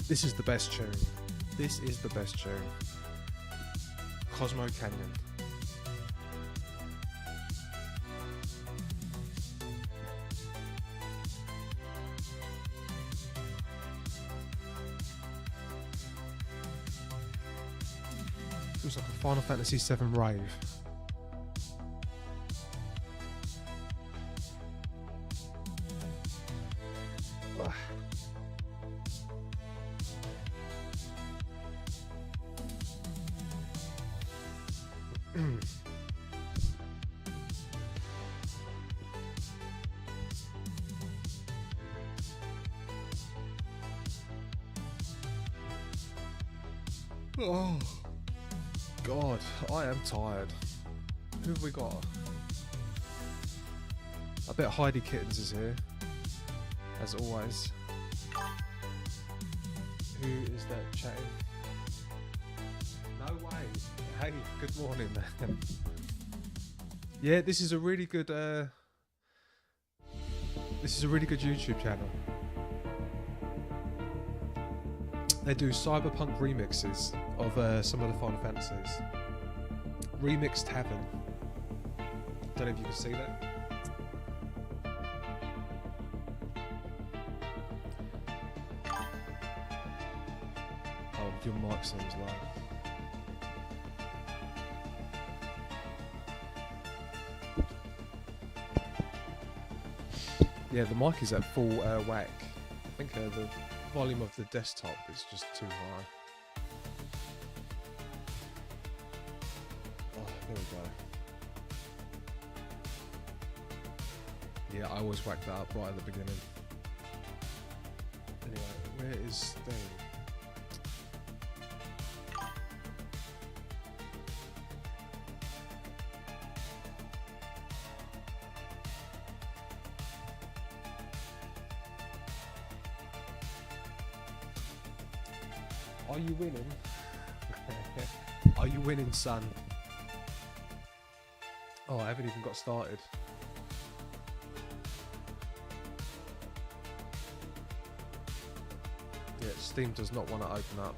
This is the best tune. This is the best tune. Cosmo Canyon. Feels like a Final Fantasy XIV rave. Oh God, I am tired. Who have we got? I bet Heidi Kittens is here, as always. Who is that chatting? No way. Hey, good morning, man. Yeah, this is a really good. This is a really good YouTube channel. They do cyberpunk remixes of some of the Final Fantasies. Remix Tavern. Don't know if you can see that. Oh, your mic seems low. Yeah, the mic is at full whack. I think the volume of the desktop is just too high. Oh, there we go. Yeah, I always whack that up right at the beginning. Anyway, where is Sting? Are you winning? Are you winning, son? Oh, I haven't even got started. Yeah, Steam does not want to open up.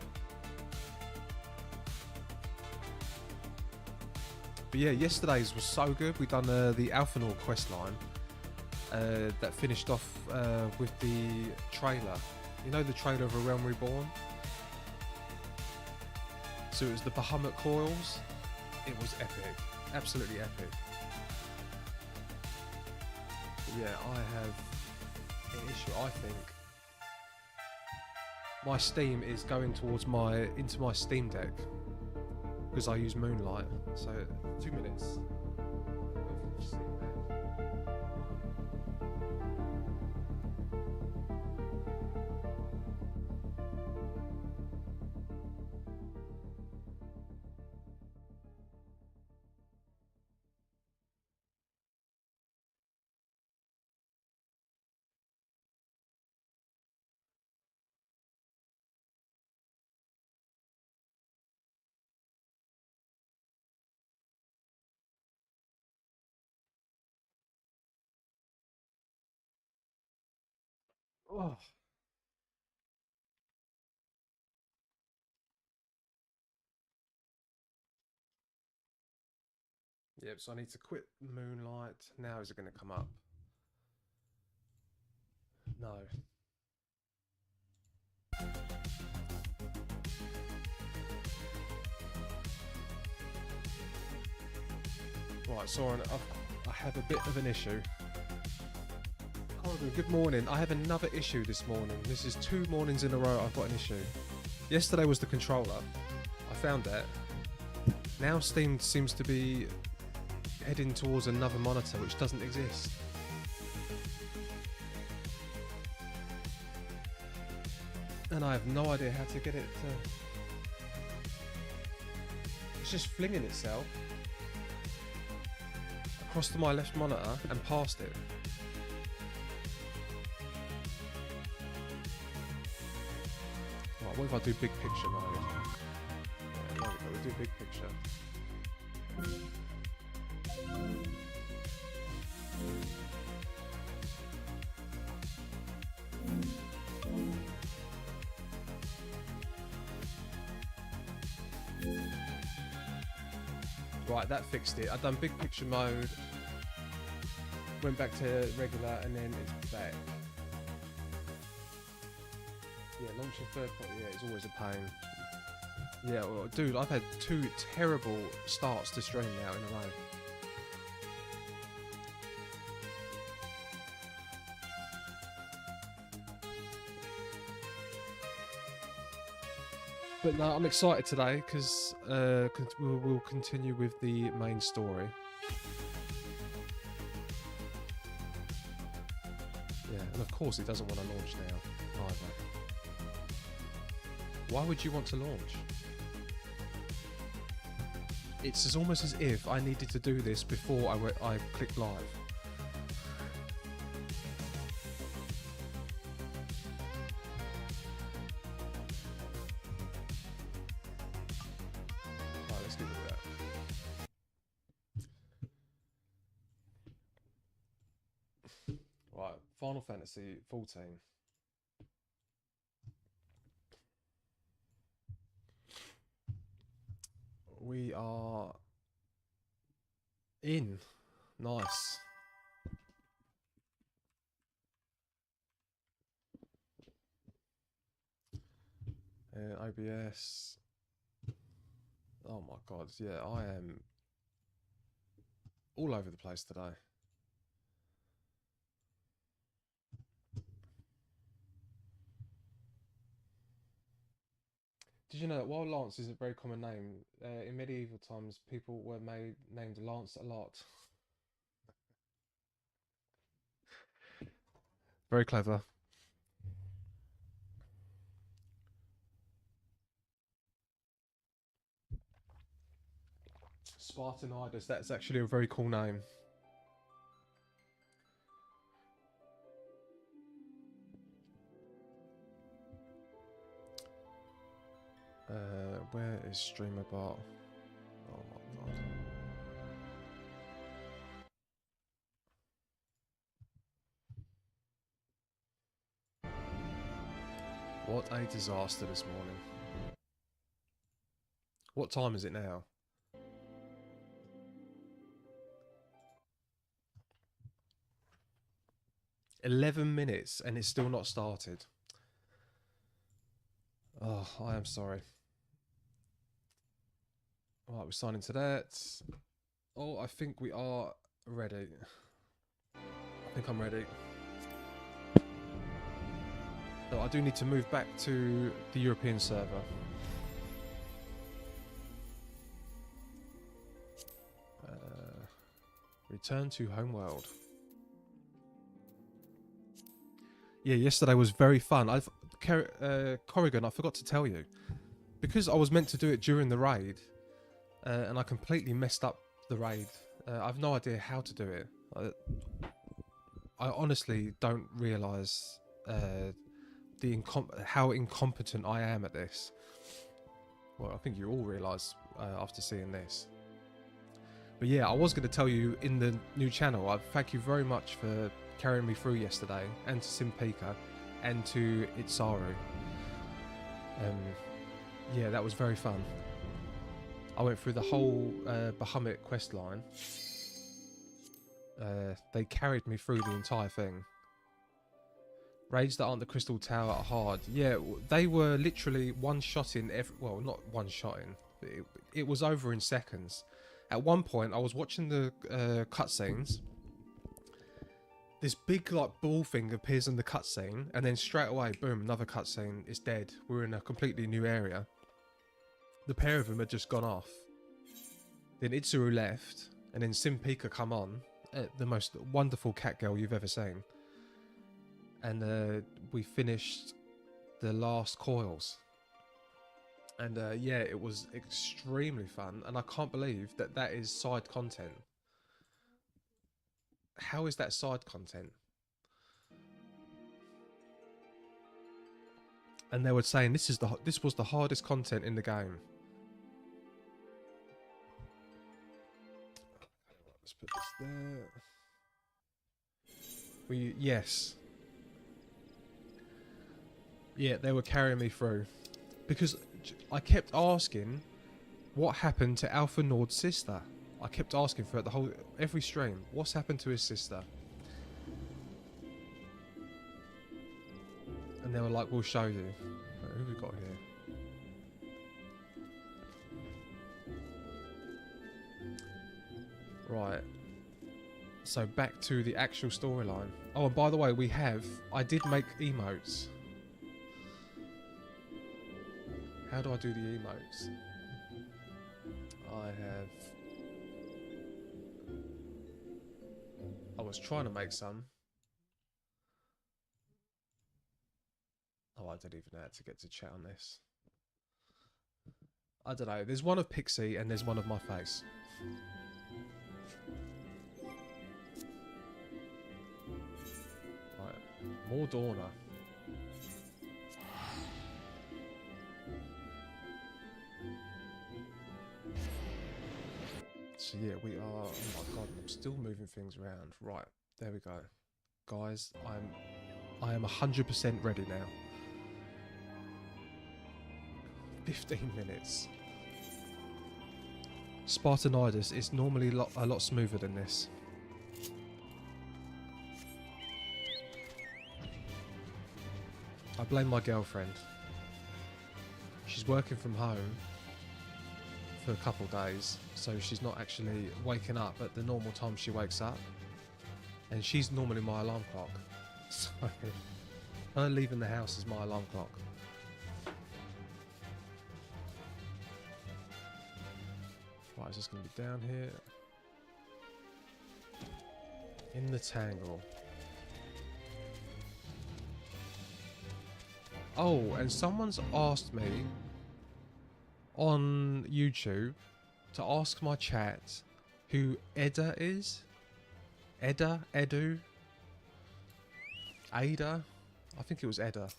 But yeah, yesterday's was so good. We done the Alphanor quest line that finished off with the trailer. You know the trailer of A Realm Reborn? So it was the Bahamut coils. It was epic, absolutely epic. But yeah, I have an issue. I think my Steam is going towards into my Steam Deck because I use Moonlight. So 2 minutes. Oh. Yep, so I need to quit Moonlight. Now is it going to come up? No. Right, Soren, I have a bit of an issue. Corrigan, good morning. I have another issue this morning. This is 2 mornings in a row I've got an issue. Yesterday was the controller. I found that. Now Steam seems to be heading towards another monitor which doesn't exist. And I have no idea how to get it to... It's just flinging itself across to my left monitor and past it. Right, what if I do big picture mode? Yeah, there we go, we do big picture. Right, that fixed it. I've done big picture mode, went back to regular, and then it's back. Yeah, launching third party, yeah, it's always a pain. Yeah, well, dude, I've had 2 terrible starts to stream now in a row. But no, I'm excited today because we'll continue with the main story. Yeah, and of course it doesn't want to launch now either. Why would you want to launch? It's almost as if I needed to do this before I clicked live. Right, let's get rid of that. Right, Final Fantasy XIV. We are in. Nice. OBS. Oh my god, yeah, I am all over the place today. Did you know that while Lance is a very common name, in medieval times people were named Lance a lot? Very clever. Spartanides, that's actually a very cool name. Where is Streamer Bot? Oh my god. What a disaster this morning. What time is it now? "11 minutes and it's still not started." Oh, I am sorry. Right, we're signing to that. Oh, I think we are ready. I think I'm ready. So I do need to move back to the European server. Return to homeworld. Yeah, yesterday was very fun. Corrigan, I forgot to tell you. Because I was meant to do it during the raid, and I completely messed up the raid. I've no idea how to do it. I honestly don't realise how incompetent I am at this. Well, I think you all realise after seeing this. But yeah, I was going to tell you in the new channel, I thank you very much for carrying me through yesterday, and to Simpika, and to Itzaru. Yeah, that was very fun. I went through the whole Bahamut quest line. They carried me through the entire thing. Raids that aren't the Crystal Tower are hard. Yeah, they were literally one-shotting well, not one-shotting. It was over in seconds. At one point, I was watching the cutscenes. This big like ball thing appears in the cutscene, and then straight away, boom, another cutscene is dead. We're in a completely new area. The pair of them had just gone off. Then Itsuru left, and then Simpika come on, the most wonderful cat girl you've ever seen. And we finished the last coils. And yeah, it was extremely fun, and I can't believe that that is side content. How is that side content? And they were saying this was the hardest content in the game. Let's put this there. Yes. Yeah, they were carrying me through. Because I kept asking what happened to Alpha Nord's sister. I kept asking for it every stream. What's happened to his sister? And they were like, we'll show you. Who have we got here? Right. So back to the actual storyline. Oh, and by the way, I did make emotes. How do I do the emotes? I was trying to make some. Oh, I don't even know how to get to chat on this. I don't know. There's one of Pixie and there's one of my face. Right. More Dorna. So yeah, we are... Oh my god, I'm still moving things around. Right, there we go. Guys, I am 100% ready now. 15 minutes. Spartanitis is normally a lot smoother than this. I blame my girlfriend. She's working from home for a couple days, so she's not actually waking up at the normal time she wakes up. And she's normally my alarm clock. So her leaving the house is my alarm clock. Right, is this going to be down here? In the tangle. Oh, and someone's asked me on YouTube to ask my chat who Edda is. Edda? Edu? Ada? I think it was Edda.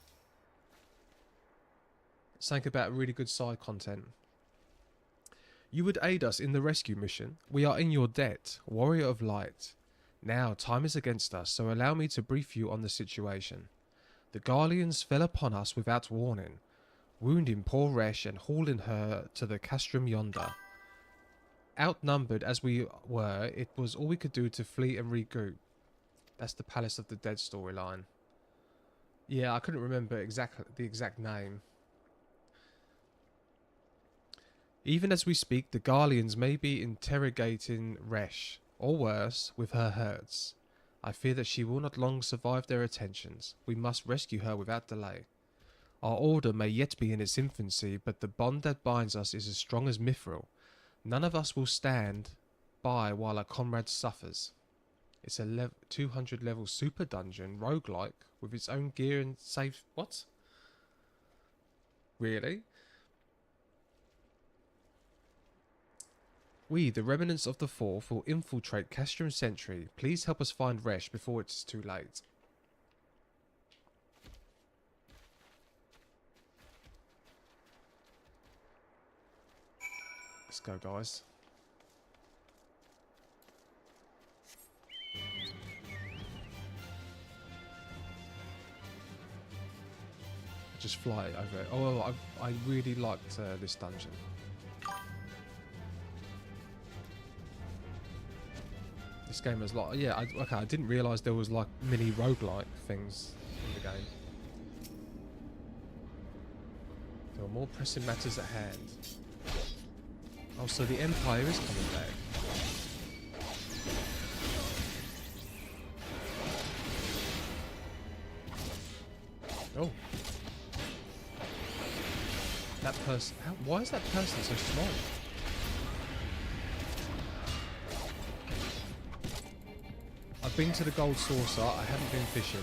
Something about really good side content. You would aid us in the rescue mission. We are in your debt, Warrior of Light. Now, time is against us, so allow me to brief you on the situation. The Garleans fell upon us without warning, wounding poor Resh and hauling her to the castrum yonder. Outnumbered as we were, it was all we could do to flee and regroup. That's the Palace of the Dead storyline. Yeah, I couldn't remember the exact name. Even as we speak, the Garleans may be interrogating Resh, or worse, with her hurts. I fear that she will not long survive their attentions. We must rescue her without delay. Our order may yet be in its infancy, but the bond that binds us is as strong as mithril. None of us will stand by while our comrade suffers. It's a 200 level super dungeon, roguelike, with its own gear and save... What? Really? We, the remnants of the Fourth, will infiltrate Castrum Sentry. Please help us find Resh before it is too late. Let's go, guys. Just fly over it. Oh, I really liked this dungeon. This game is like, yeah, okay, I didn't realise there was like mini roguelike things in the game. There are more pressing matters at hand. Oh, so the Empire is coming back. Oh. That person, why is that person so small? I've been to the Gold Saucer, I haven't been fishing.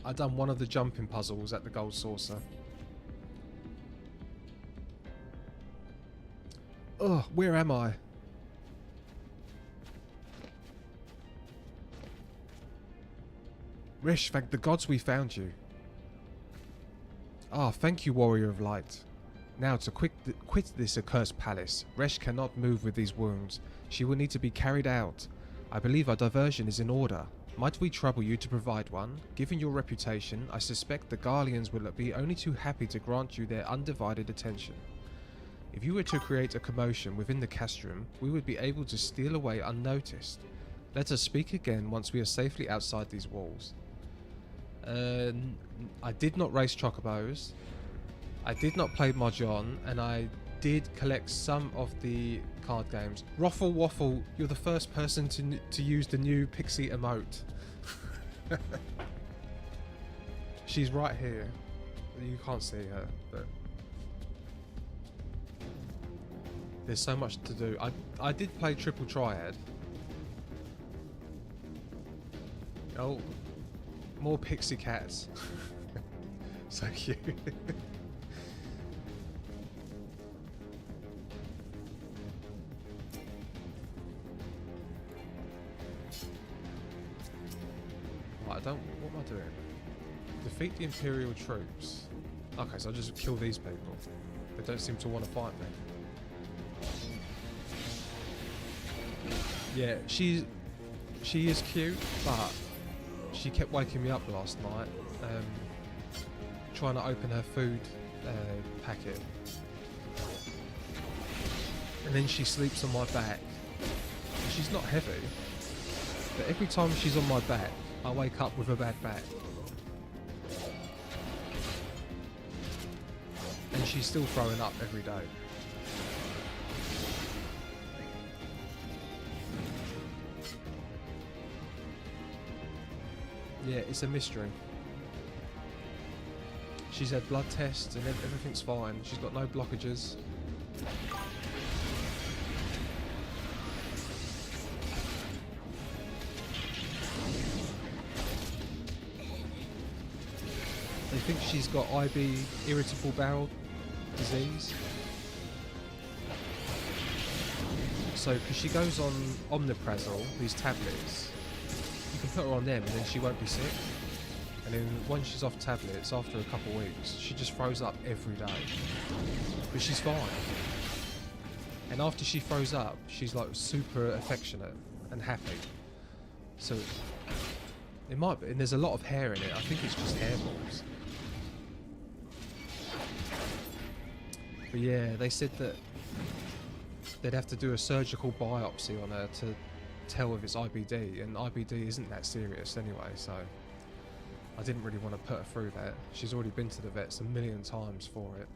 I've done one of the jumping puzzles at the Gold Saucer. Ugh, where am I? Resh, thank the gods we found you. Ah, thank you, Warrior of Light. Now, to quit this accursed palace. Resh cannot move with these wounds. She will need to be carried out. I believe our diversion is in order. Might we trouble you to provide one? Given your reputation, I suspect the Garleans will be only too happy to grant you their undivided attention. If you were to create a commotion within the castrum, we would be able to steal away unnoticed. Let us speak again once we are safely outside these walls. I did not race chocobos. I did not play Mahjong, and I did collect some of the card games. Ruffle Waffle, you're the first person to use the new Pixie emote. She's right here. You can't see her, but there's so much to do. I did play Triple Triad. Oh, more pixie cats. So cute. What am I doing? Defeat the Imperial troops. Okay, so I'll just kill these people. They don't seem to want to fight me. Yeah, she is cute, but she kept waking me up last night, trying to open her food packet. And then she sleeps on my back. She's not heavy, but every time she's on my back, I wake up with a bad back. And she's still throwing up every day. Yeah, it's a mystery. She's had blood tests and everything's fine. She's got no blockages. They think she's got IB, irritable bowel disease. So, because she goes on omeprazole, these tablets, you can put her on them and then she won't be sick. And then once she's off tablets, after a couple of weeks, she just throws up every day. But she's fine. And after she throws up, she's like super affectionate and happy. So it might be, and there's a lot of hair in it. I think it's just hairballs. But yeah, they said that they'd have to do a surgical biopsy on her to tell if it's IBD, and IBD isn't that serious anyway, so I didn't really want to put her through that. She's already been to the vets a million times for it.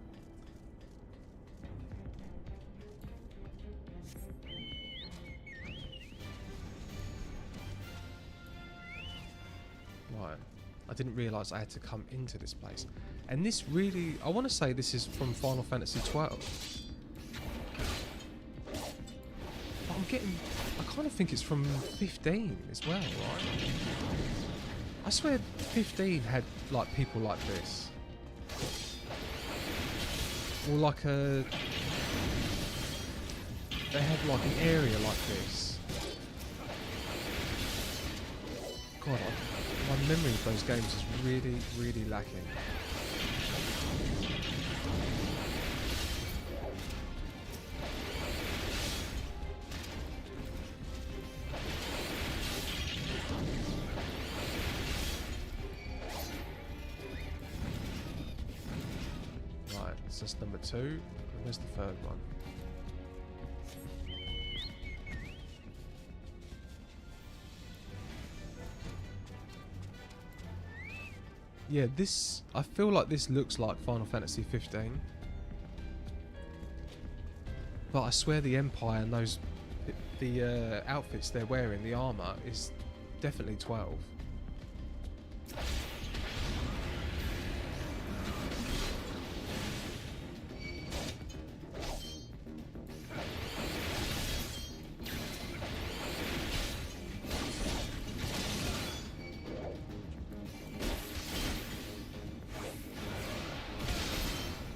Right, I didn't realise I had to come into this place. And this really, I want to say this is from Final Fantasy XII. But I'm getting, I kind of think it's from 15 as well, right? I swear 15 had like people like this. Or like a, they had like an area like this. God, my memory of those games is really, really lacking. Right, so that's number 2. And where's the third one? Yeah, this, I feel like this looks like Final Fantasy XV. But I swear the Empire and those, the outfits they're wearing, the armour, is definitely 12.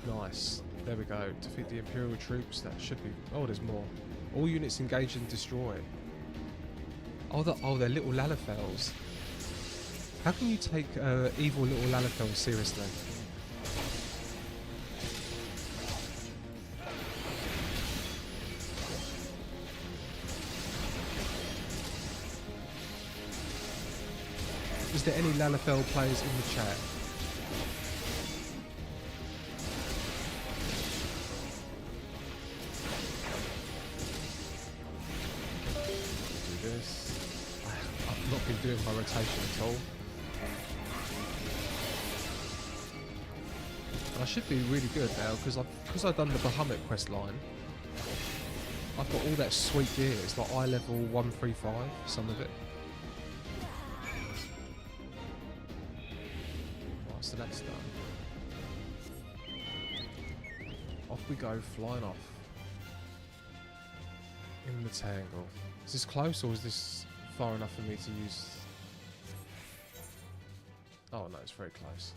Nice. There we go. Defeat the Imperial troops. That should be... Oh, there's more. All units engage and destroy. Oh, they're little Lalafels. How can you take evil little Lalafels seriously? Is there any Lalafell players in the chat? Do this. I've not been doing my rotation at all. And I should be really good now because I've done the Bahamut quest line. I've got all that sweet gear. It's like eye level 135, some of it. Right, so that's done. Off we go, flying off. In the tangle. Is this close or is this far enough for me to use? Oh no, it's very close.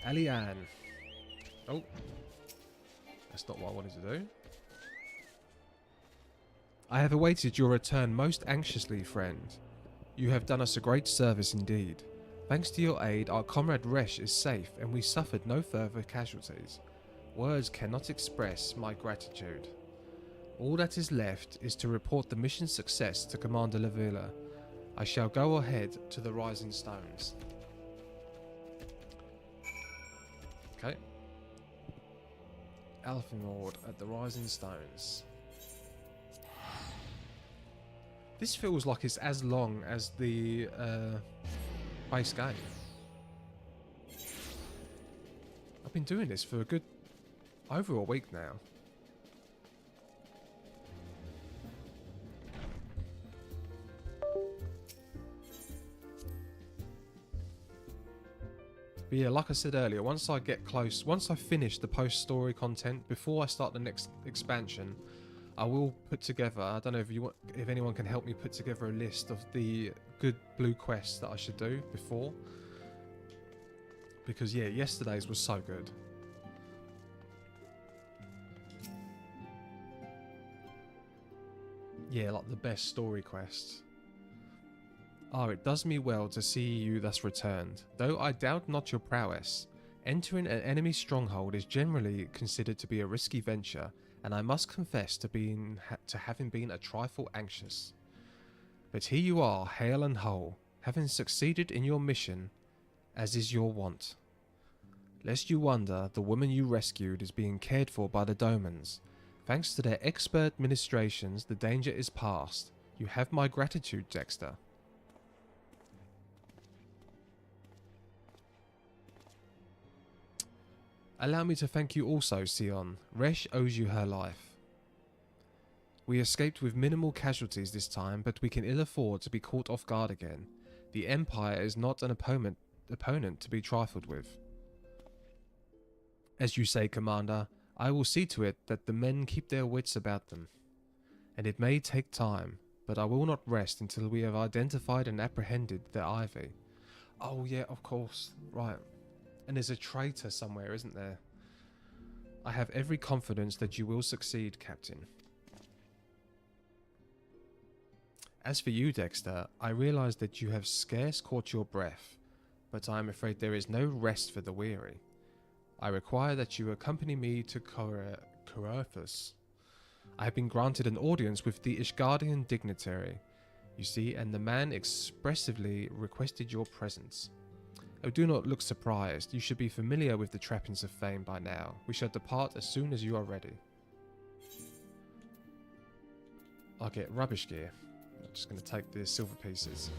Alianne. Oh. That's not what I wanted to do. I have awaited your return most anxiously, friend. You have done us a great service indeed. Thanks to your aid, our comrade Resh is safe and we suffered no further casualties. Words cannot express my gratitude. All that is left is to report the mission's success to Commander Lavilla. I shall go ahead to the Rising Stones. Okay. Alphenord at the Rising Stones. This feels like it's as long as the base game. I've been doing this for a good over a week now. But yeah, like I said earlier, once I get close, once I finish the post-story content, before I start the next expansion, I will put together, I don't know if anyone can help me put together a list of the good blue quests that I should do before. Because yeah, yesterday's was so good. Yeah, like the best story quests. Ah, it does me well to see you thus returned. Though I doubt not your prowess, entering an enemy stronghold is generally considered to be a risky venture, and I must confess to having been a trifle anxious. But here you are, hale and whole, having succeeded in your mission, as is your wont. Lest you wonder, the woman you rescued is being cared for by the Domans. Thanks to their expert ministrations, the danger is past. You have my gratitude, Dexter. Allow me to thank you also, Sion. Resh owes you her life. We escaped with minimal casualties this time, but we can ill afford to be caught off guard again. The Empire is not an opponent to be trifled with. As you say, Commander, I will see to it that the men keep their wits about them. And it may take time, but I will not rest until we have identified and apprehended the Ivy. Oh yeah, of course. Right. And there's a traitor somewhere, isn't there? I have every confidence that you will succeed, Captain. As for you, Dexter, I realize that you have scarce caught your breath, but I am afraid there is no rest for the weary. I require that you accompany me to Coerthus. I have been granted an audience with the Ishgardian dignitary, you see, and the man expressively requested your presence. Oh, do not look surprised. You should be familiar with the trappings of fame by now. We shall depart as soon as you are ready. I'll get rubbish gear. I'm just going to take the silver pieces.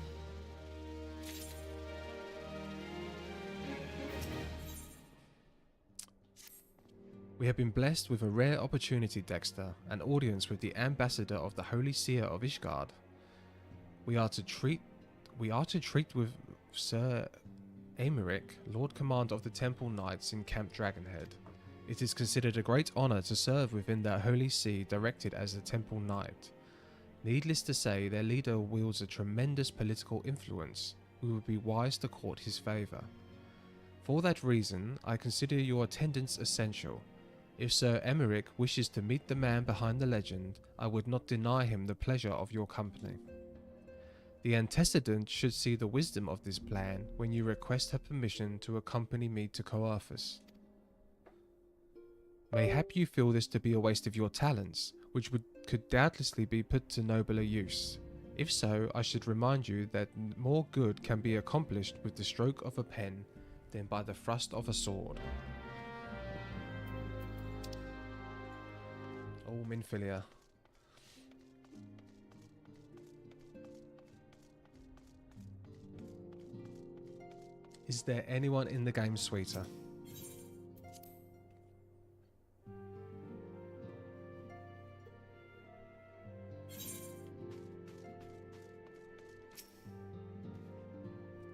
We have been blessed with a rare opportunity, Dexter, an audience with the ambassador of the Holy Seer of Ishgard. We are to treat with Sir Emeric, Lord Commander of the Temple Knights in Camp Dragonhead. It is considered a great honour to serve within the Holy See directed as a Temple Knight. Needless to say, their leader wields a tremendous political influence. We would be wise to court his favour. For that reason, I consider your attendance essential. If Sir Emeric wishes to meet the man behind the legend, I would not deny him the pleasure of your company. The antecedent should see the wisdom of this plan when you request her permission to accompany me to Coerthus. Mayhap you feel this to be a waste of your talents, which could doubtlessly be put to nobler use. If so, I should remind you that more good can be accomplished with the stroke of a pen than by the thrust of a sword. Oh, Minfilia. Is there anyone in the game sweeter?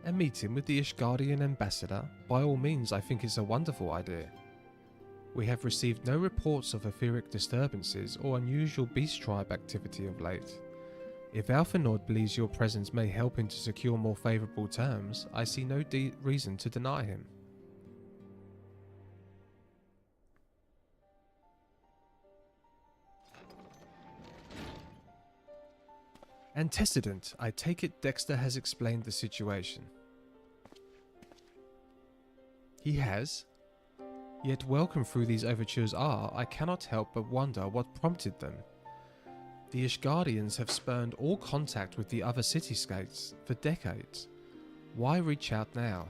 A meeting with the Ishgardian ambassador? By all means, I think it's a wonderful idea. We have received no reports of etheric disturbances or unusual beast tribe activity of late. If Alphanord believes your presence may help him to secure more favourable terms, I see no reason to deny him. Antecedent, I take it Dexter has explained the situation. He has? Yet welcome through these overtures are, I cannot help but wonder what prompted them. The Ishgardians have spurned all contact with the other cityscapes for decades. Why reach out now?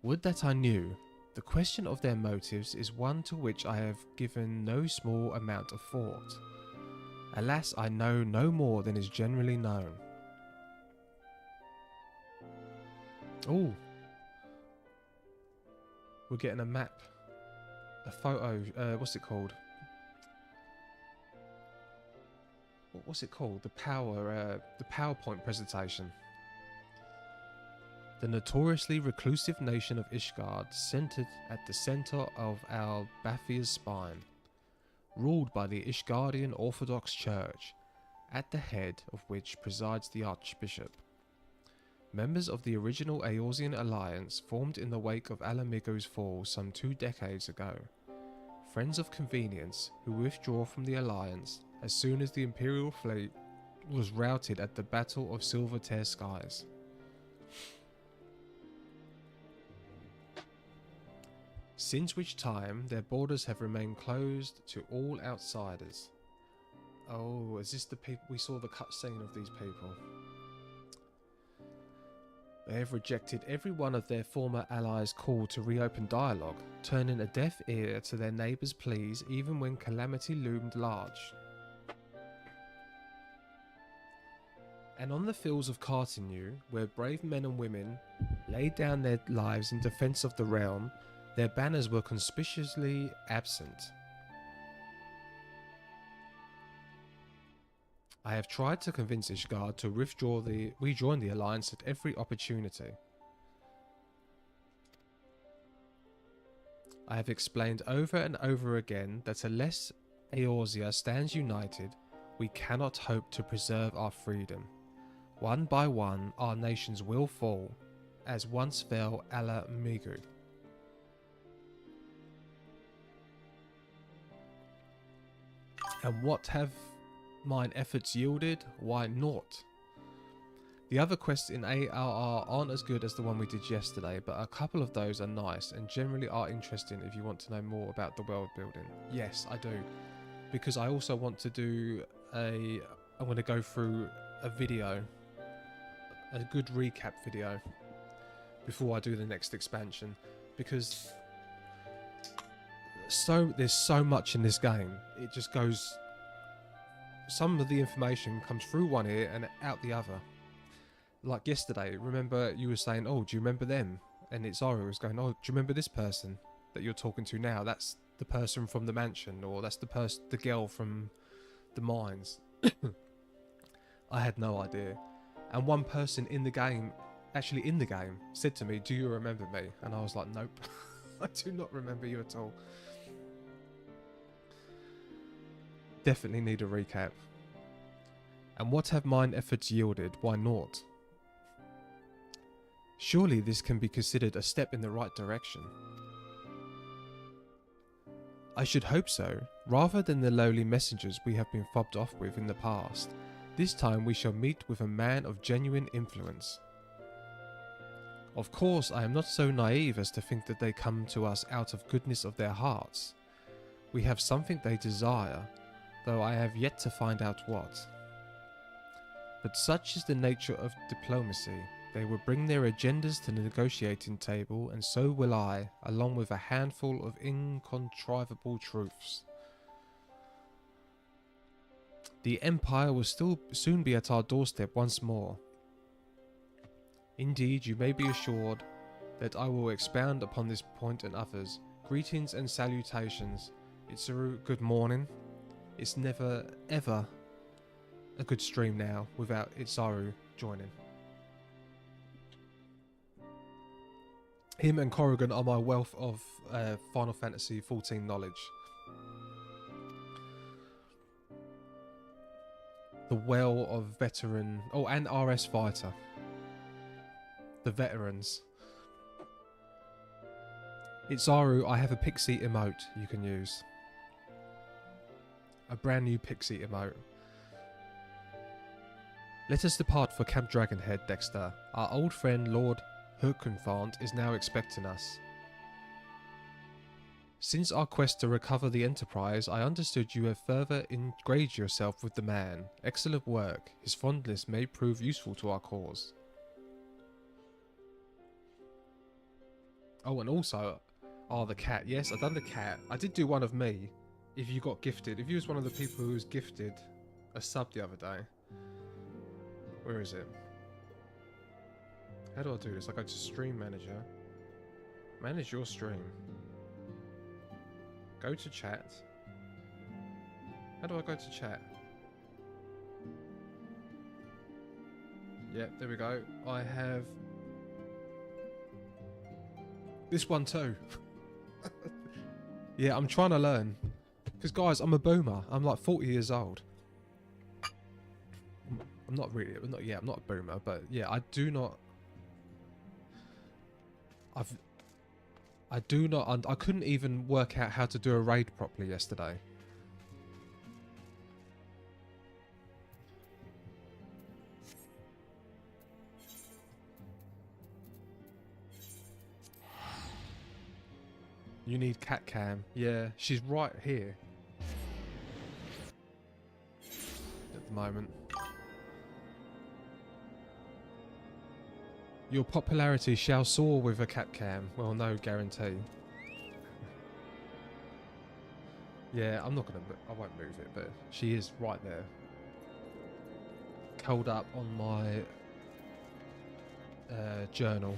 Would that I knew. The question of their motives is one to which I have given no small amount of thought. Alas, I know no more than is generally known. Oh, we're getting a map, a photo. What's it called? What's it called? The PowerPoint presentation. The notoriously reclusive nation of Ishgard, centered at the center of Al-Bathia's spine, ruled by the Ishgardian Orthodox Church, at the head of which presides the Archbishop. Members of the original Eorzean alliance formed in the wake of Alamigo's fall some 2 decades ago. Friends of convenience who withdraw from the alliance as soon as the Imperial fleet was routed at the Battle of Silvertear Skies. Since which time their borders have remained closed to all outsiders. Oh, is this the people we saw the cutscene of these people? They have rejected every one of their former allies' call to reopen dialogue, turning a deaf ear to their neighbours' pleas even when calamity loomed large. And on the fields of Cartignou, where brave men and women laid down their lives in defence of the realm, their banners were conspicuously absent. I have tried to convince Ishgard to rejoin the alliance at every opportunity. I have explained over and over again that unless Eorzea stands united, we cannot hope to preserve our freedom. One by one, our nations will fall, as once fell Alamigo. And what have mine efforts yielded? Why, naught. The other quests in ARR aren't as good as the one we did yesterday, but a couple of those are nice and generally are interesting if you want to know more about the world building. Yes, I do. Because I also want to do I want to go through a video, a good recap video, before I do the next expansion. Because there's so much in this game. It just goes... Some of the information comes through one ear and out the other. Like yesterday, remember you were saying, oh, do you remember them? And Zara was going, oh, do you remember this person that you're talking to now? That's the person from the mansion, or that's the girl from the mines. I had no idea. And one person in the game, actually in the game, said to me, do you remember me? And I was like, nope, I do not remember you at all. Definitely need a recap. And what have mine efforts yielded? Why naught? Surely this can be considered a step in the right direction. I should hope so. Rather than the lowly messengers we have been fobbed off with in the past, this time we shall meet with a man of genuine influence. Of course, I am not so naive as to think that they come to us out of goodness of their hearts. We have something they desire, though I have yet to find out what. But such is the nature of diplomacy. They will bring their agendas to the negotiating table, and so will I, along with a handful of incontrivable truths. The Empire will still soon be at our doorstep once more. Indeed, you may be assured that I will expound upon this point and others. Greetings and salutations. Itzaru, good morning. It's never, ever a good stream now without Itzaru joining. Him and Corrigan are my wealth of Final Fantasy XIV knowledge. The well of veteran... Oh, and RS Fighter. The veterans. Itzaru, I have a pixie emote you can use. A brand new pixie emote. Let us depart for Camp Dragonhead, Dexter. Our old friend Lord Herkenfant is now expecting us. Since our quest to recover the Enterprise, I understood you have further engaged yourself with the man. Excellent work. His fondness may prove useful to our cause. Oh, and also, the cat. Yes, I've done the cat. I did do one of me. If you got gifted. If you was one of the people who was gifted a sub the other day. Where is it? How do I do this? I go to Stream Manager. Manage your stream. Go to chat. How do I go to chat? Yep, there we go. I have this one too. Yeah, I'm trying to learn. Because guys, I'm a boomer. I'm like 40 years old. I'm not really, I'm not a boomer, but yeah, I couldn't even work out how to do a raid properly yesterday. You need cat cam. Yeah, she's right here. At the moment. Your popularity shall soar with a cat cam. Well, no guarantee. Yeah, I won't move it, but she is right there. Curled up on my journal,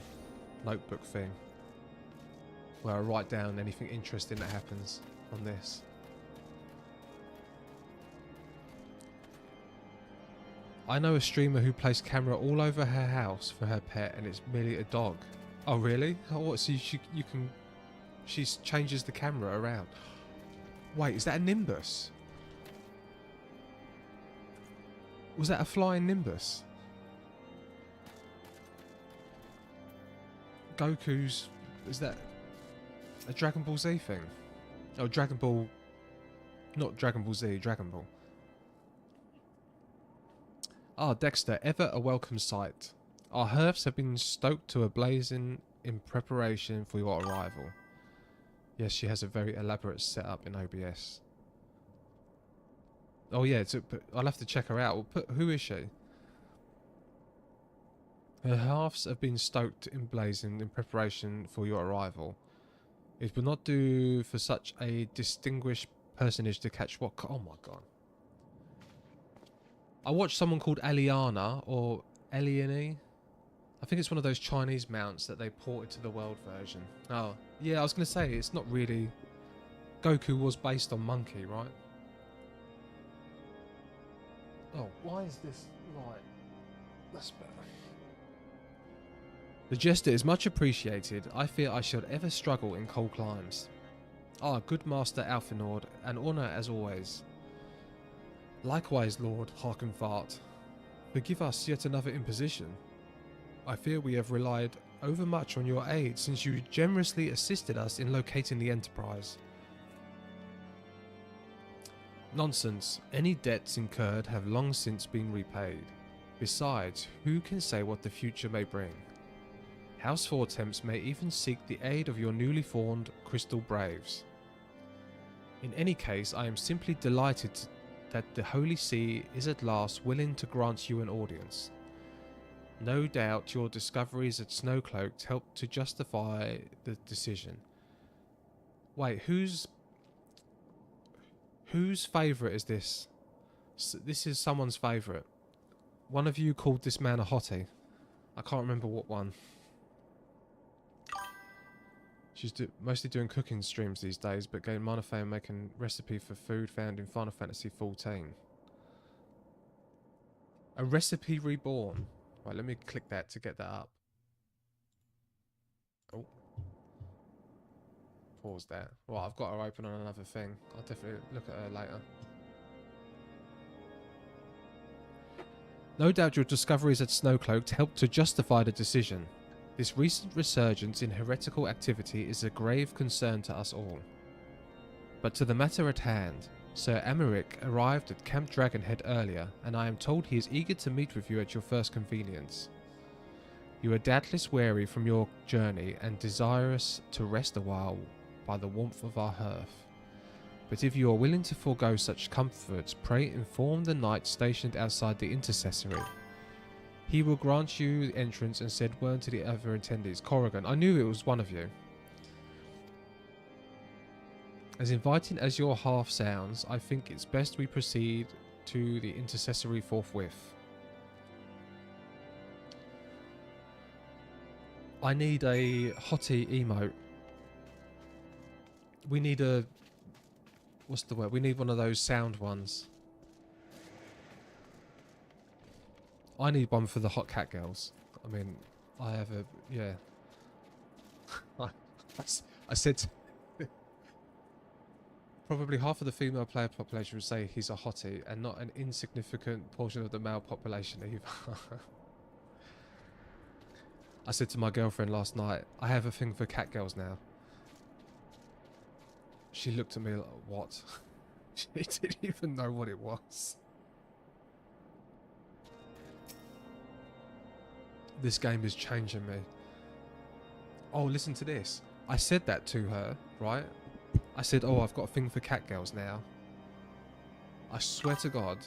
notebook thing. Where I write down anything interesting that happens on this. I know a streamer who placed camera all over her house for her pet, and it's merely a dog. Oh really? Oh, what? So she changes the camera around. Wait, is that a Nimbus? Was that a flying Nimbus? Goku's... Is that a Dragon Ball Z thing? Oh, Dragon Ball... Not Dragon Ball Z, Dragon Ball. Ah, Dexter, ever a welcome sight. Our hearths have been stoked to a blazing in preparation for your arrival. Yes, she has a very elaborate setup in OBS. Oh yeah, I'll have to check her out. Who is she? Her hearths have been stoked in blazing in preparation for your arrival. It would not do for such a distinguished personage to catch what... Oh my god. I watched someone called Eliana, or Eliane. I think it's one of those Chinese mounts that they ported to the world version. Oh, yeah, I was going to say, it's not really... Goku was based on Monkey, right? Oh, why is this light? That's better. The gesture is much appreciated. I fear I shall ever struggle in cold climes. Ah, good Master Alphinaud, an honour as always. Likewise, Lord Harkenfart. Forgive us yet another imposition. I fear we have relied overmuch on your aid since you generously assisted us in locating the Enterprise. Nonsense. Any debts incurred have long since been repaid. Besides, who can say what the future may bring? House 4 temps may even seek the aid of your newly formed Crystal Braves. In any case, I am simply delighted that the Holy See is at last willing to grant you an audience. No doubt your discoveries at Snowcloaked helped to justify the decision. Wait, whose favourite is this? This is someone's favourite. One of you called this man a hottie. I can't remember what one. She's mostly doing cooking streams these days, but gained minor fame making recipe for food found in Final Fantasy XIV. A recipe reborn. Right, let me click that to get that up. Oh. Pause that. Right, I've got her open on another thing. I'll definitely look at her later. No doubt your discoveries at Snowcloaked helped to justify the decision. This recent resurgence in heretical activity is a grave concern to us all. But to the matter at hand, Sir Emmerich arrived at Camp Dragonhead earlier, and I am told he is eager to meet with you at your first convenience. You are doubtless weary from your journey and desirous to rest a while by the warmth of our hearth. But if you are willing to forego such comforts, pray inform the knight stationed outside the intercessory. He will grant you entrance and send word to the other attendees. Corrigan, I knew it was one of you. As inviting as your half sounds, I think it's best we proceed to the intercessory forthwith. I need a hottie emote. We need a... What's the word? We need one of those sound ones. I need one for the hot cat girls. I mean, I have a... Yeah. I said... Probably half of the female player population would say he's a hottie, and not an insignificant portion of the male population either. I said to my girlfriend last night, I have a thing for cat girls now. She looked at me like, what? She didn't even know what it was. This game is changing me. Oh, listen to this. I said that to her, right? I said, oh, I've got a thing for cat girls now. I swear to God,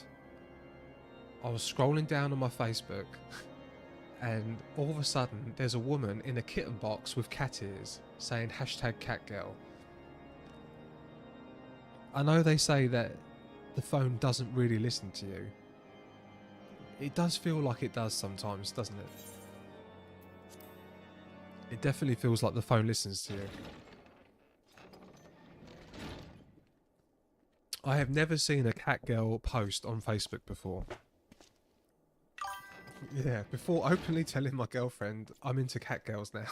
I was scrolling down on my Facebook and all of a sudden there's a woman in a kitten box with cat ears saying #catgirl. I know they say that the phone doesn't really listen to you. It does feel like it does sometimes, doesn't it? It definitely feels like the phone listens to you. I have never seen a cat girl post on Facebook before. Yeah, before openly telling my girlfriend I'm into cat girls now.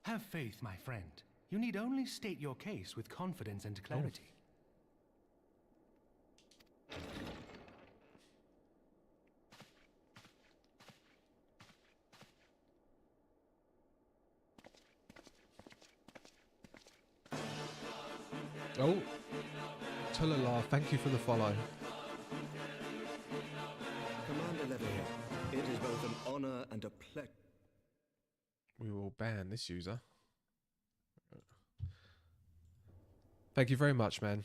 Have faith, my friend. You need only state your case with confidence and clarity. Oh, Tulala, thank you for the follow. Commander Levier, it is both an honor and a pleasure. We will ban this user. Thank you very much, man.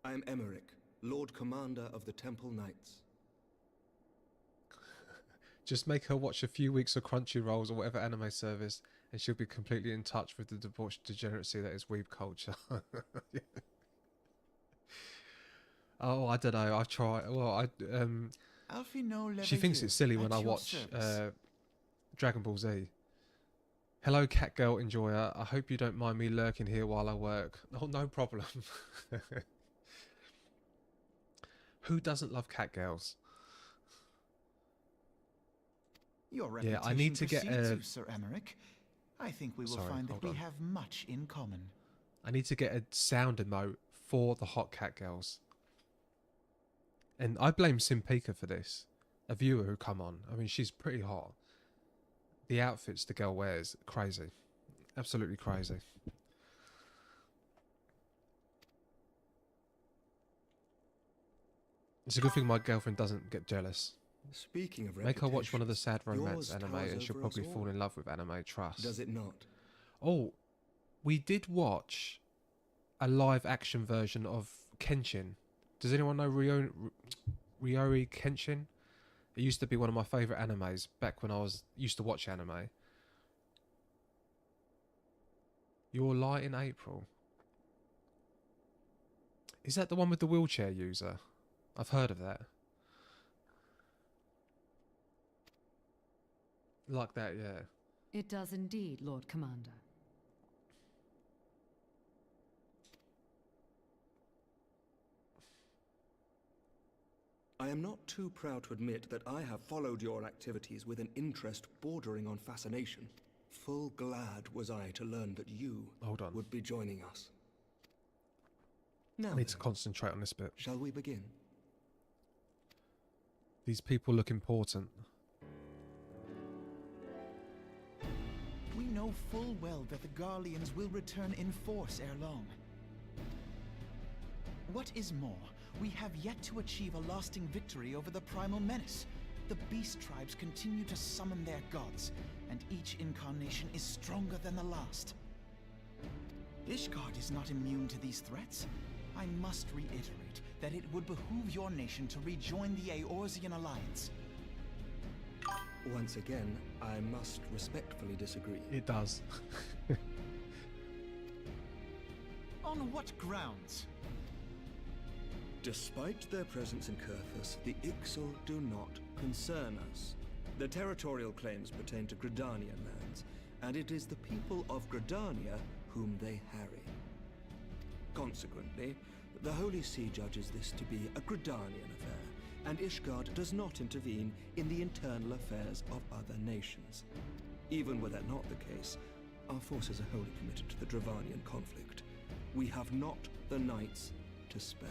I am Emmerich, Lord Commander of the Temple Knights. Just make her watch a few weeks of Crunchyrolls or whatever anime service, and she'll be completely in touch with the debauched degeneracy that is weeb culture. Yeah. Oh, I don't know. I've tried. Well, she thinks it's silly when I watch Dragon Ball Z. Hello, cat girl enjoyer. I hope you don't mind me lurking here while I work. Oh, no problem. Who doesn't love cat girls? Your reputation I need to get precedes you, Sir Emmerich. I think we will find that we have much in common. I need to get a sound emote for the hot cat girls. And I blame Simpika for this. A viewer who come on. I mean, she's pretty hot. The outfits the girl wears, crazy. Absolutely crazy. It's a good thing my girlfriend doesn't get jealous. Speaking of Make her watch one of the sad romance yours anime towers and she'll over us probably fall all. in love with anime, trust. Does it not? Oh, we did watch a live action version of Kenshin. Does anyone know Ryori Kenshin? It used to be one of my favourite animes back when I used to watch anime. Your Light in April. Is that the one with the wheelchair user? I've heard of that. Like that, yeah. It does indeed, Lord Commander. I am not too proud to admit that I have followed your activities with an interest bordering on fascination. Full glad was I to learn that you would be joining us. Now I need to concentrate on this bit. shall we begin? These people look important. We know full well that the Garleans will return in force ere long. What is more, we have yet to achieve a lasting victory over the primal menace. The beast tribes continue to summon their gods, and each incarnation is stronger than the last. Ishgard is not immune to these threats. I must reiterate that it would behoove your nation to rejoin the Eorzean alliance. Once again, I must respectfully disagree. It does. On what grounds? Despite their presence in Kurthus, the Ixal do not concern us. Their territorial claims pertain to Gridanian lands, and it is the people of Gridania whom they harry. Consequently, the Holy See judges this to be a Gridanian affair, and Ishgard does not intervene in the internal affairs of other nations. Even were that not the case, our forces are wholly committed to the Dravanian conflict. We have not the knights to spare.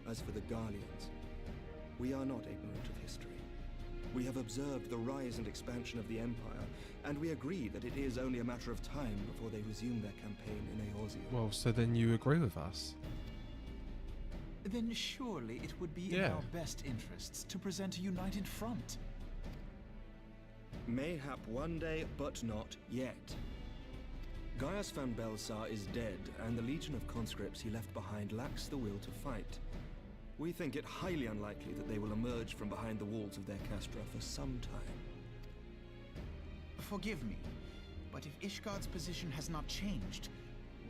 As for the Garleans, we are not ignorant of history. We have observed the rise and expansion of the Empire, and we agree that it is only a matter of time before they resume their campaign in Eorzea. Well, so then you agree with us? Then surely it would be in our best interests to present a united front. Mayhap one day, but not yet. Gaius van Belsar is dead, and the legion of conscripts he left behind lacks the will to fight. We think it highly unlikely that they will emerge from behind the walls of their castra for some time. Forgive me, but if Ishgard's position has not changed,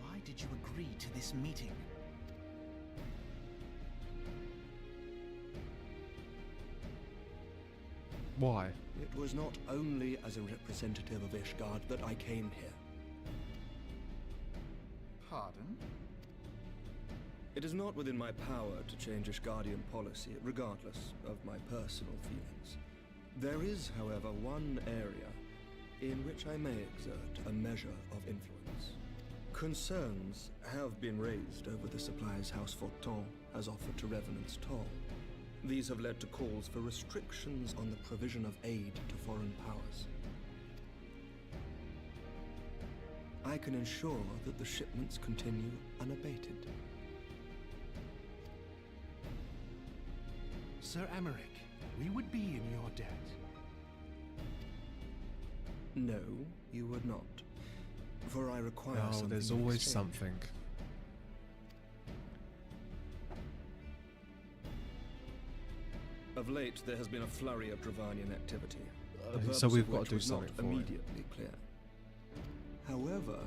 why did you agree to this meeting? Why? It was not only as a representative of Ishgard that I came here. Pardon? It is not within my power to change Ishgardian policy, regardless of my personal feelings. There is, however, one area in which I may exert a measure of influence. Concerns have been raised over the supplies House Fortin has offered to Revenant's Toll. These have led to calls for restrictions on the provision of aid to foreign powers. I can ensure that the shipments continue unabated. Sir Emmerich, we would be in your debt. No, you would not. For I require something. Oh, there's in always exchange. something. Of late, there has been a flurry of Dravanian activity. The So purpose we've of got which to do was something not for it. immediately clear. However,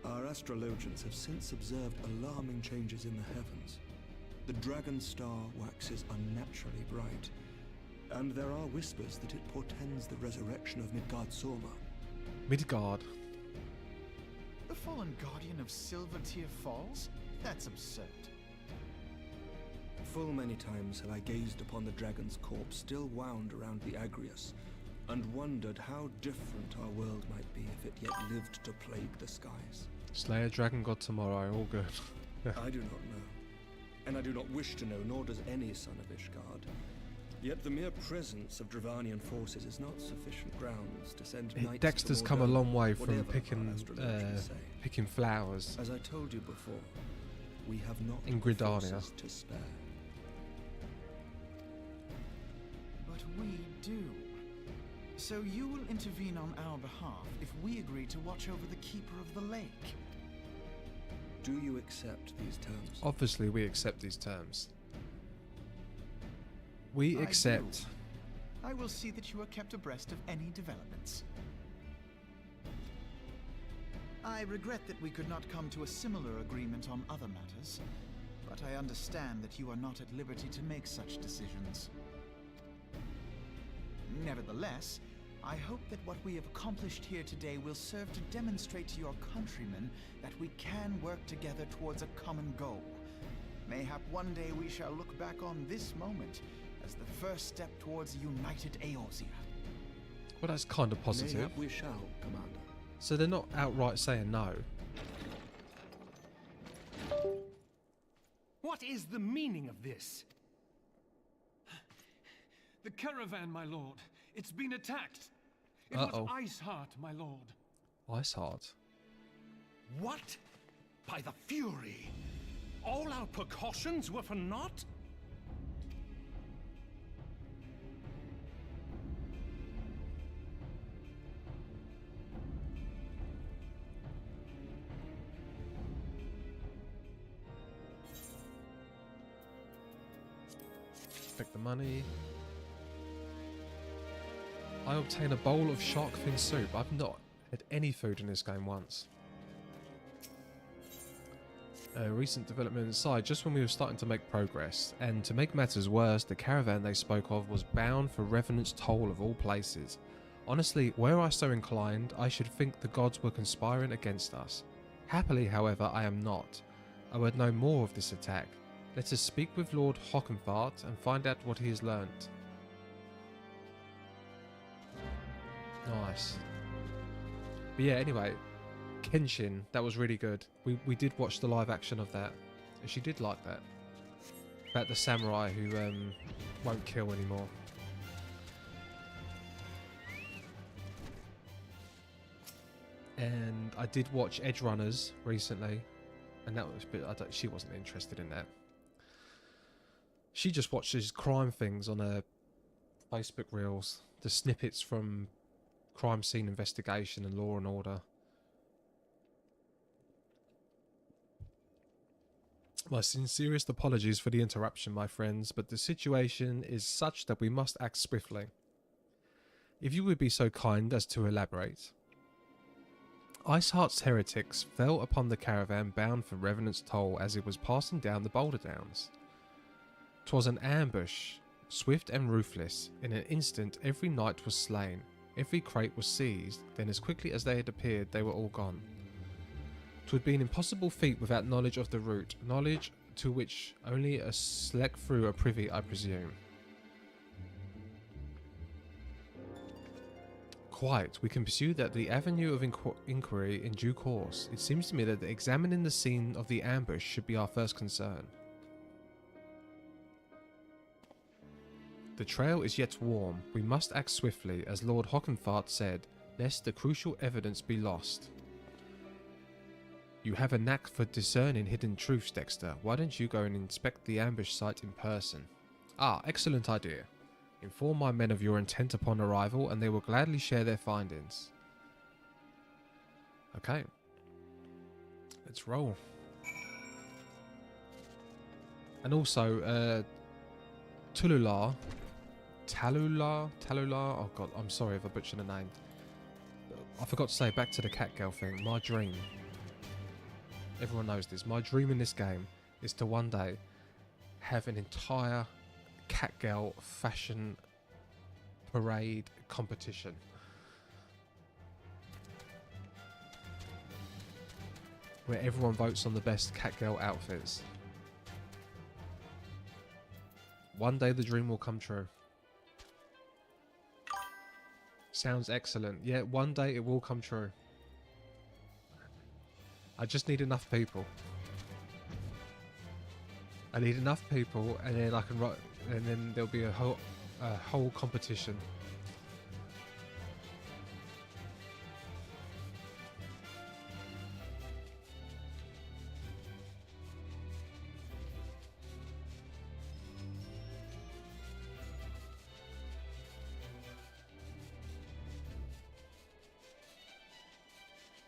our astrologians have since observed alarming changes in the heavens. The dragon star waxes unnaturally bright, and there are whispers that it portends the resurrection of Midgard Sorma. Midgard. The fallen guardian of Silvertear Falls? That's absurd. Full many times have I gazed upon the dragon's corpse still wound around the Agrius, and wondered how different our world might be if it yet lived to plague the skies. Slay a dragon god tomorrow, all good. I do not know, and I do not wish to know, nor does any son of Ishgard. Yet the mere presence of Dravanian forces is not sufficient grounds to send knights Dexter's to come a Mordor, long way from whatever our picking astrologers say. picking flowers. As I told you before, We have not in Gridania. forces to spare. But we do. So you will intervene on our behalf if we agree to watch over the Keeper of the Lake. Do you accept these terms? Obviously, we accept these terms. We I accept. do. I will see that you are kept abreast of any developments. I regret that we could not come to a similar agreement on other matters, but I understand that you are not at liberty to make such decisions. Nevertheless, I hope that what we have accomplished here today will serve to demonstrate to your countrymen that we can work together towards a common goal. Mayhap one day we shall look back on this moment as the first step towards a united Eorzea. Well, that's kind of positive. Mayhap we shall, Commander. So they're not outright saying no. What is the meaning of this? The caravan, my lord. It's been attacked. It Uh-oh. was Iceheart, my lord. Iceheart. What? By the Fury! All our precautions were for naught? Take the money. I obtain a bowl of shark fin soup. I've not had any food in this game once. Recent development aside, just when we were starting to make progress, and to make matters worse, the caravan they spoke of was bound for Revenant's Toll of all places. Honestly, were I so inclined, I should think the gods were conspiring against us. Happily, however, I am not. I would know more of this attack. Let us speak with Lord Hockenfart and find out what he has learnt. Nice. But yeah, anyway, Kenshin, that was really good. We did watch the live action of that, and she did like that. About the samurai who won't kill anymore. And I did watch Edge Runners recently, and that was, but she wasn't interested in that. She just watches crime things on her Facebook reels, the snippets from crime scene investigation and Law and Order. My sincerest apologies for the interruption, my friends, but the situation is such that we must act swiftly. If you would be so kind as to elaborate. Iceheart's heretics fell upon the caravan bound for Revenant's Toll as it was passing down the Boulder Downs. 'Twas an ambush, swift and ruthless. In an instant every knight was slain, every crate was seized, then as quickly as they had appeared they were all gone. 'Twould be an impossible feat without knowledge of the route, knowledge to which only a select few are privy, I presume. Quite, we can pursue that the avenue of inquiry in due course. It seems to me that examining the scene of the ambush should be our first concern. The trail is yet warm. We must act swiftly, as Lord Hockenfart said, lest the crucial evidence be lost. You have a knack for discerning hidden truths, Dexter. Why don't you go and inspect the ambush site in person? Ah, excellent idea. Inform my men of your intent upon arrival, and they will gladly share their findings. Okay. Let's roll. And also, Tallulah, oh god, I'm sorry if I butchered the name. I forgot to say, back to the cat girl thing, my dream. Everyone knows this. My dream in this game is to one day have an entire Catgirl fashion parade competition. Where everyone votes on the best Catgirl outfits. One day the dream will come true. Sounds excellent. Yeah, one day it will come true. I just need enough people. I need enough people, and then I can write, and then there'll be a whole competition.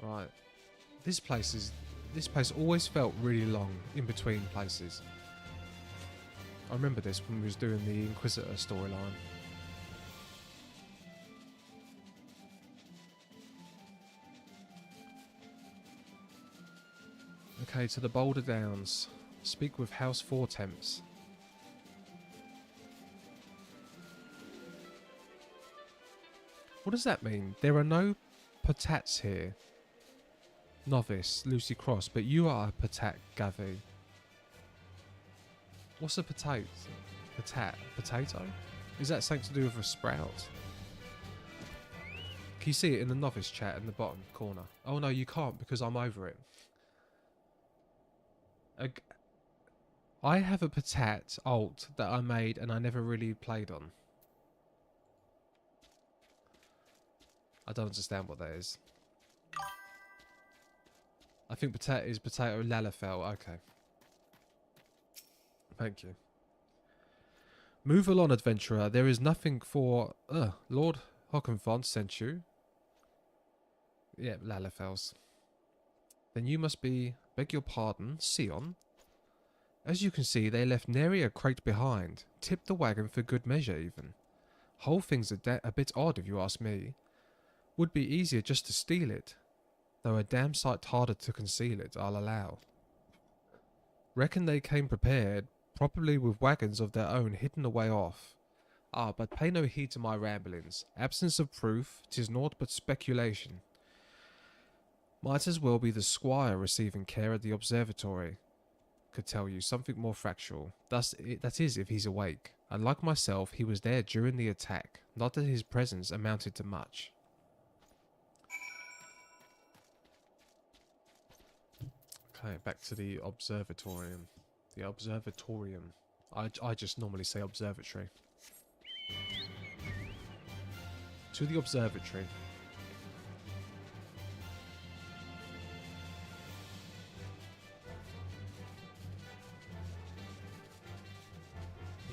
Right. This place always felt really long in between places. I remember this when we was doing the Inquisitor storyline. Okay, to the Boulder Downs. Speak with House Four Temps. What does that mean? There are no patats here. Novice, Lucy Cross, but you are a patat, Gavi. What's a potato? Potato? Is that something to do with a sprout? Can you see it in the novice chat in the bottom corner? Oh no, you can't because I'm over it. I have a patat alt that I made and I never really played on. I don't understand what that is. I think potato is potato Lalafell. Okay. Thank you. Move along, adventurer. There is nothing for... Lord Hockenfont sent you. Yeah, Lalafells. Then you must be... Beg your pardon, Sion. As you can see, they left nary a crate behind. Tipped the wagon for good measure, even. Whole thing's a bit odd, if you ask me. Would be easier just to steal it. Though a damn sight harder to conceal it, I'll allow. Reckon they came prepared, probably with wagons of their own hidden away off. Ah, but pay no heed to my ramblings. Absence of proof, 'tis naught but speculation. Might as well be the squire receiving care at the observatory. Could tell you something more factual. That is, if he's awake. And like myself, he was there during the attack. Not that his presence amounted to much. Okay, back to the observatorium. The observatorium. I just normally say observatory. To the observatory.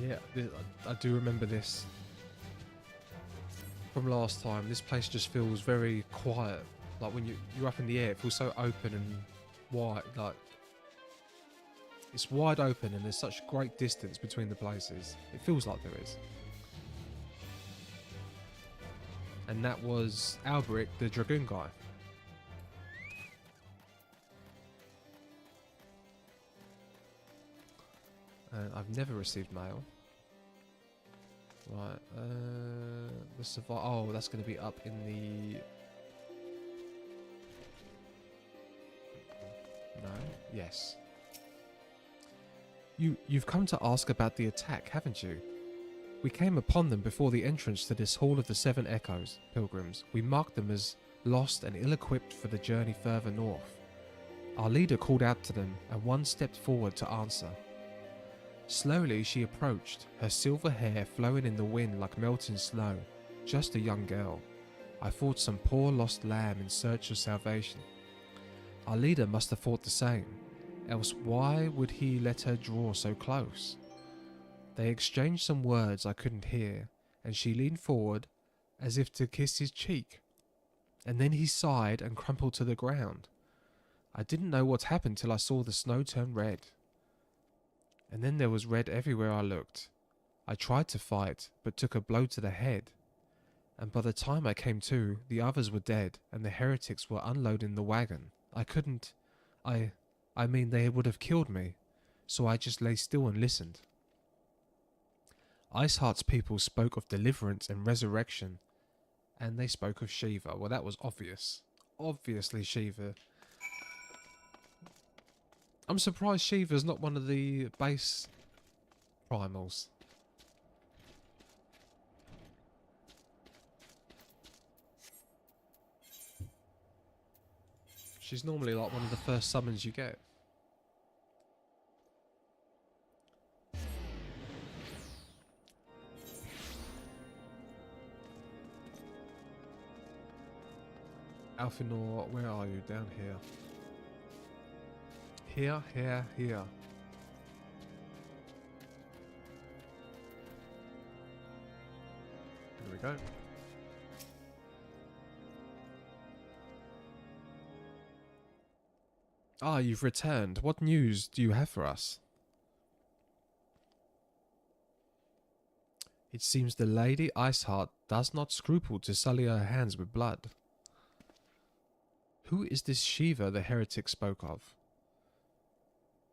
Yeah, I do remember this from last time. This place just feels very quiet. Like when you're up in the air, it feels so open and wide. Like it's wide open and there's such great distance between the places. It feels like there is. And that was Alberic, the Dragoon guy. And I've never received mail. Right, the oh, that's going to be up in the... No? Yes. You've come to ask about the attack, haven't you? We came upon them before the entrance to this Hall of the Seven Echoes, pilgrims. We marked them as lost and ill-equipped for the journey further north. Our leader called out to them, and one stepped forward to answer. Slowly she approached, her silver hair flowing in the wind like melting snow. Just a young girl. I thought some poor lost lamb in search of salvation. Our leader must have thought the same, else why would he let her draw so close? They exchanged some words I couldn't hear, and she leaned forward as if to kiss his cheek. And then he sighed and crumpled to the ground. I didn't know what happened till I saw the snow turn red. And then there was red everywhere I looked. I tried to fight, but took a blow to the head. And by the time I came to, the others were dead, and the heretics were unloading the wagon. I couldn't... I mean, they would have killed me, so I just lay still and listened. Iceheart's people spoke of deliverance and resurrection, and they spoke of Shiva. Well, that was obvious. Obviously Shiva. I'm surprised Shiva's not one of the base primals. She's normally like one of the first summons you get. Alfinor, where are you? Down here. Here. Here we go. Ah, you've returned. What news do you have for us? It seems the Lady Iceheart does not scruple to sully her hands with blood. Who is this Shiva the heretic spoke of?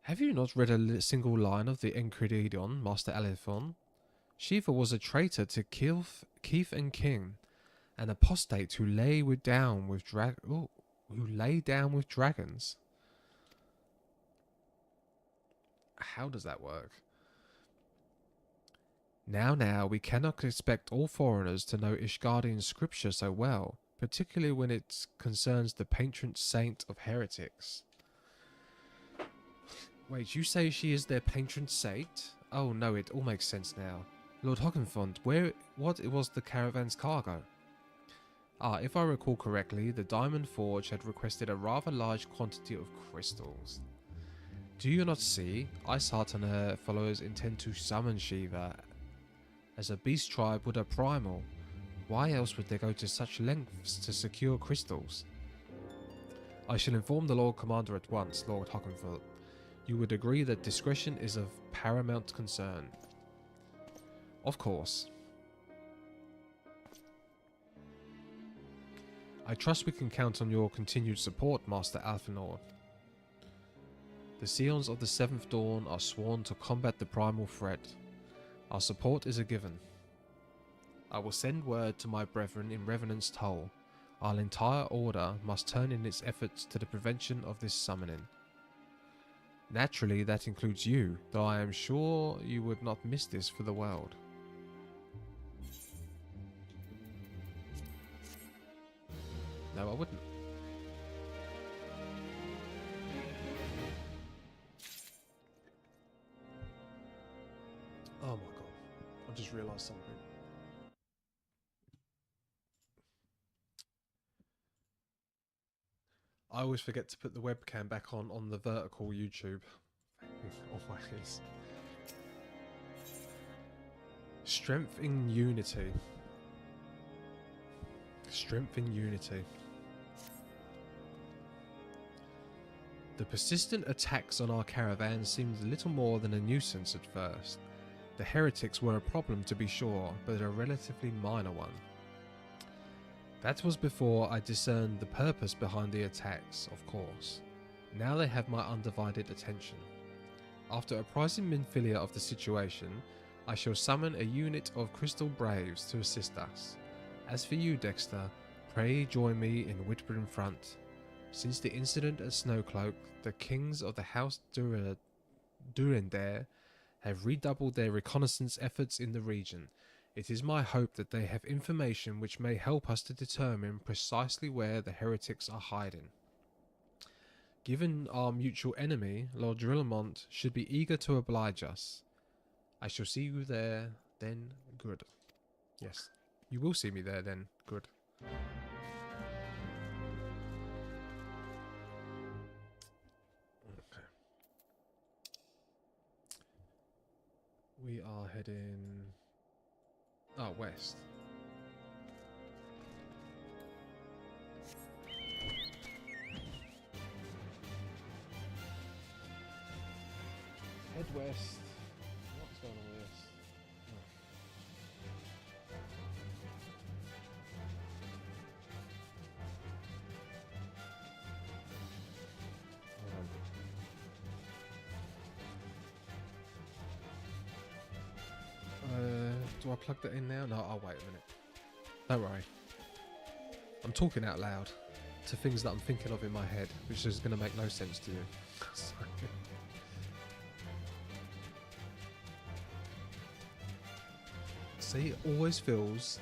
Have you not read a single line of the Enchiridion, Master Alethon? Shiva was a traitor to Keith and King, an apostate who lay down with dragons. How does that work? Now, we cannot expect all foreigners to know Ishgardian scripture so well, particularly when it concerns the patron saint of heretics. Wait, you say she is their patron saint? Oh no, it all makes sense now. Lord Hockenfond, what was the caravan's cargo? Ah, if I recall correctly, the Diamond Forge had requested a rather large quantity of crystals. Do you not see? Iceheart and her followers intend to summon Shiva as a beast tribe with a primal. Why else would they go to such lengths to secure crystals? I shall inform the Lord Commander at once, Lord Hockenford. You would agree that discretion is of paramount concern. Of course. I trust we can count on your continued support, Master Alphenor. The Scions of the Seventh Dawn are sworn to combat the primal threat. Our support is a given. I will send word to my brethren in Revenant's Toll. Our entire order must turn in its efforts to the prevention of this summoning. Naturally, that includes you, though I am sure you would not miss this for the world. No, I wouldn't. Oh my god. I just realised something. I always forget to put the webcam back on the vertical YouTube. Always. Strength in unity. Strength in unity. The persistent attacks on our caravan seemed little more than a nuisance at first. The heretics were a problem to be sure, but a relatively minor one. That was before I discerned the purpose behind the attacks, of course. Now they have my undivided attention. After apprising Minfilia of the situation, I shall summon a unit of Crystal Braves to assist us. As for you, Dexter, pray join me in Whitburn Front. Since the incident at Snowcloak, the kings of the House Durendare have redoubled their reconnaissance efforts in the region. It is my hope that they have information which may help us to determine precisely where the heretics are hiding. Given our mutual enemy, Lord Drillamont should be eager to oblige us. I shall see you there, then. Good. Yes, you will see me there, then. Good. Okay. We are heading... Oh, west. Head west. What's going on with this? Do I plug that in now? No, I'll wait a minute. Don't worry. I'm talking out loud to things that I'm thinking of in my head, which is going to make no sense to you. See, it always feels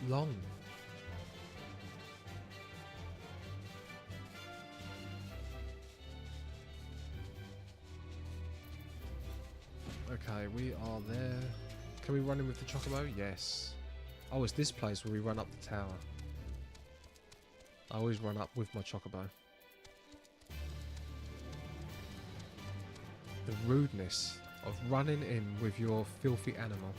long. Okay, we are there. Can we run in with the Chocobo? Yes. Oh, it's this place where we run up the tower. I always run up with my Chocobo. The rudeness of running in with your filthy animal.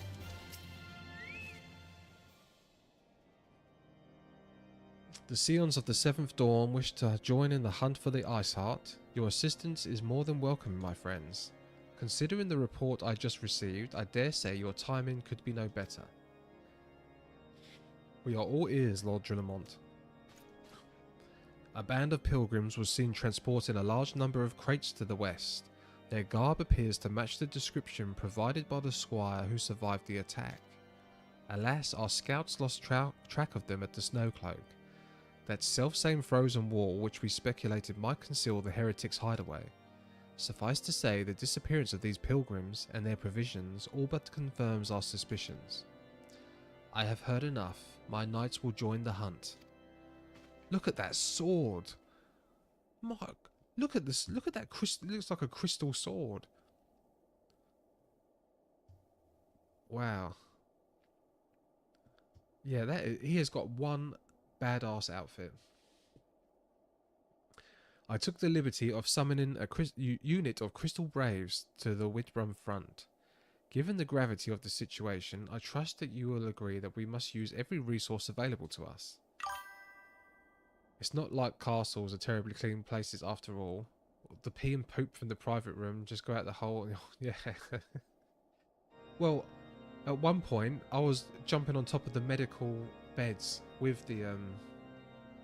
The Scions of the Seventh Dawn wish to join in the hunt for the Ice Heart. Your assistance is more than welcome, my friends. Considering the report I just received, I dare say your timing could be no better. We are all ears, Lord Drillamont. A band of pilgrims was seen transporting a large number of crates to the west. Their garb appears to match the description provided by the squire who survived the attack. Alas, our scouts lost track of them at the Snowcloak, that self-same frozen wall which we speculated might conceal the heretics' hideaway. Suffice to say, the disappearance of these pilgrims and their provisions all but confirms our suspicions. I have heard enough. My knights will join the hunt. Look at that sword! Mark, look at this. Look at that crystal. It looks like a crystal sword. Wow. Yeah, he has got one badass outfit. I took the liberty of summoning a unit of Crystal Braves to the Whitbrum front. Given the gravity of the situation, I trust that you will agree that we must use every resource available to us. It's not like castles are terribly clean places after all. The pee and poop from the private room just go out the hole. Yeah. Well, at one point, I was jumping on top of the medical beds with the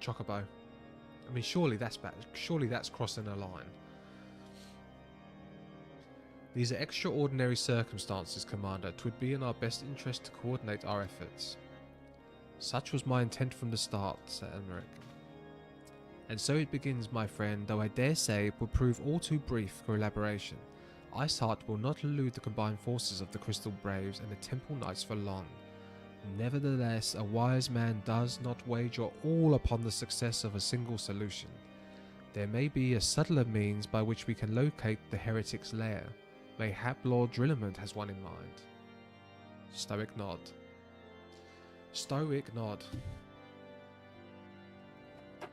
chocobo. I mean, surely that's bad. Surely that's crossing a line. These are extraordinary circumstances, Commander. 'Twould be in our best interest to coordinate our efforts. Such was my intent from the start, said Emmerich. And so it begins, my friend, though I dare say it will prove all too brief for elaboration. Iceheart will not elude the combined forces of the Crystal Braves and the Temple Knights for long. Nevertheless, a wise man does not wager all upon the success of a single solution. There may be a subtler means by which we can locate the heretic's lair. Mayhap Lord Drillamont has one in mind. Stoic nod. Stoic nod.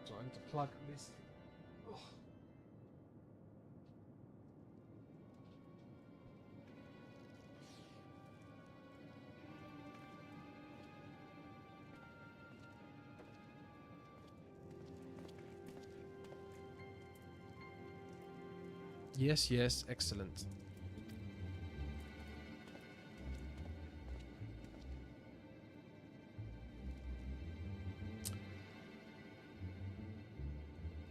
So I need to plug this. Oh. Yes, yes, excellent.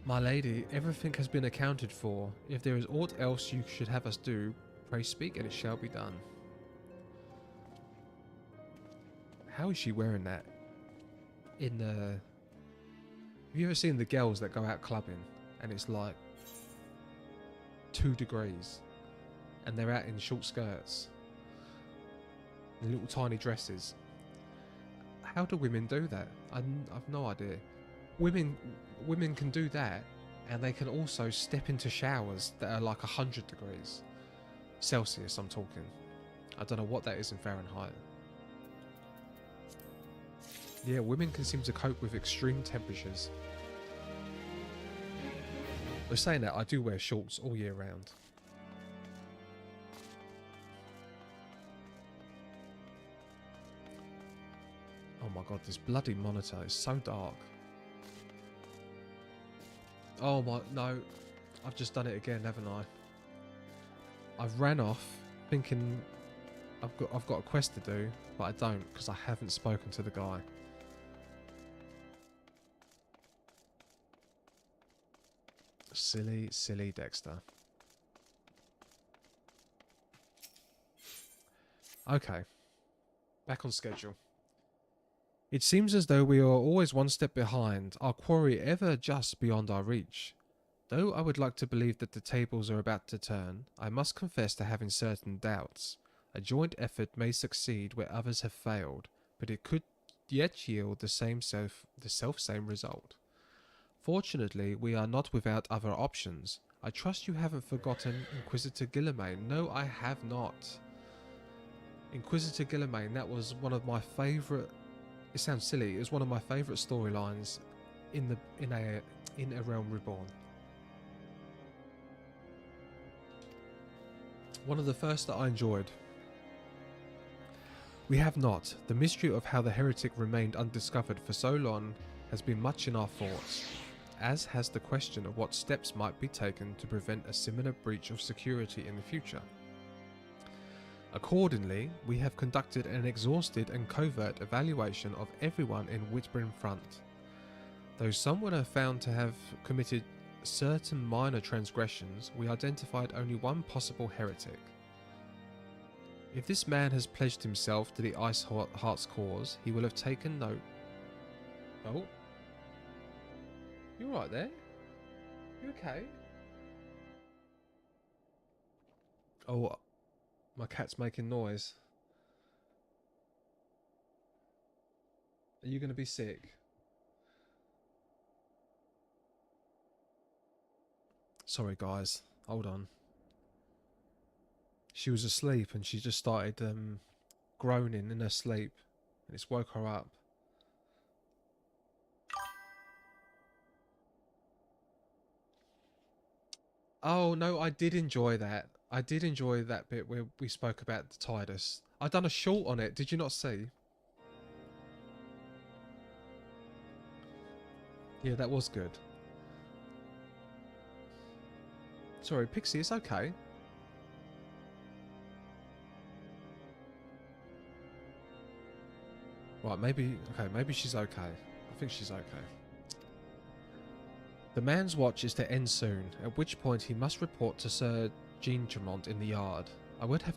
My lady, everything has been accounted for. If there is aught else you should have us do, pray speak and it shall be done. How is she wearing that? In the... Have you ever seen the girls that go out clubbing and it's like 2 degrees and they're out in short skirts and little tiny dresses? How do women do that? I've no idea. Women can do that, and they can also step into showers that are like 100 degrees Celsius. I'm talking. I don't know what that is in Fahrenheit. Yeah, women can seem to cope with extreme temperatures. But saying that, I do wear shorts all year round. Oh my god, this bloody monitor is so dark. Oh my, no. I've just done it again, haven't I? I've ran off thinking I've got a quest to do, but I don't because I haven't spoken to the guy. Silly, silly Dexter. Okay. Back on schedule. It seems as though we are always one step behind, our quarry ever just beyond our reach. Though I would like to believe that the tables are about to turn, I must confess to having certain doubts. A joint effort may succeed where others have failed, but it could yet yield the self-same result. Fortunately, we are not without other options. I trust you haven't forgotten Inquisitor Guilliman. No, I have not. Inquisitor Guilliman, that was one of my favourite... It sounds silly. It was one of my favourite storylines in a Realm Reborn. One of the first that I enjoyed. We have not. The mystery of how the heretic remained undiscovered for so long has been much in our thoughts, as has the question of what steps might be taken to prevent a similar breach of security in the future. Accordingly, we have conducted an exhaustive and covert evaluation of everyone in Whitburn Front. Though some were found to have committed certain minor transgressions, we identified only one possible heretic. If this man has pledged himself to the Ice Heart's cause, he will have taken note. Oh. You right there? You okay? Oh, my cat's making noise. Are you going to be sick? Sorry guys, hold on. She was asleep and she just started groaning in her sleep and it's woke her up. Oh no, I did enjoy that. I did enjoy that bit where we spoke about the Tidus. I done a short on it, did you not see? Yeah, that was good. Sorry, Pixie, it's okay. Right, maybe she's okay. I think she's okay. The man's watch is to end soon, at which point he must report to Sir Jean Tremont in the yard. I would have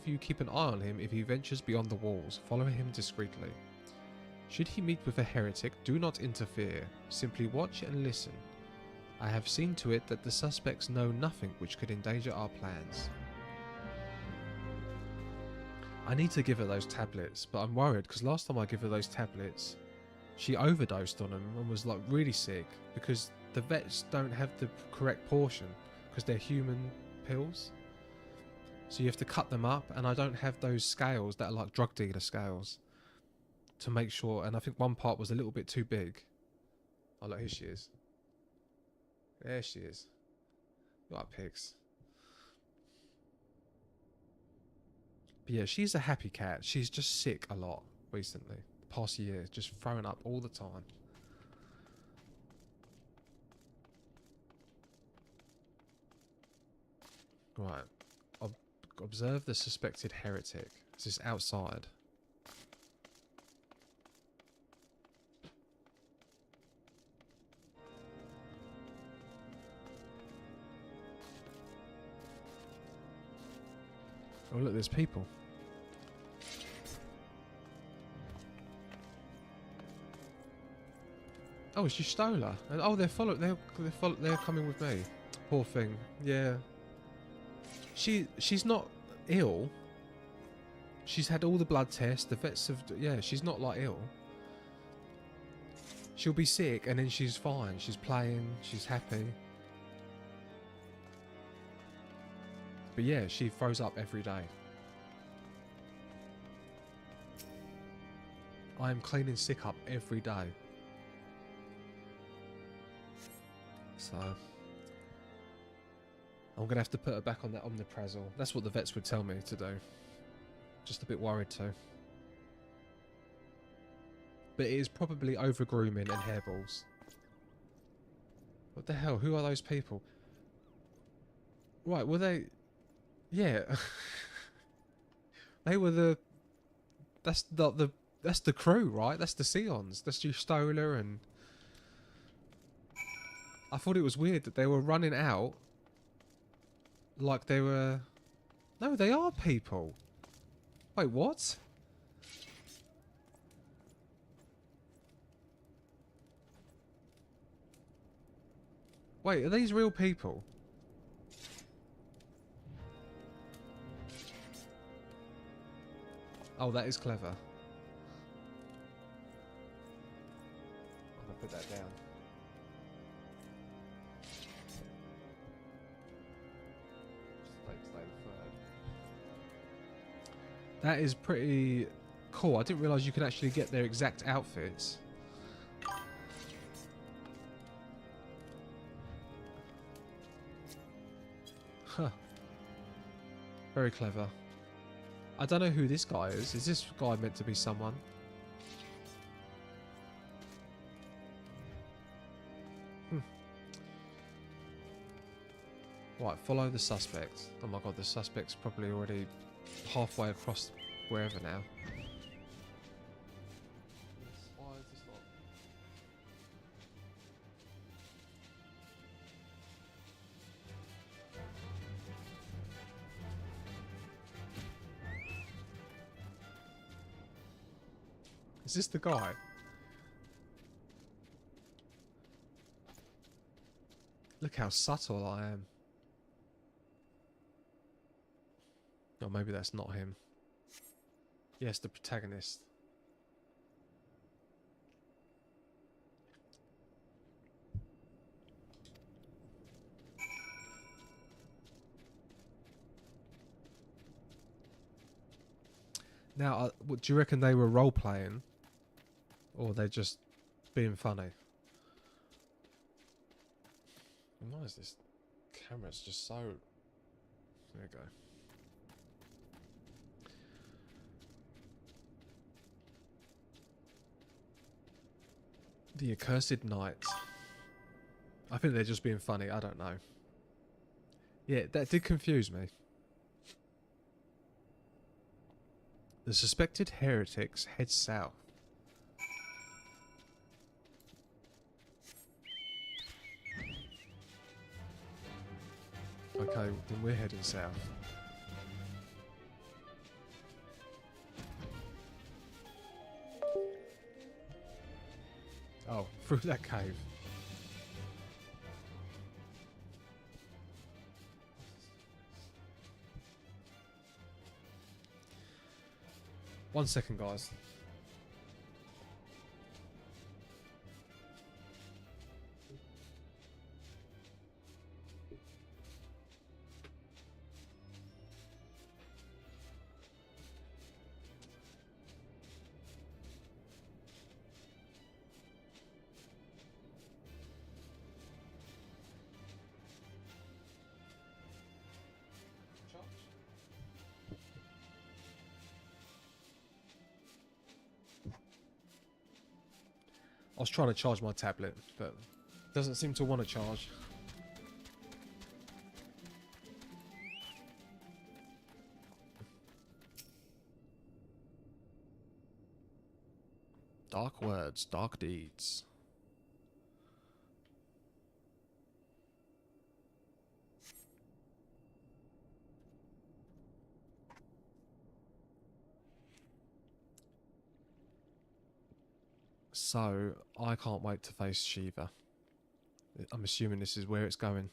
you keep an eye on him if he ventures beyond the walls. Follow him discreetly. Should he meet with a heretic, do not interfere. Simply watch and listen. I have seen to it that the suspects know nothing which could endanger our plans. I need to give her those tablets, but I'm worried because last time I gave her those tablets, she overdosed on them and was like really sick because the vets don't have the correct portion because they're human pills. So you have to cut them up, and I don't have those scales that are like drug dealer scales to make sure, and I think one part was a little bit too big. Oh look, here she is. There she is. Right, pigs. But yeah, she's a happy cat. She's just sick a lot recently. The past year, just throwing up all the time. Right. Observe the suspected heretic. Is this outside? Oh look, there's people. Oh, she stole her. And oh, they're coming with me. Poor thing. Yeah. She's not ill. She's had all the blood tests. The vets have. Yeah, she's not like ill. She'll be sick and then she's fine. She's playing. She's happy. But yeah, she throws up every day. I am cleaning sick up every day. So I'm going to have to put her back on that omeprazole. That's what the vets would tell me to do. Just a bit worried too. But it is probably over-grooming and hairballs. What the hell? Who are those people? Right, were they... Yeah. They were the... That's the crew, right? That's the Seons. That's Stola and... I thought it was weird that they were running out like they were... No, they are people. Wait, what? Wait, are these real people? Oh, that is clever. I'm gonna put that down. That is pretty cool. I didn't realise you could actually get their exact outfits. Huh. Very clever. I don't know who this guy is. Is this guy meant to be someone? Right, follow the suspect. Oh my god, the suspect's probably already halfway across wherever now. Why is this not? Is this the guy? Look how subtle I am. Or maybe that's not him. Yes, the protagonist. Now, do you reckon they were role-playing? Or they just being funny? Why is this camera's just so... There you go. The Accursed Night. I think they're just being funny, I don't know. Yeah, that did confuse me. The suspected heretics head south. Okay, then we're heading south. Oh, through that cave. One second, guys. I was trying to charge my tablet, but it doesn't seem to want to charge. Dark words, dark deeds. So, I can't wait to face Shiva. I'm assuming this is where it's going.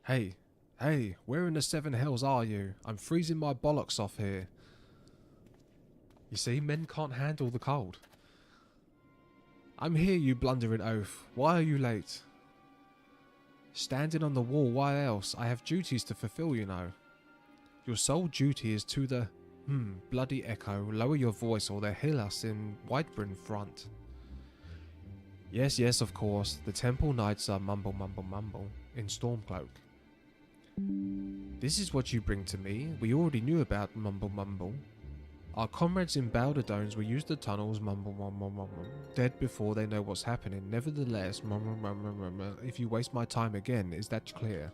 Hey, hey, where in the seven hells are you? I'm freezing my bollocks off here. You see, men can't handle the cold. I'm here, you blundering oaf. Why are you late? Standing on the wall, why else? I have duties to fulfill, you know. Your sole duty is to the... bloody echo. Lower your voice or they'll heal us in Whitebrim front. Yes, yes, of course. The temple knights are mumble, mumble, mumble in Stormcloak. This is what you bring to me. We already knew about mumble, mumble. Our comrades in Balderdones will use the tunnels, mumble, mumble, mumble. Dead before they know what's happening. Nevertheless, mumble, mumble, mumble. If you waste my time again, is that clear?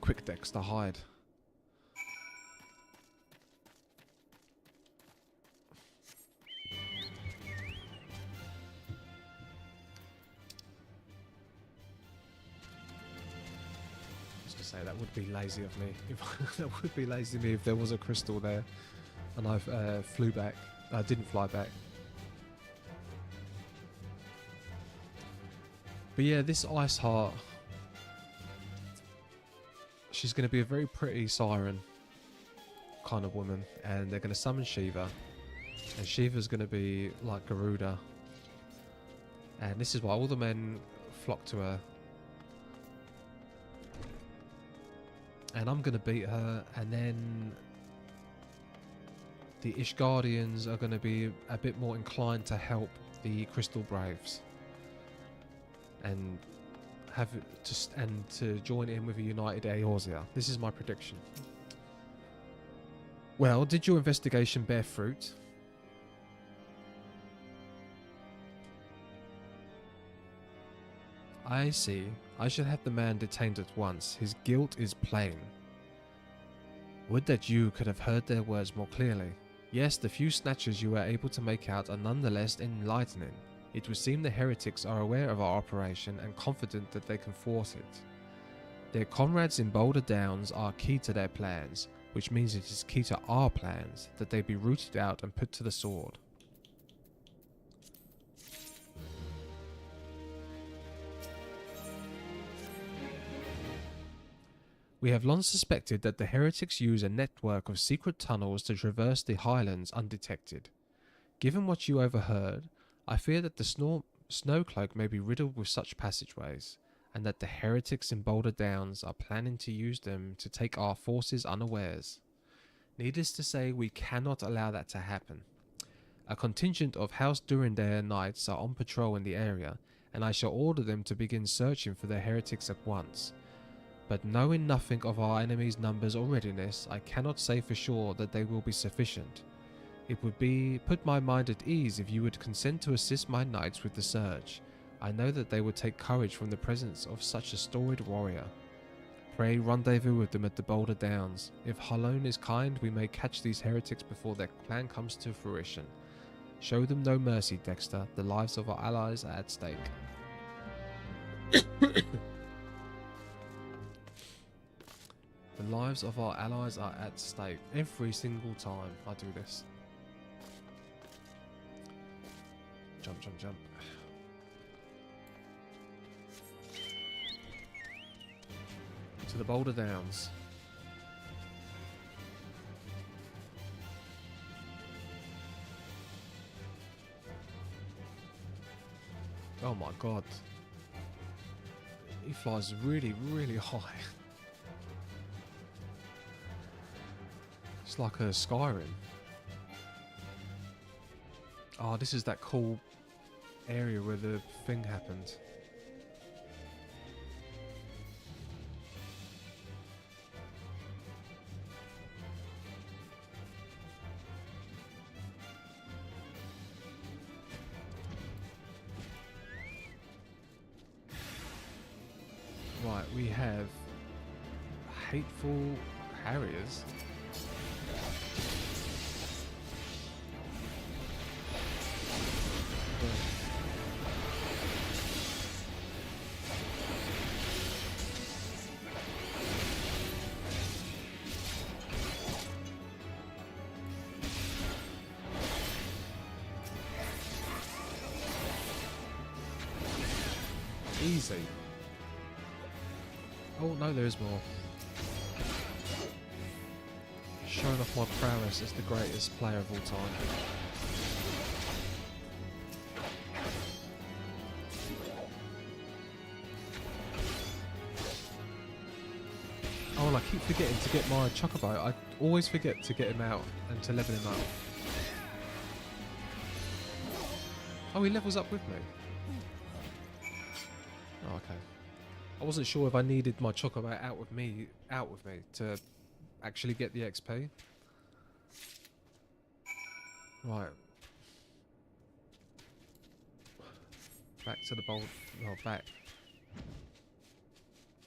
Quick Dexter, hide. Just to say, that would be lazy of me. That would be lazy of me if there was a crystal there and I flew back. I didn't fly back. But yeah, this Ice Heart, she's going to be a very pretty siren kind of woman, and they're going to summon Shiva, and Shiva's going to be like Garuda, and this is why all the men flock to her, and I'm going to beat her, and then the Ishgardians are going to be a bit more inclined to help the Crystal Braves and to join in with a united Eorzea. This is my prediction. Well, did your investigation bear fruit? I see. I shall have the man detained at once. His guilt is plain. Would that you could have heard their words more clearly. Yes, the few snatches you were able to make out are nonetheless enlightening. It would seem the heretics are aware of our operation and confident that they can thwart it. Their comrades in Boulder Downs are key to their plans, which means it is key to our plans that they be rooted out and put to the sword. We have long suspected that the heretics use a network of secret tunnels to traverse the highlands undetected. Given what you overheard, I fear that the Snowcloak may be riddled with such passageways, and that the heretics in Boulder Downs are planning to use them to take our forces unawares. Needless to say, we cannot allow that to happen. A contingent of House Durandare Knights are on patrol in the area, and I shall order them to begin searching for the heretics at once. But knowing nothing of our enemy's numbers or readiness, I cannot say for sure that they will be sufficient. It would put my mind at ease if you would consent to assist my knights with the search. I know that they would take courage from the presence of such a storied warrior. Pray rendezvous with them at the Boulder Downs. If Halone is kind, we may catch these heretics before their plan comes to fruition. Show them no mercy, Dexter. The lives of our allies are at stake. The lives of our allies are at stake. Every single time I do this. Jump, jump, jump. To the Boulder Downs. Oh my god. He flies really, really high. It's like a Skyrim. Oh, this is that cool area where the thing happened. Right, we have hateful harriers. Easy. Oh no, there is more. Showing off my prowess as the greatest player of all time. Oh, and I keep forgetting to get my Chocobo. I always forget to get him out and to level him up. Oh, he levels up with me. Oh, okay. I wasn't sure if I needed my Chocobo out with me to actually get the XP. Right. Back to the bowl. Oh, back.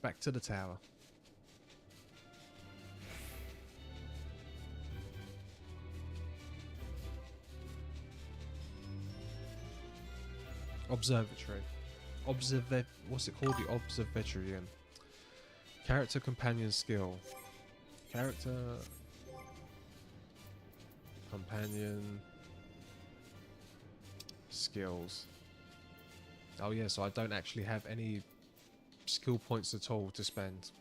Back to the tower. Observatory. What's it called? The Observatory again. Character companion skill. Character companion skills. Oh yeah, so I don't actually have any skill points at all to spend.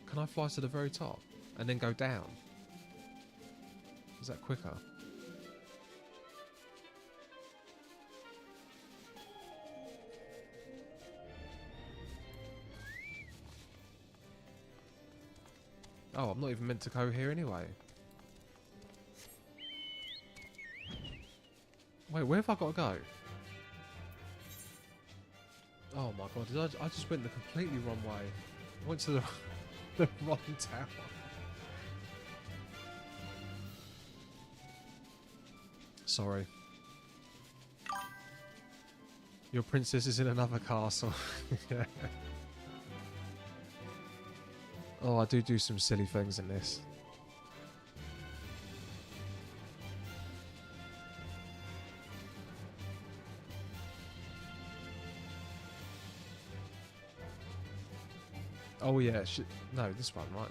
Can I fly to the very top and then go down? Is that quicker? Oh, I'm not even meant to go here anyway. Wait, where have I got to go? Oh my god, I just went the completely wrong way. I went to the, the wrong tower. Sorry. Your princess is in another castle. Yeah. Oh, I do some silly things in this. Oh yeah, no, this one, right?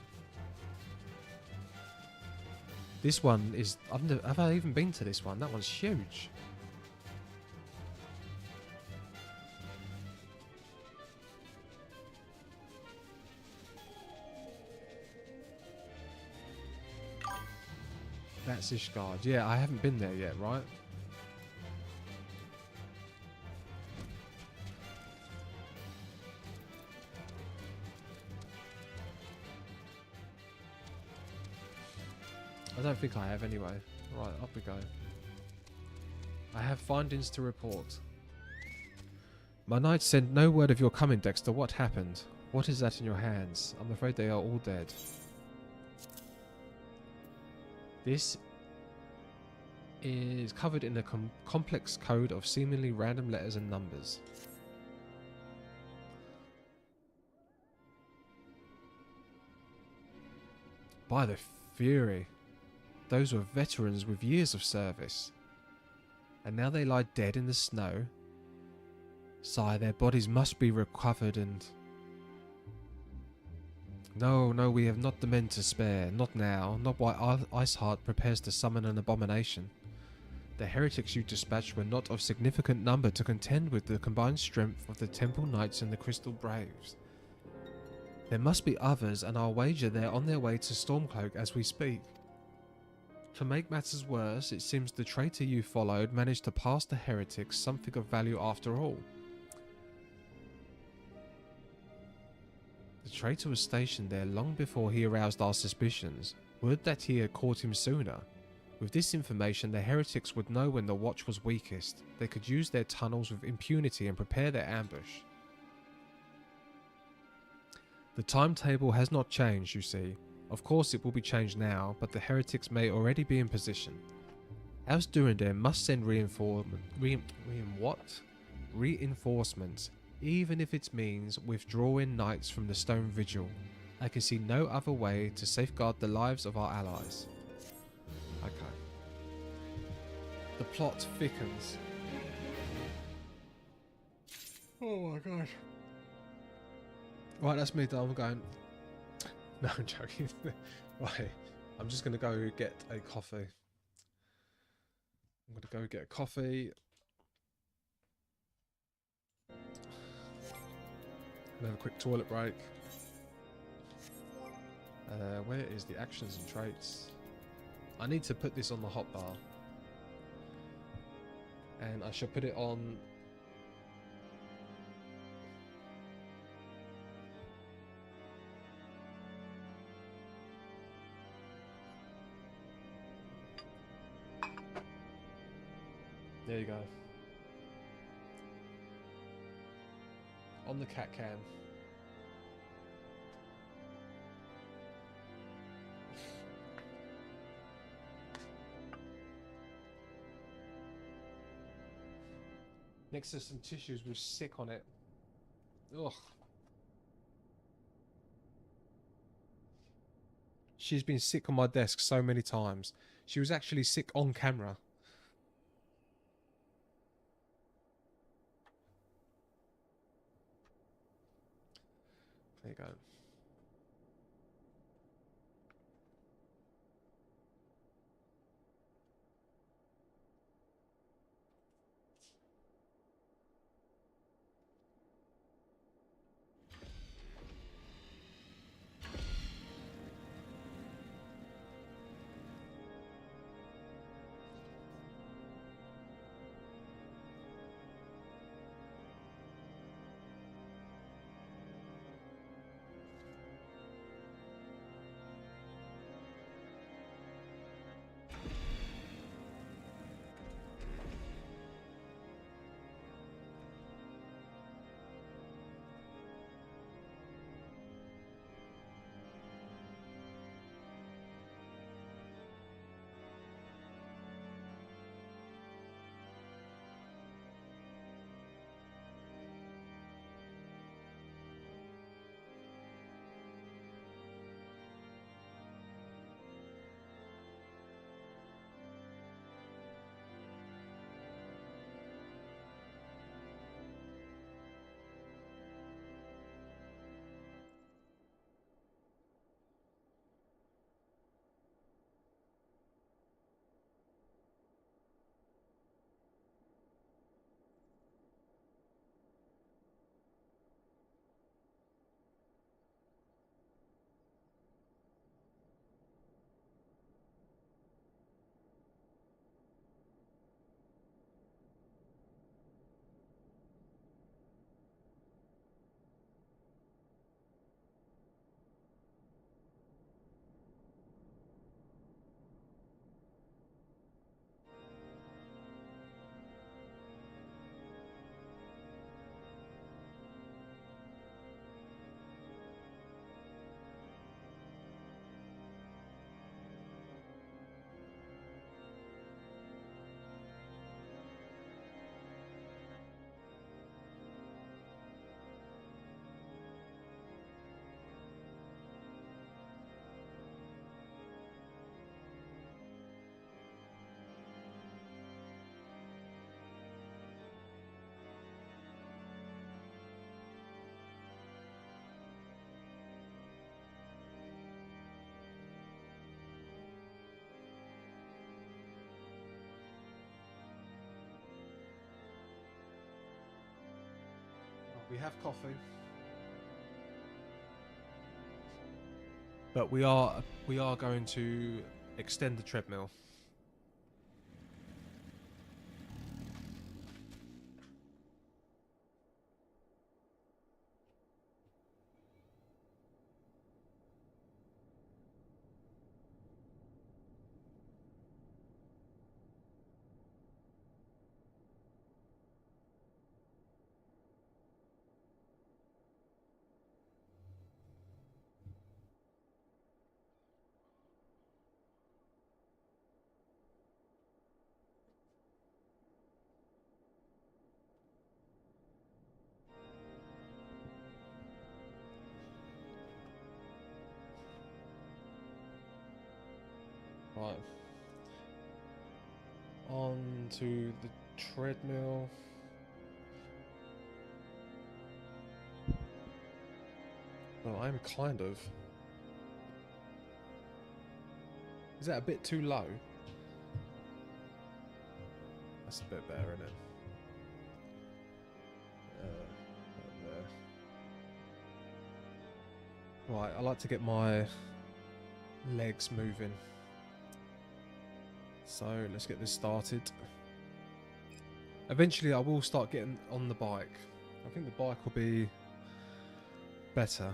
This one is... have I even been to this one? That one's huge. That's Ishgard. Yeah, I haven't been there yet, right? I don't think I have anyway. Right, up we go. I have findings to report. My knights sent no word of your coming, Dexter. What happened? What is that in your hands? I'm afraid they are all dead. This is covered in a complex code of seemingly random letters and numbers. By the Fury. Those were veterans with years of service. And now they lie dead in the snow. Sire, their bodies must be recovered and... No, we have not the men to spare. Not now. Not while Iceheart prepares to summon an abomination. The heretics you dispatched were not of significant number to contend with the combined strength of the Temple Knights and the Crystal Braves. There must be others, and I'll wager they're on their way to Stormcloak as we speak. To make matters worse, it seems the traitor you followed managed to pass the heretics something of value after all. The traitor was stationed there long before he aroused our suspicions. Would that he had caught him sooner. With this information, the heretics would know when the watch was weakest. They could use their tunnels with impunity and prepare their ambush. The timetable has not changed, you see. Of course it will be changed now, but the heretics may already be in position. House Durandar must send reinforcements, even if it means withdrawing knights from the Stone Vigil. I can see no other way to safeguard the lives of our allies. Okay. The plot thickens. Oh my god. Right, that's me done. I'm going... No, I'm joking. Right, I'm just going to go get a coffee. I'm going to go get a coffee. Have a quick toilet break. Where is the actions and traits? I need to put this on the hotbar. And I shall put it on... There you go. On the cat cam. Next to some tissues with sick on it. Ugh. She's been sick on my desk so many times. She was actually sick on camera. There you go. We have coffee. But we are going to extend the treadmill. Right. On to the treadmill. Well, I'm kind of. Is that a bit too low? That's a bit better, isn't it? Right, I like to get my legs moving. So let's get this started. Eventually I will start getting on the bike. I think the bike will be better.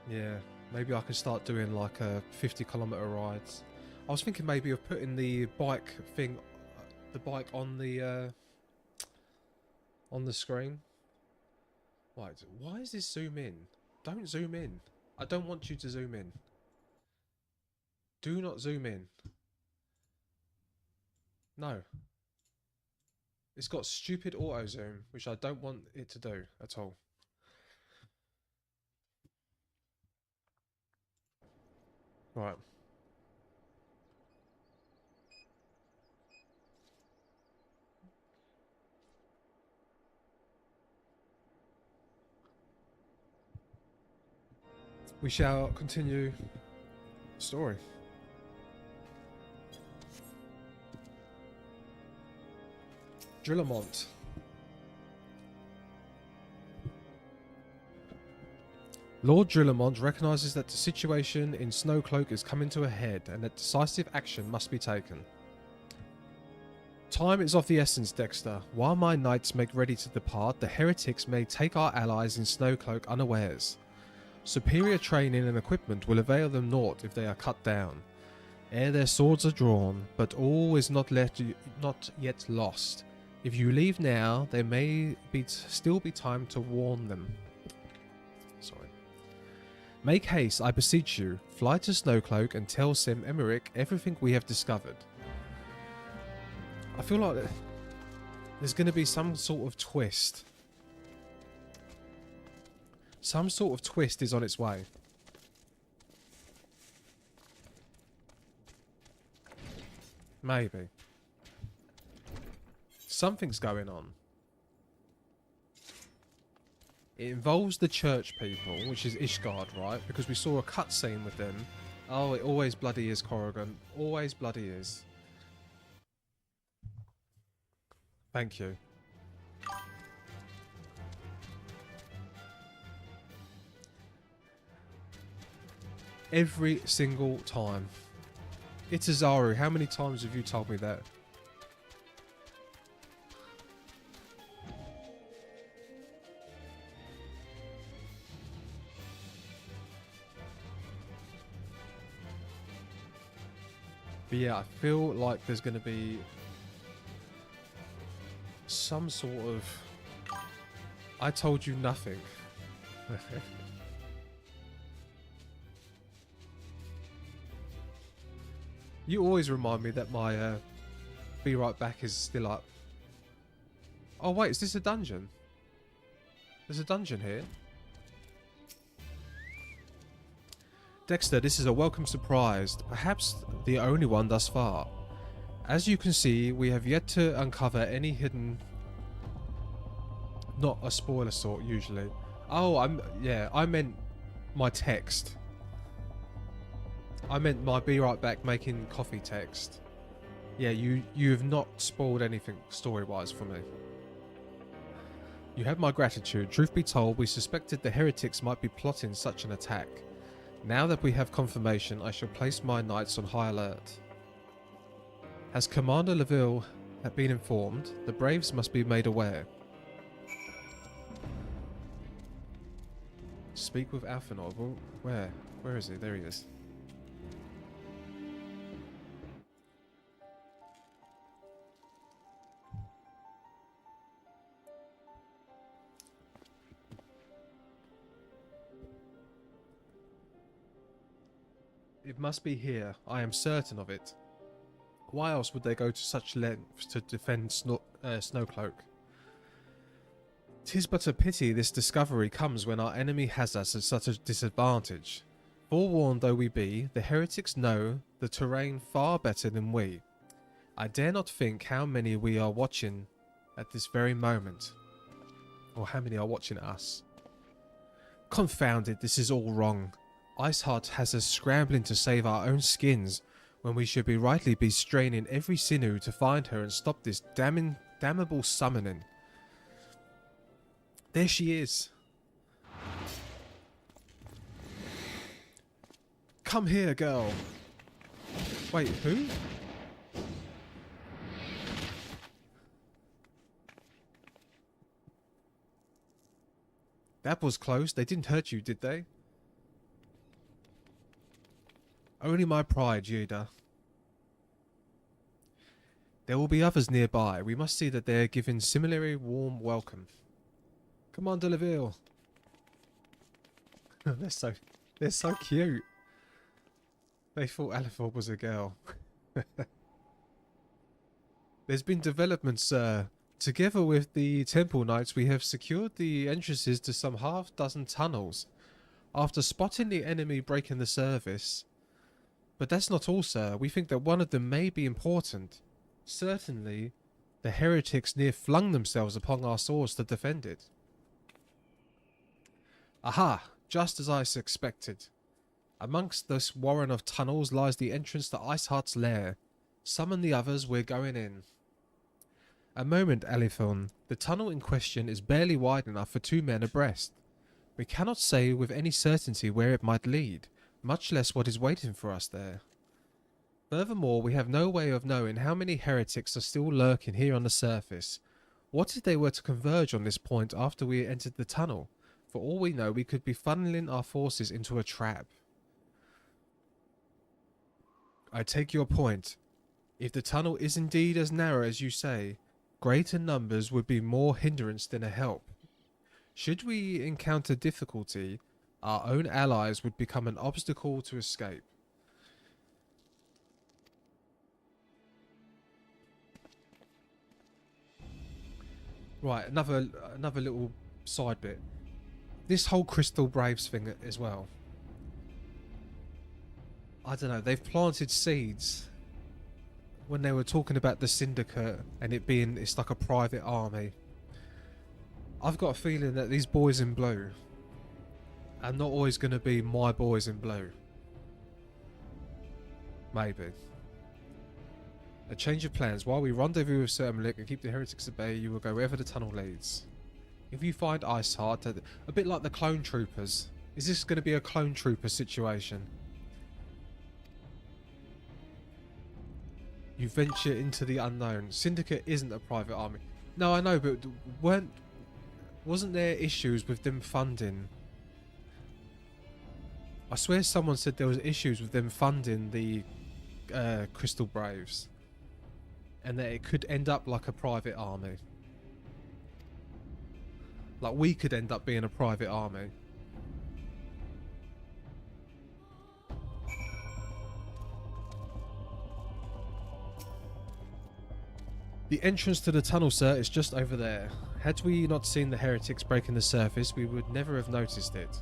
Yeah, maybe I can start doing like a 50-kilometer rides. I was thinking maybe of putting the bike thing, the bike on the screen. Right, why is this zoom in? Don't zoom in. I don't want you to zoom in. Do not zoom in. No. It's got stupid auto zoom, which I don't want it to do at all. Right. We shall continue the story. Drillamont. Lord Drillamont recognises that the situation in Snowcloak is coming to a head and that decisive action must be taken. Time is of the essence, Dexter. While my knights make ready to depart, the heretics may take our allies in Snowcloak unawares. Superior training and equipment will avail them naught if they are cut down. Ere their swords are drawn, but all is not yet lost. If you leave now, there may still be time to warn them. Sorry. Make haste, I beseech you. Fly to Snowcloak and tell Sim Emmerich everything we have discovered. I feel like there's going to be some sort of twist. Some sort of twist is on its way. Maybe. Something's going on. It involves the church people, which is Ishgard, right? Because we saw a cutscene with them. Oh, it always bloody is, Corrigan. Always bloody is. Thank you. Every single time. It's Azaru. How many times have you told me that? But yeah, I feel like there's going to be some sort of... I told you nothing. You always remind me that my Be Right Back is still up. Oh wait, is this a dungeon? There's a dungeon here. Dexter, this is a welcome surprise, perhaps the only one thus far. As you can see, we have yet to uncover any hidden... Not a spoiler sort, usually. Oh, I meant my text. I meant my Be Right Back making coffee text. Yeah, you have not spoiled anything story-wise for me. You have my gratitude. Truth be told, we suspected the heretics might be plotting such an attack. Now that we have confirmation, I shall place my knights on high alert. Has Commander Leville been informed? The Braves must be made aware. Speak with Alphanor. Where? Where is he? There he is. It must be here. I am certain of it. Why else would they go to such lengths to defend Snowcloak? 'Tis but a pity this discovery comes when our enemy has us at such a disadvantage. Forewarned though we be, the heretics know the terrain far better than we. I dare not think how many we are watching at this very moment. Or how many are watching us. Confound it, this is all wrong. Iceheart has us scrambling to save our own skins when we should rightly be straining every sinew to find her and stop this damnable summoning. There she is. Come here, girl. Wait, who? That was close. They didn't hurt you, did they? Only my pride, Yuda. There will be others nearby. We must see that they are given similarly warm welcome. Commander Leville. they're so cute. They thought Alethor was a girl. There's been developments, sir. Together with the Temple Knights, we have secured the entrances to some half-dozen tunnels. After spotting the enemy breaking the service. But that's not all, sir. We think that one of them may be important. Certainly, the heretics near flung themselves upon our swords to defend it. Aha! Just as I suspected. Amongst this warren of tunnels lies the entrance to Iceheart's lair. Summon the others, we're going in. A moment, Alethon. The tunnel in question is barely wide enough for 2 men abreast. We cannot say with any certainty where it might lead, much less what is waiting for us there. Furthermore, we have no way of knowing how many heretics are still lurking here on the surface. What if they were to converge on this point after we entered the tunnel? For all we know, we could be funneling our forces into a trap. I take your point. If the tunnel is indeed as narrow as you say, greater numbers would be more hindrance than a help. Should we encounter difficulty, our own allies would become an obstacle to escape. Right, another little side bit. This whole Crystal Braves thing as well. I don't know, they've planted seeds when they were talking about the Syndicate and it's like a private army. I've got a feeling that these boys in blue are not always going to be my boys in blue. Maybe. A change of plans. While we rendezvous with Sir Malik and keep the heretics at bay, you will go wherever the tunnel leads. If you find Iceheart, a bit like the clone troopers. Is this going to be a clone trooper situation? You venture into the unknown. Syndicate isn't a private army. No, I know, but wasn't there issues with them funding? I swear someone said there was issues with them funding the Crystal Braves. And that it could end up like a private army. Like we could end up being a private army. The entrance to the tunnel, sir, is just over there. Had we not seen the heretics breaking the surface, we would never have noticed it.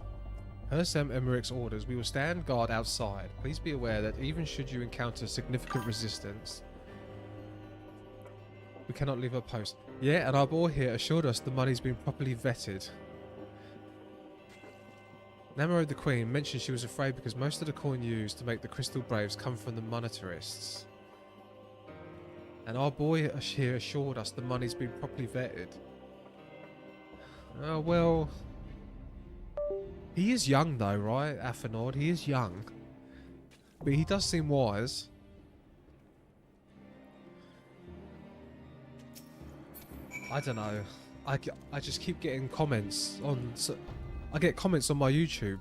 Per Sam Emmerich's orders, we will stand guard outside. Please be aware that even should you encounter significant resistance, we cannot leave our post. Yeah, and our boy here assured us the money's been properly vetted. Namoro the Queen mentioned she was afraid because most of the coin used to make the Crystal Braves come from the monetarists. And our boy here assured us the money's been properly vetted. Well, he is young though, right? Athenord, he is young. But he does seem wise. I don't know. I just keep getting comments on... I get comments on my YouTube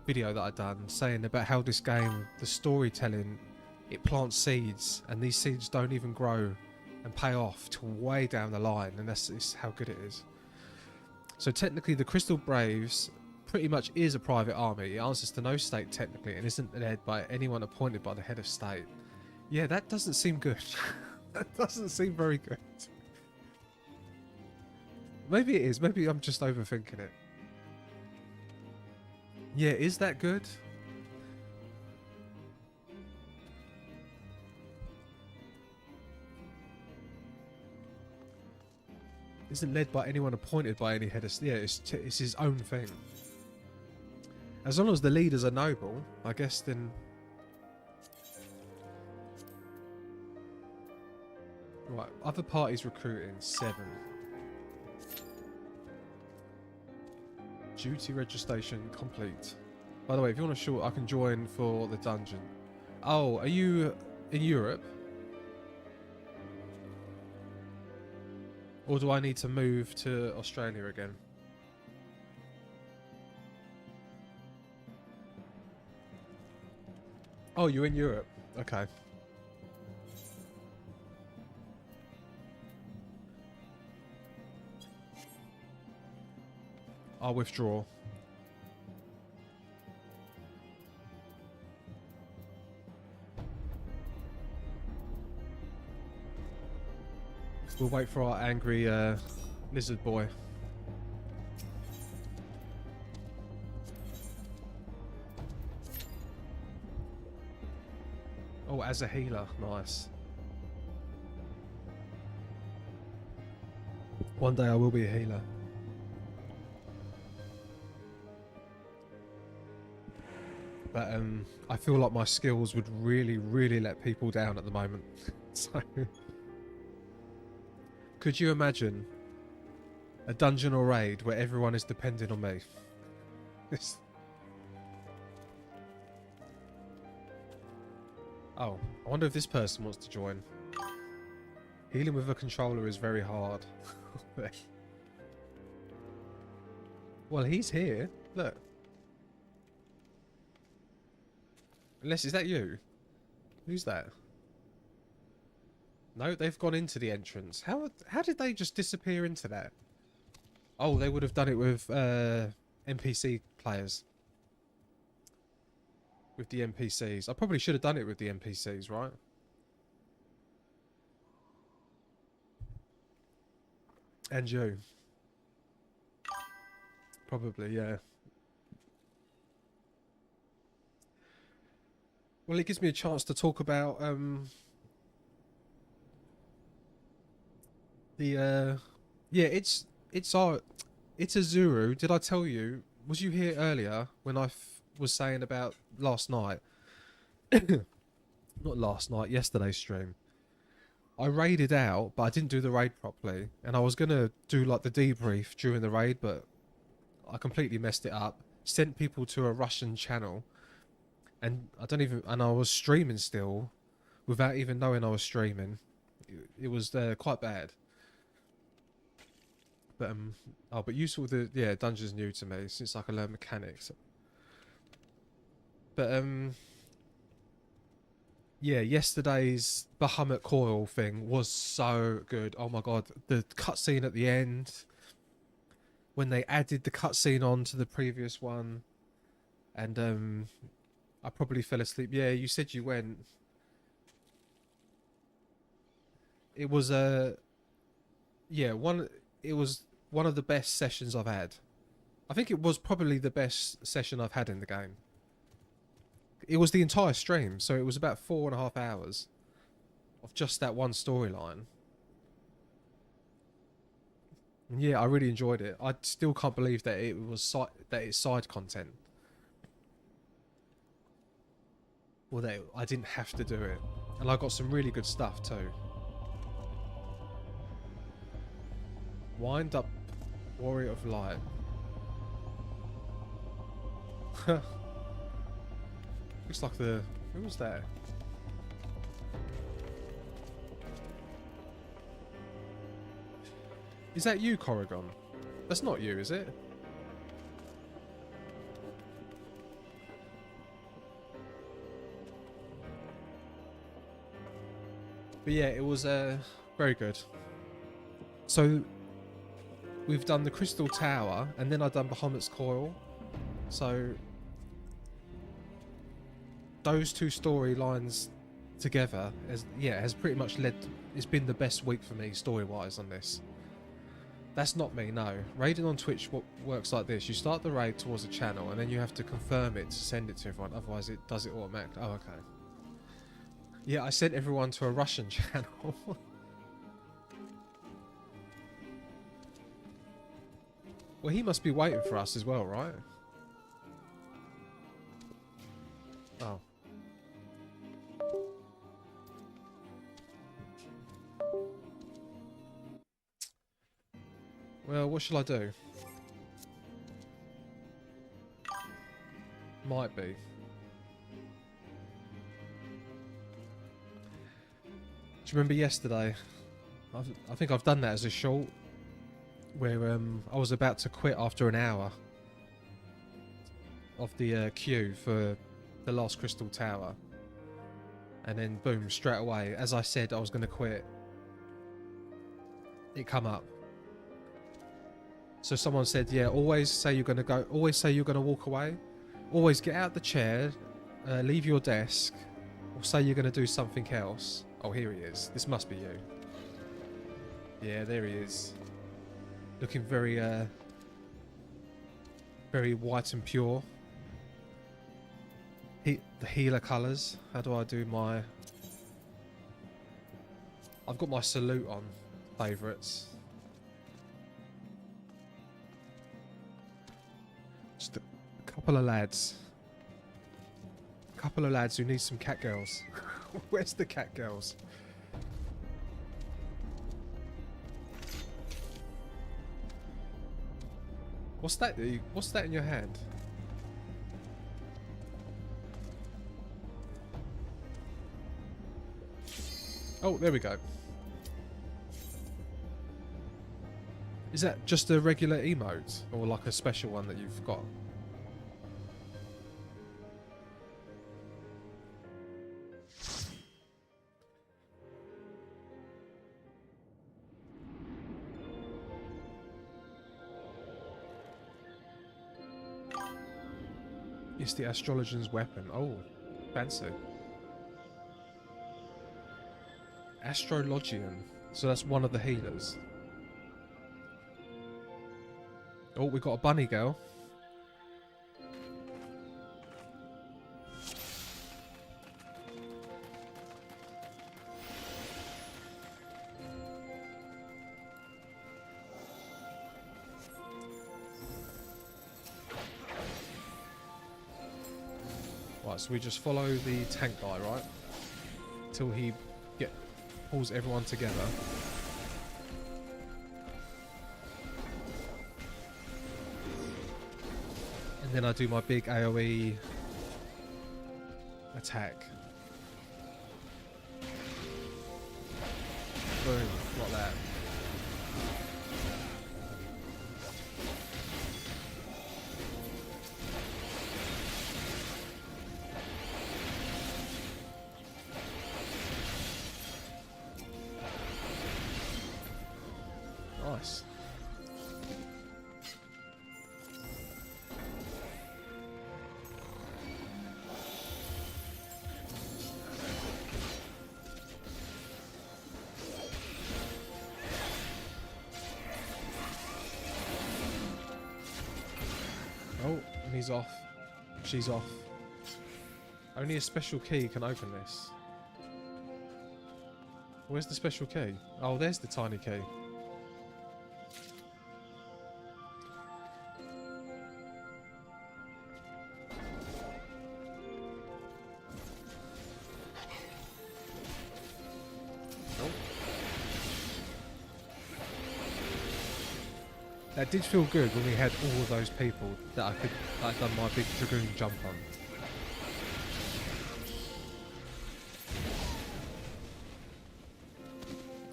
video that I done saying about how this game, the storytelling, it plants seeds and these seeds don't even grow and pay off till way down the line, and that's how good it is. So technically the Crystal Braves pretty much is a private army. It answers to no state technically and isn't led by anyone appointed by the head of state. Yeah, that doesn't seem good. That doesn't seem very good. Maybe it is. Maybe I'm just overthinking it. Yeah, is that good? Isn't led by anyone appointed by any head of... Yeah, it's his own thing. As long as the leaders are noble, I guess then... Right, other parties recruiting, 7. Duty registration complete. By the way, if you want a short, I can join for the dungeon. Oh, are you in Europe? Or do I need to move to Australia again? Oh, you're in Europe. Okay. I'll withdraw. We'll wait for our angry lizard boy. Oh, as a healer. Nice. One day I will be a healer. But I feel like my skills would really, really let people down at the moment. So, could you imagine a dungeon or raid where everyone is depending on me? Oh, I wonder if this person wants to join. Healing with a controller is very hard. Well, he's here. Look. Unless, is that you? Who's that? No, they've gone into the entrance. How did they just disappear into that? Oh, they would have done it with NPC players. With the NPCs. I probably should have done it with the NPCs, right? And you. Probably, yeah. Well, it gives me a chance to talk about yeah, it's Azuru. Did I tell you? Was you here earlier when I was saying about last night? Not last night, yesterday's stream. I raided out, but I didn't do the raid properly, and I was gonna do like the debrief during the raid, but I completely messed it up. Sent people to a Russian channel. And I was streaming still, without even knowing I was streaming. It was quite bad. But oh, but useful. Dungeon's new to me since I can learn mechanics. But yeah, yesterday's Bahamut Coil thing was so good. Oh my god, the cutscene at the end when they added the cutscene on to the previous one, and I probably fell asleep. Yeah, you said you went. It was it was one of the best sessions I've had. I think it was probably the best session I've had in the game. It was the entire stream, so it was about 4.5 hours of just that one storyline. Yeah, I really enjoyed it. I still can't believe that it's side content. Well, I didn't have to do it. And I got some really good stuff too. Wind up Warrior of Light. Looks like the... Who was that? Is that you, Corrigan? That's not you, is it? But yeah, it was very good. So we've done the Crystal Tower, and then I've done Bahamut's Coil. So those two storylines together has pretty much led. It's been the best week for me story-wise on this. That's not me, no. Raiding on Twitch works like this. You start the raid towards a channel, and then you have to confirm it to send it to everyone. Otherwise, it does it automatically. Oh, okay. Yeah, I sent everyone to a Russian channel. Well, he must be waiting for us as well, right? Oh. Well, what shall I do? Might be. Do you remember yesterday? I think I've done that as a short, where I was about to quit after an hour of the queue for the last Crystal Tower, and then boom, straight away, as I said I was going to quit, it come up. So someone said, yeah, always say you're going to go, always say you're going to walk away, always get out the chair, leave your desk, or say you're going to do something else. Oh, here he is. This must be you. Yeah, there he is. Looking very, very white and pure. The healer colours. How do I do my... I've got my salute on. Favourites. Just a couple of lads. A couple of lads who need some cat girls. Where's the cat girls? What's that? What's that in your hand? Oh, there we go. Is that just a regular emote, or like a special one that you've got? It's the astrologer's weapon. Oh, fancy. Astrologian. So that's one of the healers. Oh, we got a bunny girl. Right, so we just follow the tank guy, right? Till he pulls everyone together. And then I do my big AoE attack. Boom, like that. Nice. Oh, and he's off. She's off. Only a special key can open this. Where's the special key? Oh, there's the tiny key. That did feel good when we had all of those people that I'd done my big dragoon jump on.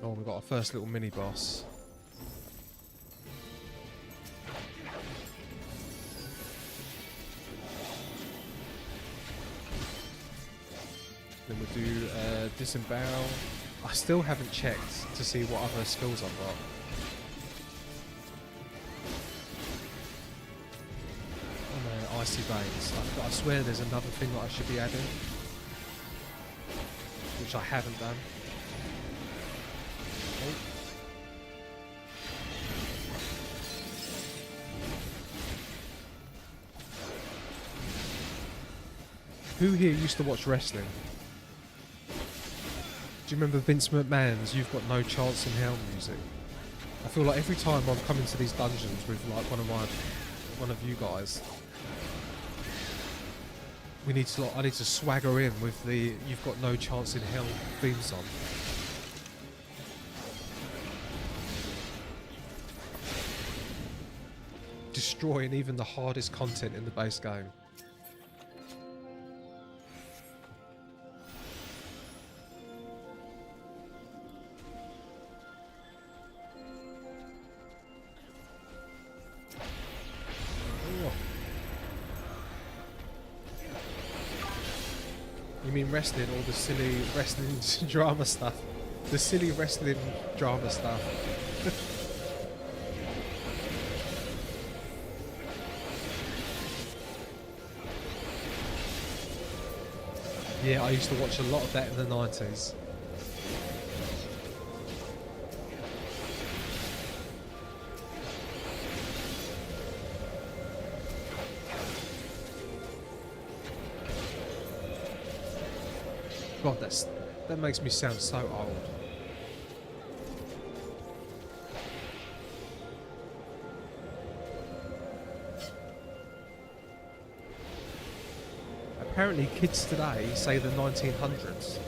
Oh, we got our first little mini boss. Then we'll do disembowel. I still haven't checked to see what other skills I've got. Oh man, icy veins. I swear there's another thing that I should be adding, which I haven't done. Oh. Who here used to watch wrestling? Do you remember Vince McMahon's "You've Got No Chance in Hell" music? I feel like every time I'm coming to these dungeons with like one of you guys, I need to swagger in with the "You've Got No Chance in Hell" theme song. Destroying even the hardest content in the base game. You mean wrestling or the silly wrestling drama stuff? The silly wrestling drama stuff. Yeah, I used to watch a lot of that in the 90s. God, that makes me sound so old. Apparently kids today say the 1900s.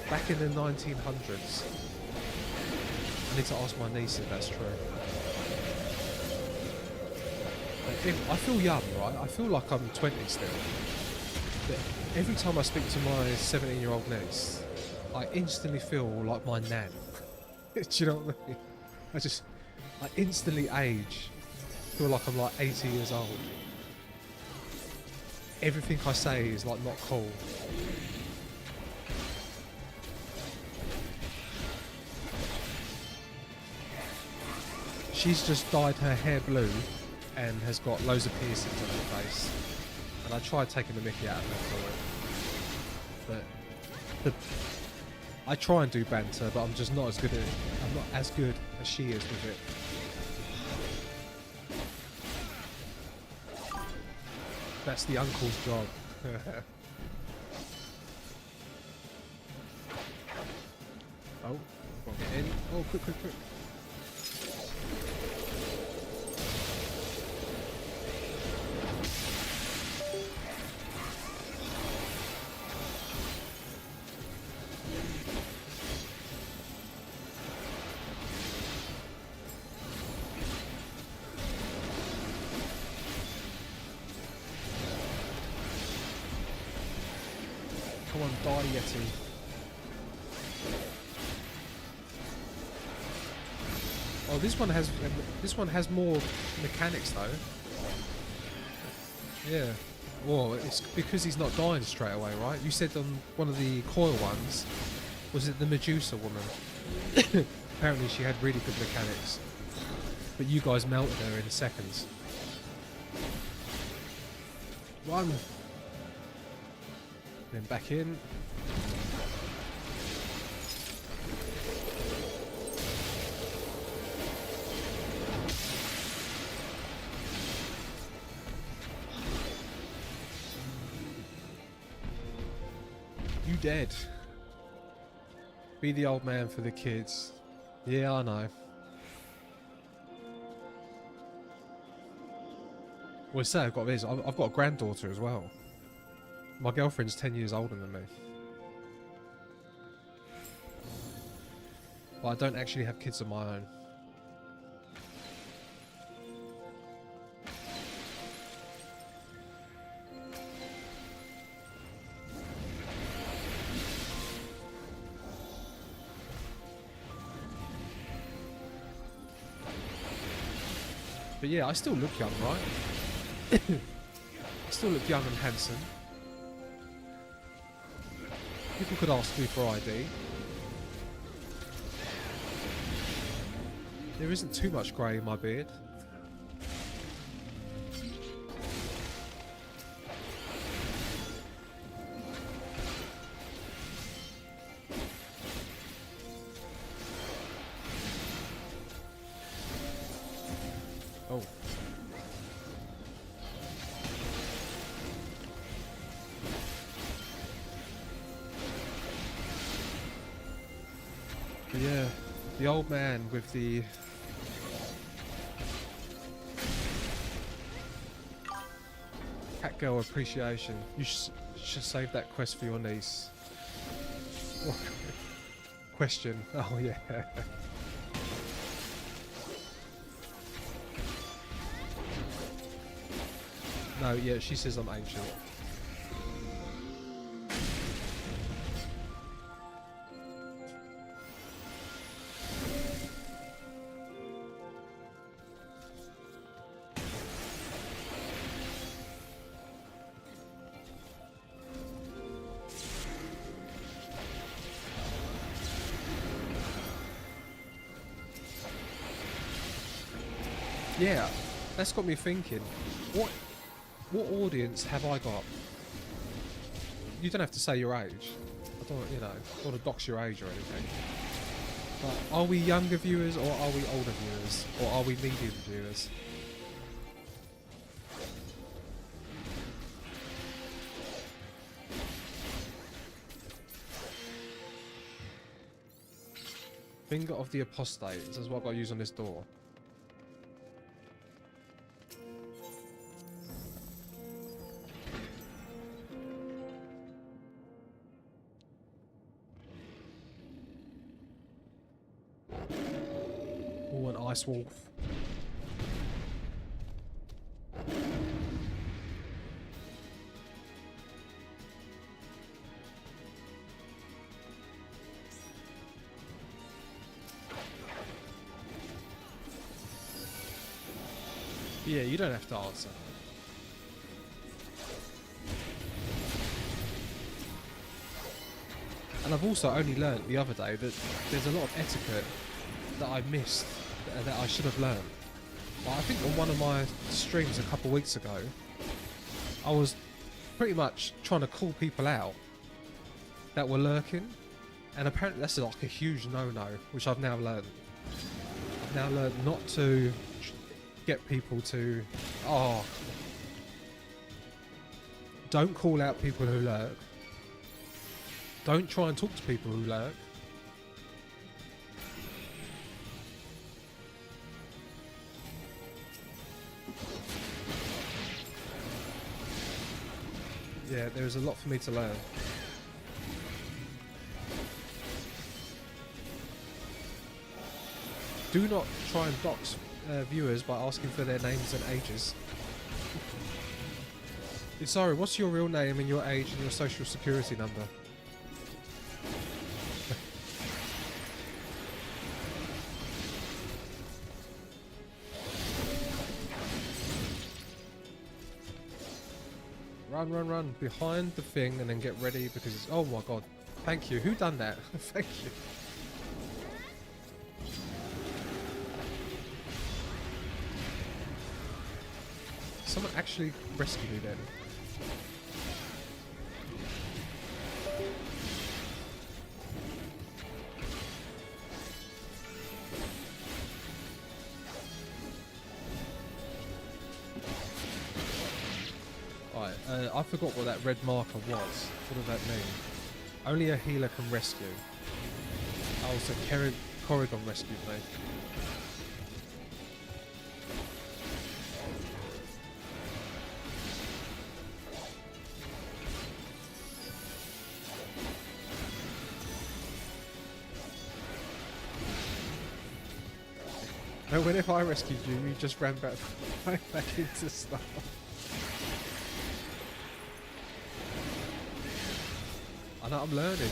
Back in the 1900s. I need to ask my niece if that's true. I feel young, right? I feel like I'm 20 still. But every time I speak to my 17-year-old niece, I instantly feel like my nan. Do you know what I mean? I instantly age. Feel like I'm like 80 years old. Everything I say is like not cool. She's just dyed her hair blue and has got loads of piercings on her face. And I tried taking the mickey out of her for it. But I try and do banter, but I'm just not as good at it. I'm not as good as she is with it. That's the uncle's job. Oh, got to get in. Oh, quick. Come on, die, Yeti. Oh, this one has more mechanics though. Yeah. Well, it's because he's not dying straight away, right? You said on one of the coil ones, was it the Medusa woman? Apparently she had really good mechanics, but you guys melted her in seconds. Run. Then back in. You dead. Be the old man for the kids. Yeah, I know. Well, say I've got this. I've got a granddaughter as well. My girlfriend's 10 years older than me. But I don't actually have kids of my own. But yeah, I still look young, right? I still look young and handsome. People could ask me for ID. There isn't too much grey in my beard. Oh. But yeah, the old man with the cat girl appreciation. You should save that quest for your niece. What? Question. Oh yeah. No, yeah, she says I'm ancient. Yeah, that's got me thinking. What audience have I got? You don't have to say your age. I don't, you know, I don't want to dox your age or anything. But are we younger viewers or are we older viewers? Or are we medium viewers? Finger of the Apostate. This is what I've got to use on this door. Oh, an ice wolf. Yeah, you don't have to answer. And I've also only learnt the other day that there's a lot of etiquette that I missed that I should have learned. Like, I think on one of my streams a couple of weeks ago, I was pretty much trying to call people out that were lurking, and apparently that's like a huge no-no, which I've now learned. I've now learned not to get people to, oh, don't call out people who lurk. Don't try and talk to people who lurk. Yeah, there's a lot for me to learn. Do not try and dox viewers by asking for their names and ages. Sorry, what's your real name and your age and your social security number? Run, run, run behind the thing and then get ready because it's... Oh my god. Thank you. Who done that? Thank you. Someone actually rescue me then. Right, I forgot what that red marker was. What does that mean? Only a healer can rescue. Oh, so Corrigan rescued me. No, whenever I rescued you, you just ran back into stuff. I know, I'm learning.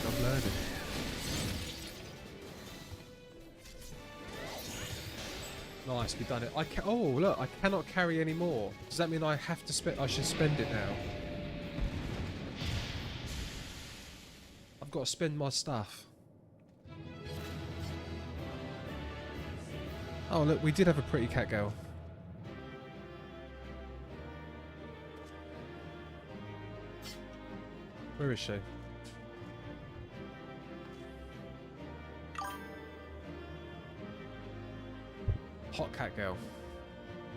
Nice, we've done it. Oh, look, I cannot carry any more. Does that mean I have to spend? I should spend it now. I've got to spend my stuff. Oh, look, we did have a pretty cat girl. Where is she? Hot cat girl.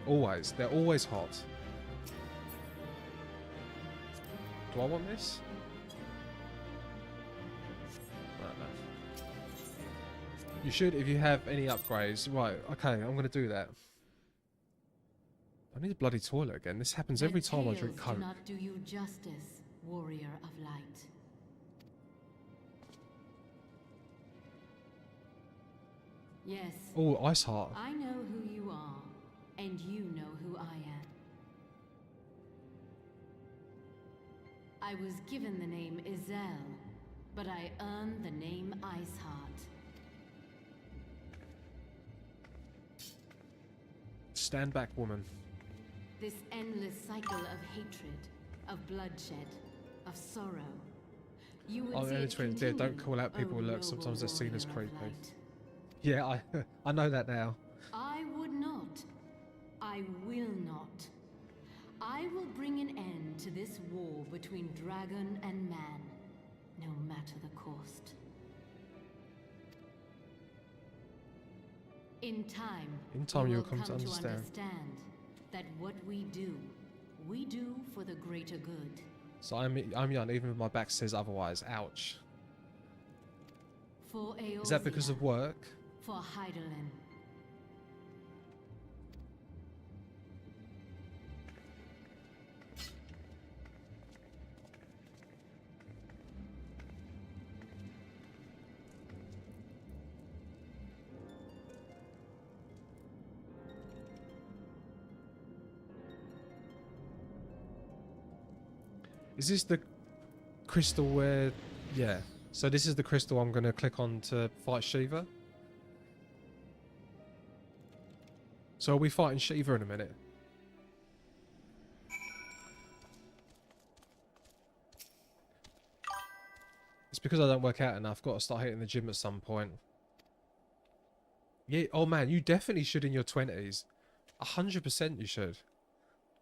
Always. They're always hot. Do I want this? No. You should if you have any upgrades. Right, okay, I'm going to do that. I need a bloody toilet again. This happens every time I drink Coke. Do not do you justice, warrior of light. Yes. Oh, Ice Heart. I know who you are, and you know who I am. I was given the name Izel, but I earned the name Iceheart. Stand back, woman. This endless cycle of hatred, of bloodshed, of sorrow. You would say it Yeah, don't call out people who look. Sometimes they're seen as creepy. Yeah, I know that now. I would not. I will not. I will bring an end to this war between dragon and man, no matter the cost. In time, you'll will come to understand that what we do for the greater good. So I'm young, even if my back says otherwise. Ouch. For Eorzea, Is that because of work? for Hydaelyn. Is this the crystal where... Yeah. So this is the crystal I'm going to click on to fight Shiva? So are we fighting Shiva in a minute? It's because I don't work out enough. Got to start hitting the gym at some point. Yeah. Oh man, you definitely should in your 20s. 100% you should.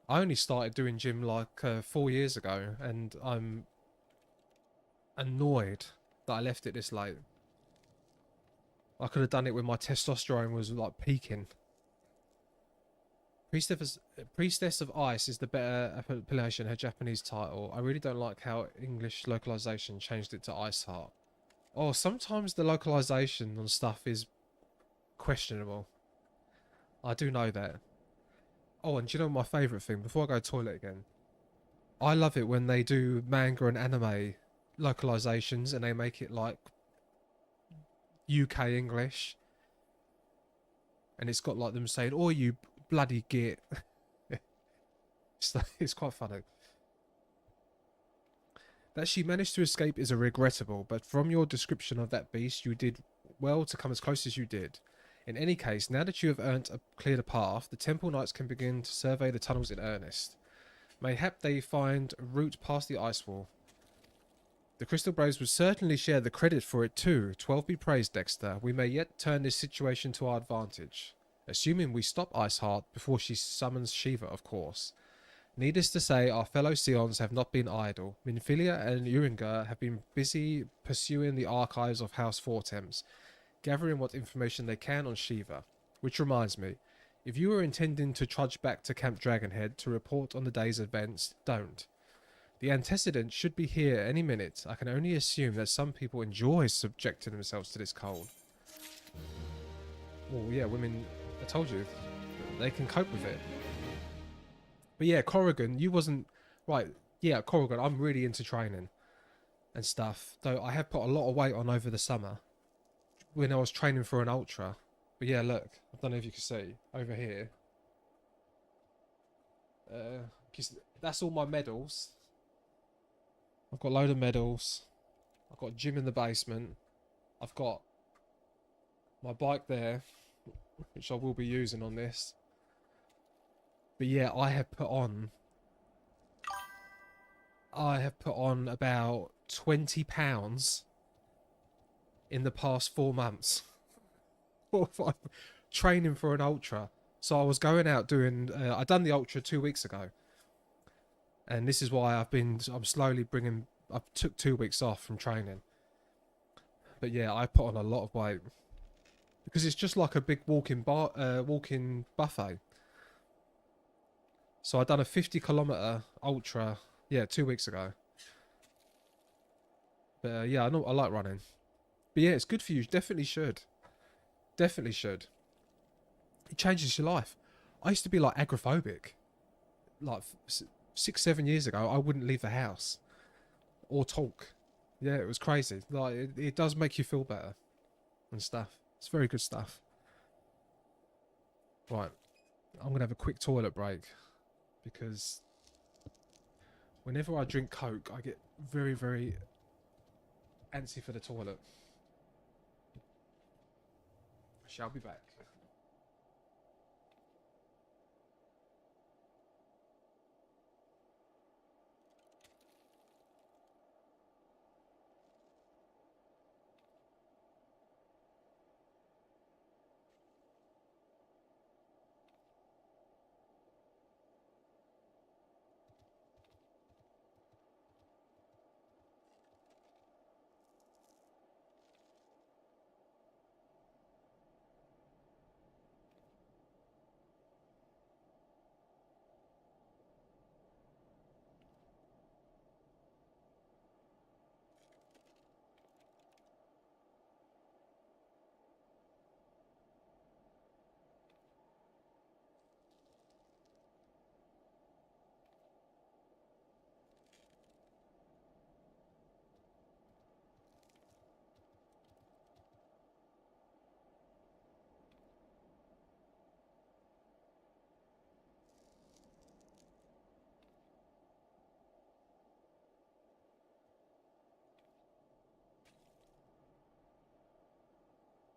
I only started doing gym like 4 years ago, and I'm annoyed that I left it this late. I could have done it when my testosterone was like peaking. Priestess of Ice is the better appellation, her Japanese title. I really don't like how English localization changed it to Iceheart. Oh, sometimes the localization on stuff is questionable. I do know that. Oh, and do you know my favourite thing? Before I go to the toilet again. I love it when they do manga and anime localizations and they make it like UK English. And it's got like them saying, "Oh, you bloody git." It's quite funny. That she managed to escape is a regrettable, but from your description of that beast, you did well to come as close as you did. In any case, now that you have cleared a path, the Temple Knights can begin to survey the tunnels in earnest. Mayhap they find a route past the ice wall. The Crystal Braves would certainly share the credit for it too. 12 be praised, Dexter. We may yet turn this situation to our advantage. Assuming we stop Iceheart before she summons Shiva, of course. Needless to say, our fellow Scions have not been idle. Minfilia and Uringer have been busy pursuing the archives of House Fortemps, gathering what information they can on Shiva. Which reminds me, if you are intending to trudge back to Camp Dragonhead to report on the day's events, don't. The antecedent should be here any minute. I can only assume that some people enjoy subjecting themselves to this cold. Well, yeah, women, I told you, they can cope with it. But yeah, Corrigan, you wasn't... Right, yeah, Corrigan, I'm really into training and stuff. Though I have put a lot of weight on over the summer when I was training for an ultra. But yeah, look, I don't know if you can see over here. That's all my medals. I've got a load of medals. I've got a gym in the basement. I've got my bike there. which I will be using on this. But yeah, I have put on about £20 in the past 4 months. 4 or 5, training for an ultra. So I was going out doing, I done the ultra 2 weeks ago. And this is why I'm slowly I took 2 weeks off from training. But yeah, I put on a lot of weight. Because it's just like a big walking buffet. So I done a 50-kilometer ultra, yeah, 2 weeks ago. But yeah, I like running. But yeah, it's good for you. Definitely should. Definitely should. It changes your life. I used to be like agoraphobic. Like 6-7 years ago, I wouldn't leave the house or talk. Yeah, it was crazy. Like it does make you feel better and stuff. It's very good stuff. Right, I'm gonna have a quick toilet break because whenever I drink Coke, I get very, very antsy for the toilet. Shall be back.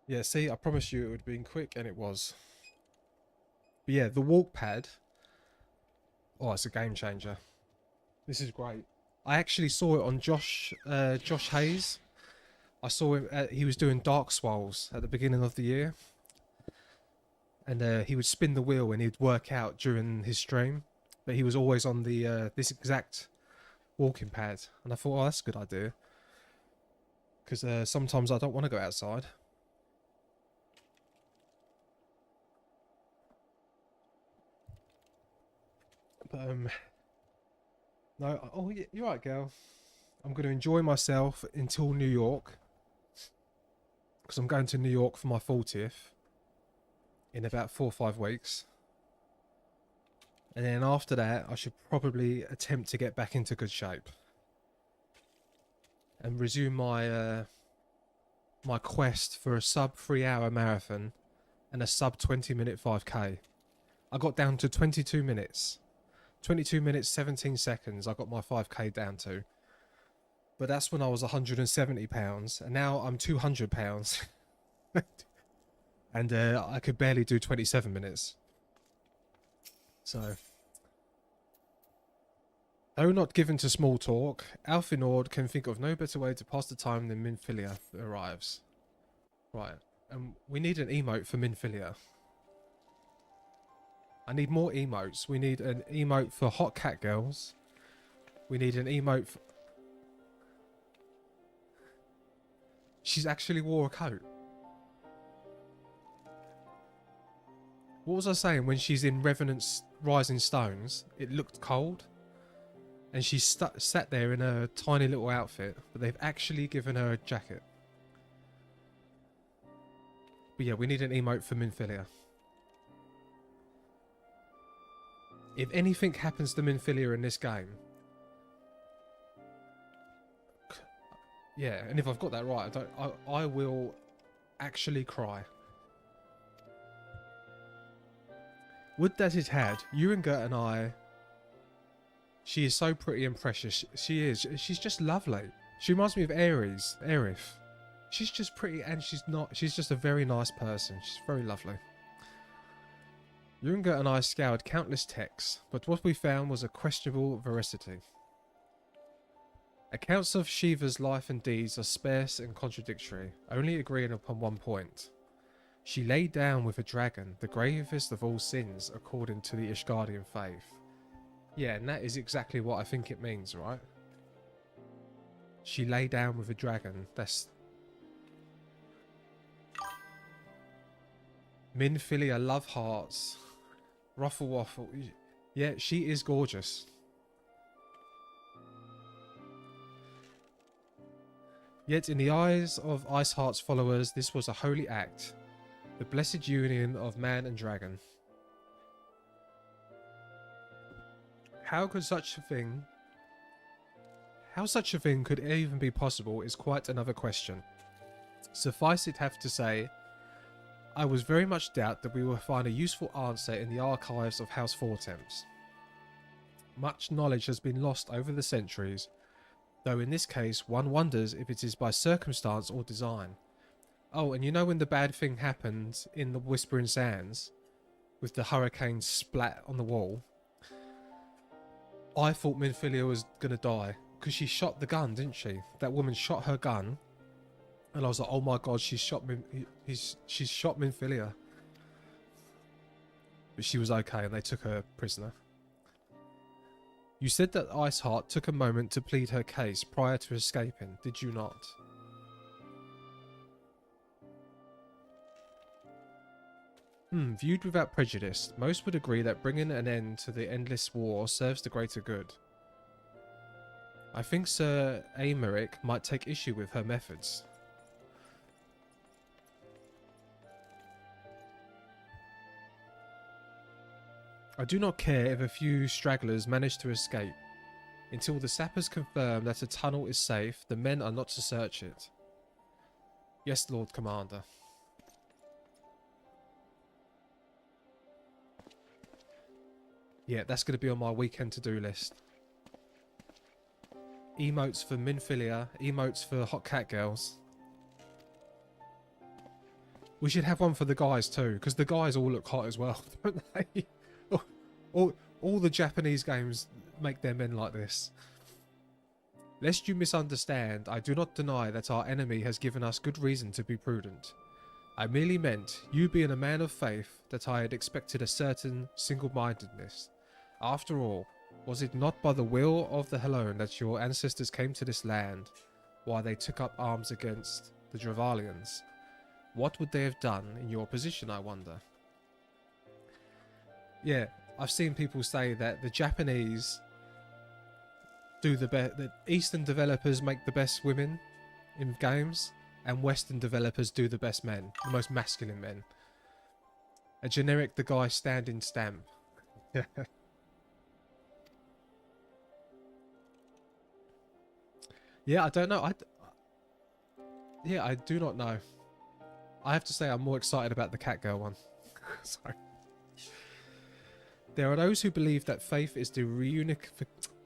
Yeah, see, I promised you it would have been quick, and it was. But yeah, the walk pad. Oh, it's a game changer. This is great. I actually saw it on Josh Hayes. I saw him. He was doing Dark Souls at the beginning of the year, and he would spin the wheel and he'd work out during his stream. But he was always on the this exact walking pad, and I thought, oh, that's a good idea. Because sometimes I don't want to go outside. But no, oh yeah, you're right, girl. I'm going to enjoy myself until New York, because I'm going to New York for my 40th in about 4 or 5 weeks, and then after that, I should probably attempt to get back into good shape and resume my my quest for a sub 3-hour marathon and a sub 20-minute 5k. I got down to 22 minutes. 22 minutes, 17 seconds I got my 5k down to. But that's when I was 170 pounds, and now I'm 200 pounds. And I could barely do 27 minutes. So, though not given to small talk, Alfinord can think of no better way to pass the time than Minfilia arrives. Right, and we need an emote for Minfilia. I need more emotes. We need an emote for hot cat girls. We need an emote for... She's actually wore a coat. What was I saying? When she's in Revenant's Rising Stones, it looked cold. And she sat there in a tiny little outfit, but they've actually given her a jacket. But yeah, we need an emote for Minfilia. If anything happens to Minfilia in this game... Yeah, and if I've got that right, I will actually cry. Would that it had, you and Gert and I... She is so pretty and precious. She is. She's just lovely. She reminds me of Aerith. She's just pretty, and she's not... She's just a very nice person. She's very lovely. Junga and I scoured countless texts, but what we found was a questionable veracity. Accounts of Shiva's life and deeds are sparse and contradictory, only agreeing upon one point. She lay down with a dragon, the gravest of all sins, according to the Ishgardian faith. Yeah, and that is exactly what I think it means, right? She lay down with a dragon. That's... Minfilia love hearts. Ruffle waffle. Yeah, she is gorgeous. Yet in the eyes of Iceheart's followers, this was a holy act. The blessed union of man and dragon. How such a thing could even be possible is quite another question. Suffice it have to say, I was very much doubt that we will find a useful answer in the archives of House Fortemps. Much knowledge has been lost over the centuries, though in this case one wonders if it is by circumstance or design. Oh, and you know when the bad thing happened in the Whispering Sands, with the hurricane splat on the wall? I thought Minfilia was gonna die, because she shot the gun, didn't she? That woman shot her gun, and I was like, oh my god, she's shot Minfilia. But she was okay, and they took her prisoner. You said that Iceheart took a moment to plead her case prior to escaping, did you not? Viewed without prejudice, most would agree that bringing an end to the endless war serves the greater good. I think Sir Aymeric might take issue with her methods. I do not care if a few stragglers manage to escape. Until the sappers confirm that a tunnel is safe, the men are not to search it. Yes, Lord Commander. Yeah, that's going to be on my weekend to-do list. Emotes for Minfilia, emotes for Hot Cat Girls. We should have one for the guys too, because the guys all look hot as well, don't they? all the Japanese games make their men like this. Lest you misunderstand, I do not deny that our enemy has given us good reason to be prudent. I merely meant, you being a man of faith, that I had expected a certain single-mindedness. After all, was it not by the will of the Helone that your ancestors came to this land, while they took up arms against the Dravalians? What would they have done in your position, I wonder? Yeah, I've seen people say that the Japanese do the best, that Eastern developers make the best women in games, and Western developers do the best men, the most masculine men. A generic the guy standing stamp. Yeah, I don't know. I do not know. I have to say I'm more excited about the Catgirl one. Sorry. There are those who believe that faith is the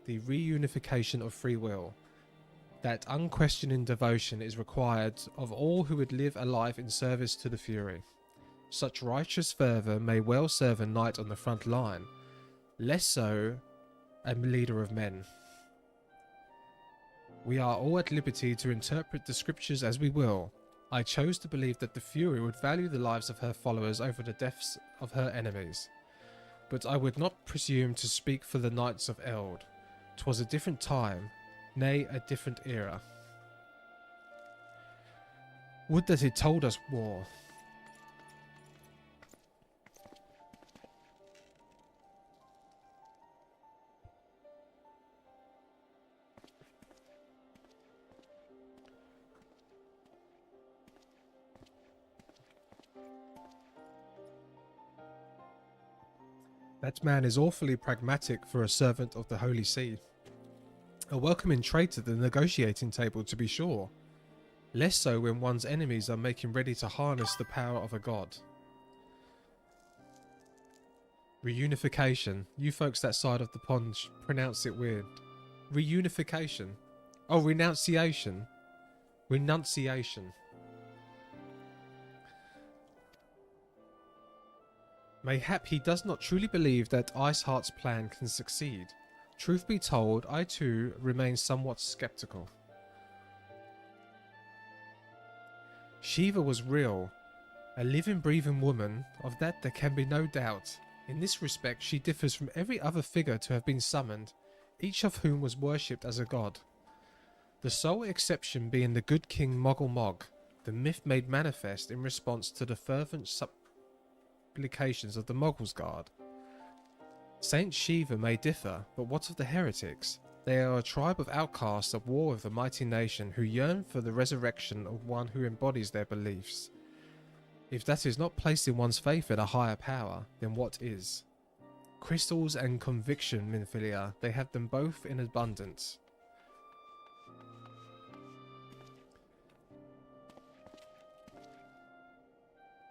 reunification of free will. That unquestioning devotion is required of all who would live a life in service to the Fury. Such righteous fervour may well serve a knight on the front line, less so a leader of men. We are all at liberty to interpret the scriptures as we will. I chose to believe that the Fury would value the lives of her followers over the deaths of her enemies. But I would not presume to speak for the Knights of Eld. 'Twas a different time, nay, a different era. Would that it told us more. That man is awfully pragmatic for a servant of the Holy See. A welcoming traitor to the negotiating table, to be sure. Less so when one's enemies are making ready to harness the power of a god. Reunification. You folks that side of the pond pronounce it weird. Reunification. Oh, renunciation. Renunciation. Mayhap he does not truly believe that Iceheart's plan can succeed. Truth be told, I too remain somewhat skeptical. Shiva was real. A living, breathing woman, of that there can be no doubt. In this respect, she differs from every other figure to have been summoned, each of whom was worshipped as a god. The sole exception being the good King Moggle Mog, the myth made manifest in response to the fervent supplications of the Moggles Guard. Saint Shiva may differ, but what of the heretics? They are a tribe of outcasts at war with a mighty nation who yearn for the resurrection of one who embodies their beliefs. If that is not placing one's faith in a higher power, then what is? Crystals and conviction, Minfilia, they have them both in abundance.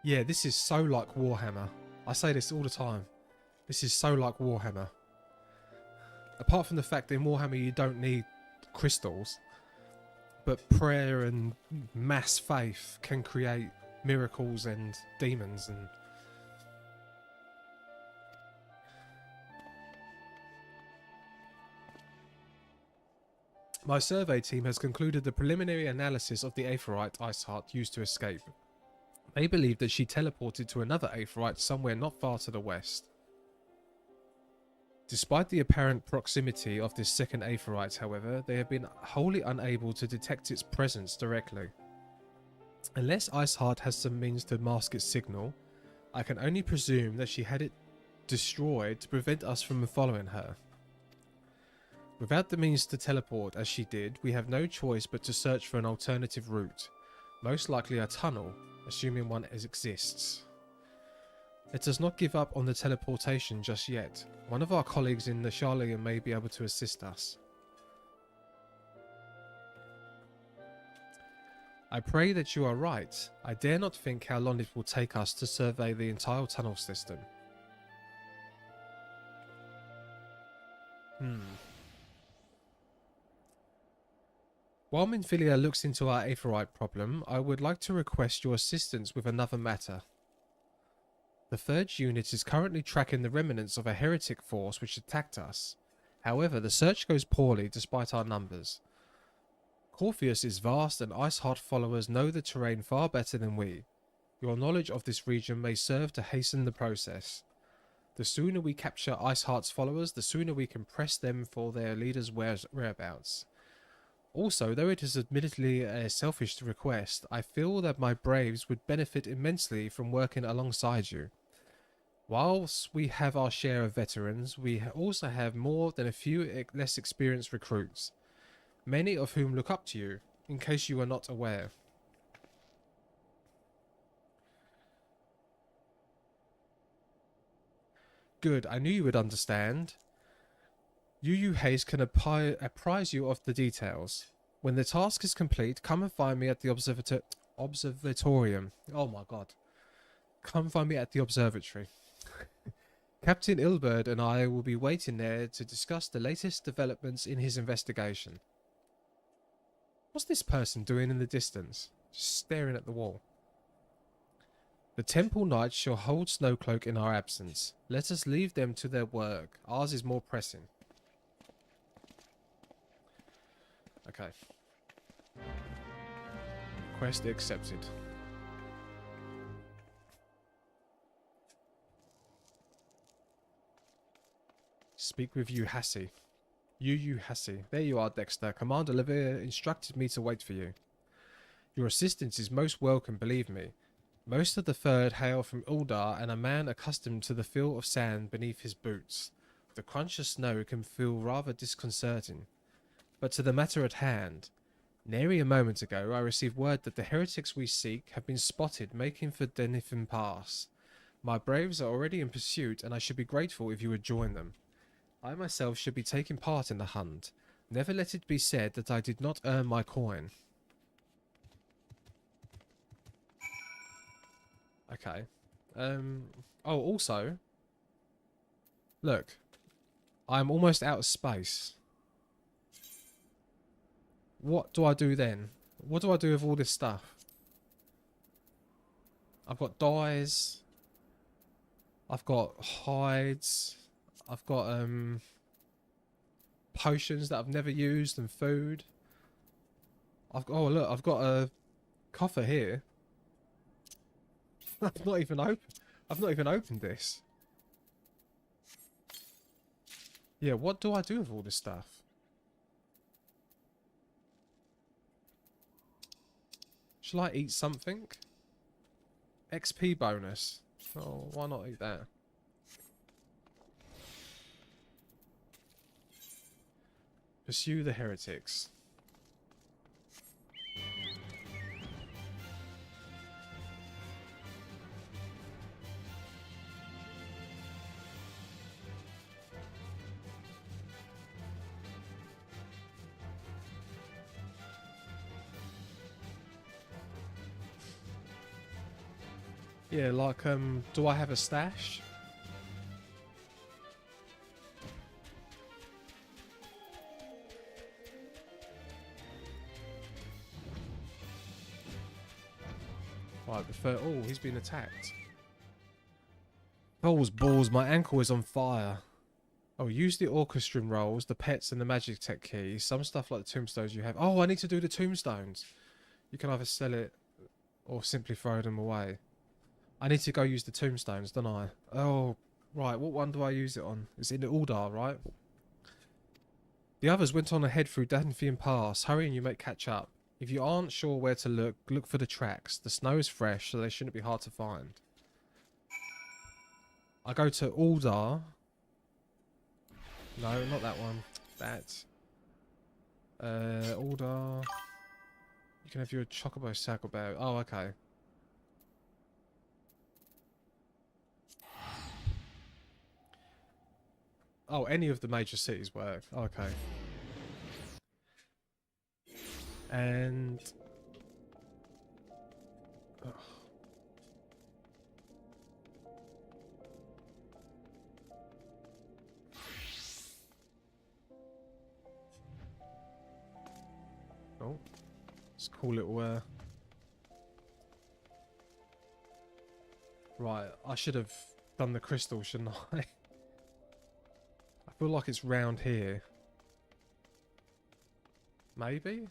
Yeah, this is so like Warhammer. I say this all the time. This is so like Warhammer. Apart from the fact that in Warhammer you don't need crystals, but prayer and mass faith can create miracles and demons and... My survey team has concluded the preliminary analysis of the Aetheryte Iceheart used to escape. They believe that she teleported to another Aetheryte somewhere not far to the west. Despite the apparent proximity of this second Aetheryte, however, they have been wholly unable to detect its presence directly. Unless Iceheart has some means to mask its signal, I can only presume that she had it destroyed to prevent us from following her. Without the means to teleport as she did, we have no choice but to search for an alternative route, most likely a tunnel, assuming one exists. Let us not give up on the teleportation just yet. One of our colleagues in the Charlian may be able to assist us. I pray that you are right. I dare not think how long it will take us to survey the entire tunnel system. While Minfilia looks into our Aetheryte problem, I would like to request your assistance with another matter. The third unit is currently tracking the remnants of a heretic force which attacked us. However, the search goes poorly despite our numbers. Corpheus is vast and Iceheart followers know the terrain far better than we. Your knowledge of this region may serve to hasten the process. The sooner we capture Iceheart's followers, the sooner we can press them for their leader's whereabouts. Also, though it is admittedly a selfish request, I feel that my braves would benefit immensely from working alongside you. Whilst we have our share of veterans, we also have more than a few less experienced recruits, many of whom look up to you, in case you are not aware. Good, I knew you would understand. Yu Hayes can apprise you of the details. When the task is complete, come and find me at the observatorium. Oh my god. Come find me at the observatory. Captain Ilberd and I will be waiting there to discuss the latest developments in his investigation. What's this person doing in the distance? Just staring at the wall. The Temple Knights shall hold Snowcloak in our absence. Let us leave them to their work. Ours is more pressing. Okay. Request accepted. Speak with Yu Hassi. Yu Hassi. There you are, Dexter. Commander Levere instructed me to wait for you. Your assistance is most welcome, believe me. Most of the third hail from Uldar and a man accustomed to the feel of sand beneath his boots. The crunch of snow can feel rather disconcerting. But to the matter at hand. Nary a moment ago I received word that the heretics we seek have been spotted making for Denithan Pass. My braves are already in pursuit and I should be grateful if you would join them. I myself should be taking part in the hunt. Never let it be said that I did not earn my coin. Okay. Oh, also, look, I'm almost out of space. What do I do then? What do I do with all this stuff? I've got dyes. I've got hides. I've got potions that I've never used and food. Oh look, I've got a coffer here. I've not even opened this. Yeah, what do I do with all this stuff? Shall I eat something? XP bonus. Oh, why not eat that? Pursue the heretics. Yeah, like, do I have a stash? Right, oh, he's been attacked. Balls, my ankle is on fire. Oh, use the orchestrum rolls, the pets, and the magic tech keys. Some stuff like the tombstones you have. Oh, I need to do the tombstones. You can either sell it or simply throw them away. I need to go use the tombstones, don't I? Oh, right. What one do I use it on? It's in Uldar, right? The others went on ahead through Danfian Pass. Hurry and you may catch up. If you aren't sure where to look, look for the tracks. The snow is fresh, so they shouldn't be hard to find. I go to Uldar. No, not that one. That. Uldar. You can have your Chocobo Saddlebag. Oh, okay. Oh, any of the major cities work. Okay. And... Ugh. Oh. Let's call it Right, I should have done the crystal, shouldn't I? I feel like it's round here. Maybe?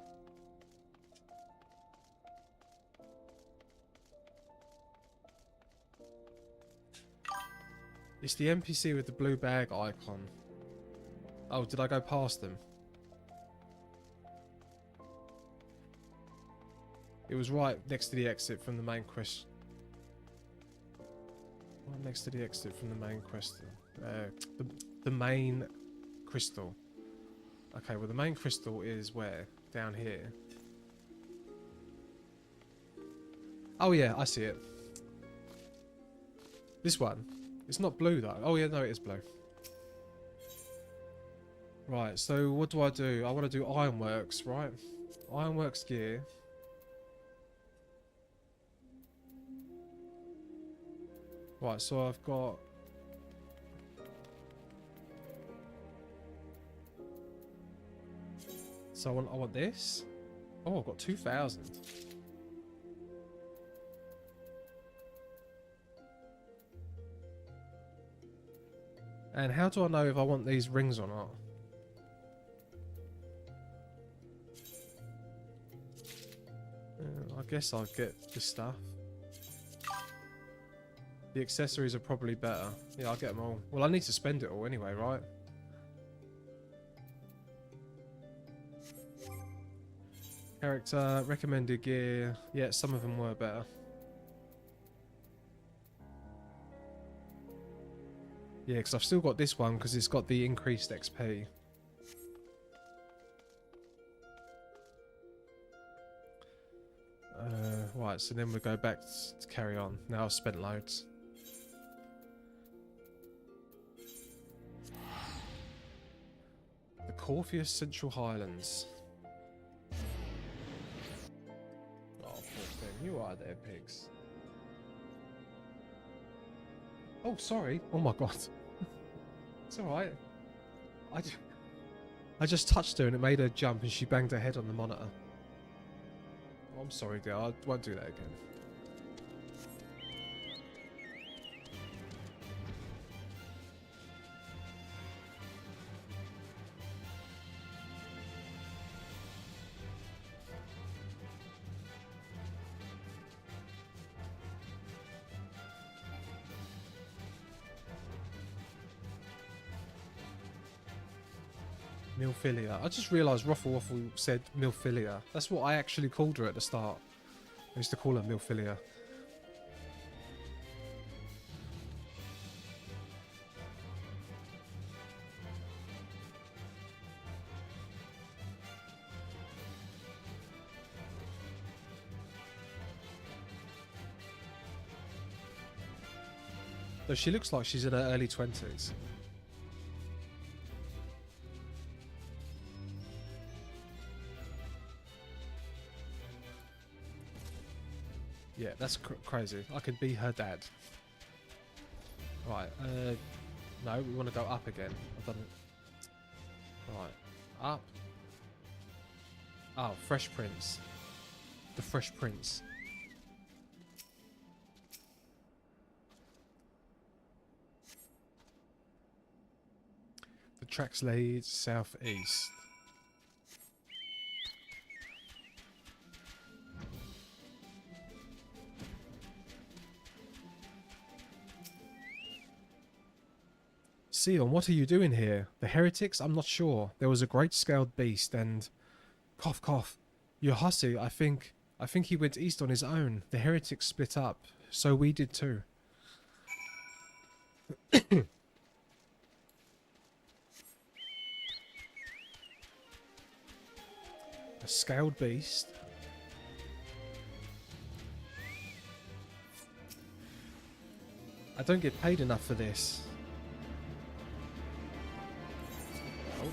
It's the NPC with the blue bag icon. Oh, did I go past them? It was right next to the exit from the main quest. Right next to the exit from the main quest. The main crystal. Okay, well the main crystal is where? Down here. Oh yeah, I see it. This one. It's not blue though. Oh yeah, no it is blue. Right, so what do? I want to do ironworks, right? Ironworks gear. Right, so I've got... So I want this. Oh, I've got 2,000. And how do I know if I want these rings or not? I guess I'll get this stuff. The accessories are probably better. Yeah, I'll get them all. Well, I need to spend it all anyway, right? Character, recommended gear. Yeah, some of them were better. Yeah, because I've still got this one because it's got the increased XP. Right, so then we'll go back to carry on. Now I've spent loads. The Corpheus Central Highlands. Oh, poor thing. You are there, pigs. Oh, sorry. Oh my god. It's alright. I just touched her and it made her jump and she banged her head on the monitor. Oh, I'm sorry, dear. I won't do that again. Milphilia. I just realised Ruffle Waffle said Milphilia. That's what I actually called her at the start. I used to call her Milphilia. Though she looks like she's in her early 20s. Yeah, that's crazy. I could be her dad. Right, no, we want to go up again. I've done it. Right, up. Oh, Fresh Prince. The Fresh Prince. The tracks lead southeast. Sion, what are you doing here? The heretics? I'm not sure. There was a great scaled beast and... Cough, cough. Your hussy, I think he went east on his own. The heretics split up. So we did too. A scaled beast. I don't get paid enough for this. Oh.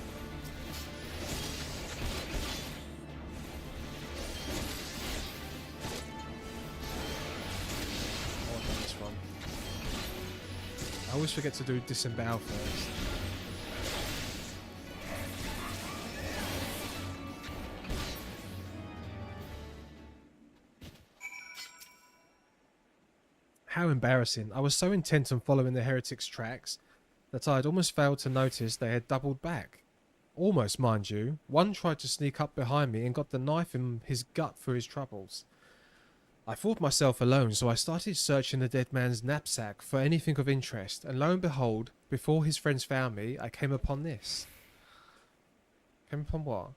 This one. I always forget to do disembowel first. How embarrassing. I was so intent on following the heretics' tracks that I had almost failed to notice they had doubled back. Almost, mind you. One tried to sneak up behind me and got the knife in his gut for his troubles. I thought myself alone, so I started searching the dead man's knapsack for anything of interest, and lo and behold, before his friends found me, I came upon this. Came upon what?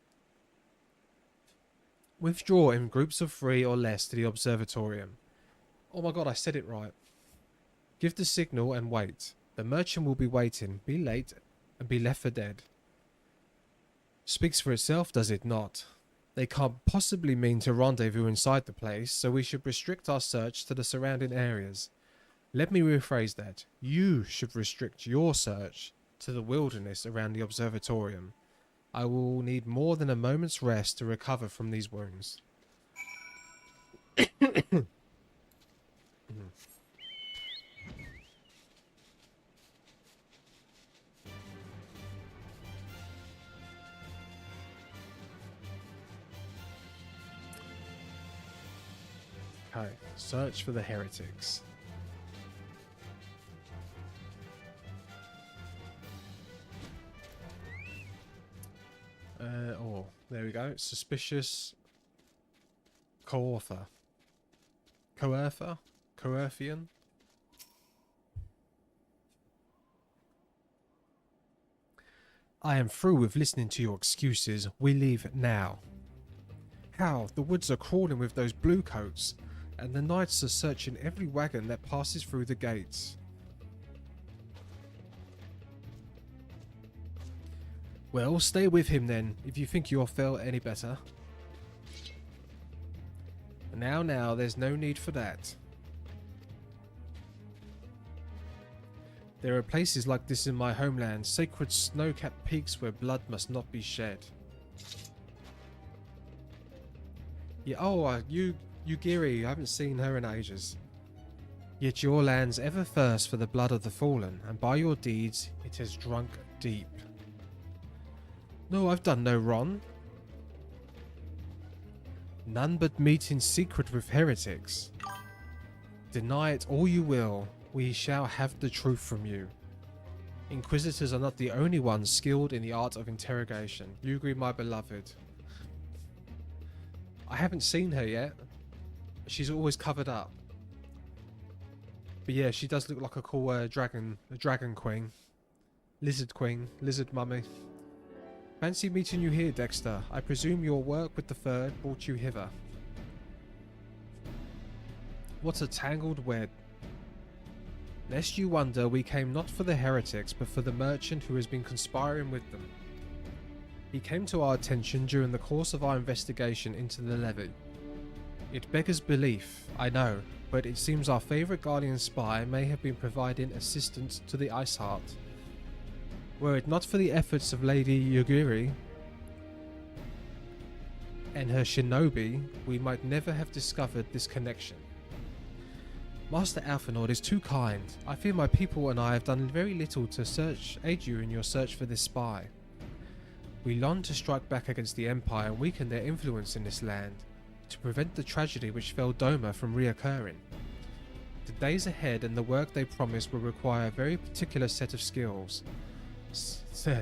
Withdraw in groups of 3 or less to the observatorium. Oh my god, I said it right. Give the signal and wait. The merchant will be waiting. Be late and be left for dead. Speaks for itself, does it not? They can't possibly mean to rendezvous inside the place, so we should restrict our search to the surrounding areas. Let me rephrase that. You should restrict your search to the wilderness around the observatorium. I will need more than a moment's rest to recover from these wounds. Okay, search for the heretics. Oh, there we go. Suspicious co-author. Co-author? Coerthian? I am through with listening to your excuses. We leave now. How? The woods are crawling with those bluecoats, and the knights are searching every wagon that passes through the gates. Well, stay with him then, if you think you'll feel any better. Now, there's no need for that. There are places like this in my homeland, sacred snow-capped peaks where blood must not be shed. Yeah, oh, Yugiri, I haven't seen her in ages. Yet your land's ever thirst for the blood of the fallen, and by your deeds it has drunk deep. No, I've done no wrong. None but meet in secret with heretics. Deny it all you will, we shall have the truth from you. Inquisitors are not the only ones skilled in the art of interrogation. You agree, my beloved? I haven't seen her yet. She's always covered up. But yeah, she does look like a cool dragon queen. Lizard queen. Lizard mummy. Fancy meeting you here, Dexter. I presume your work with the Third brought you hither. What a tangled web. Lest you wonder, we came not for the heretics, but for the merchant who has been conspiring with them. He came to our attention during the course of our investigation into the levy. It beggars belief, I know, but it seems our favourite Guardian spy may have been providing assistance to the Iceheart. Were it not for the efforts of Lady Yugiri and her shinobi, we might never have discovered this connection. Master Alphinaud is too kind. I fear my people and I have done very little to aid you in your search for this spy. We long to strike back against the Empire and weaken their influence in this land, to prevent the tragedy which fell Doma from reoccurring. The days ahead and the work they promise will require a very particular set of skills.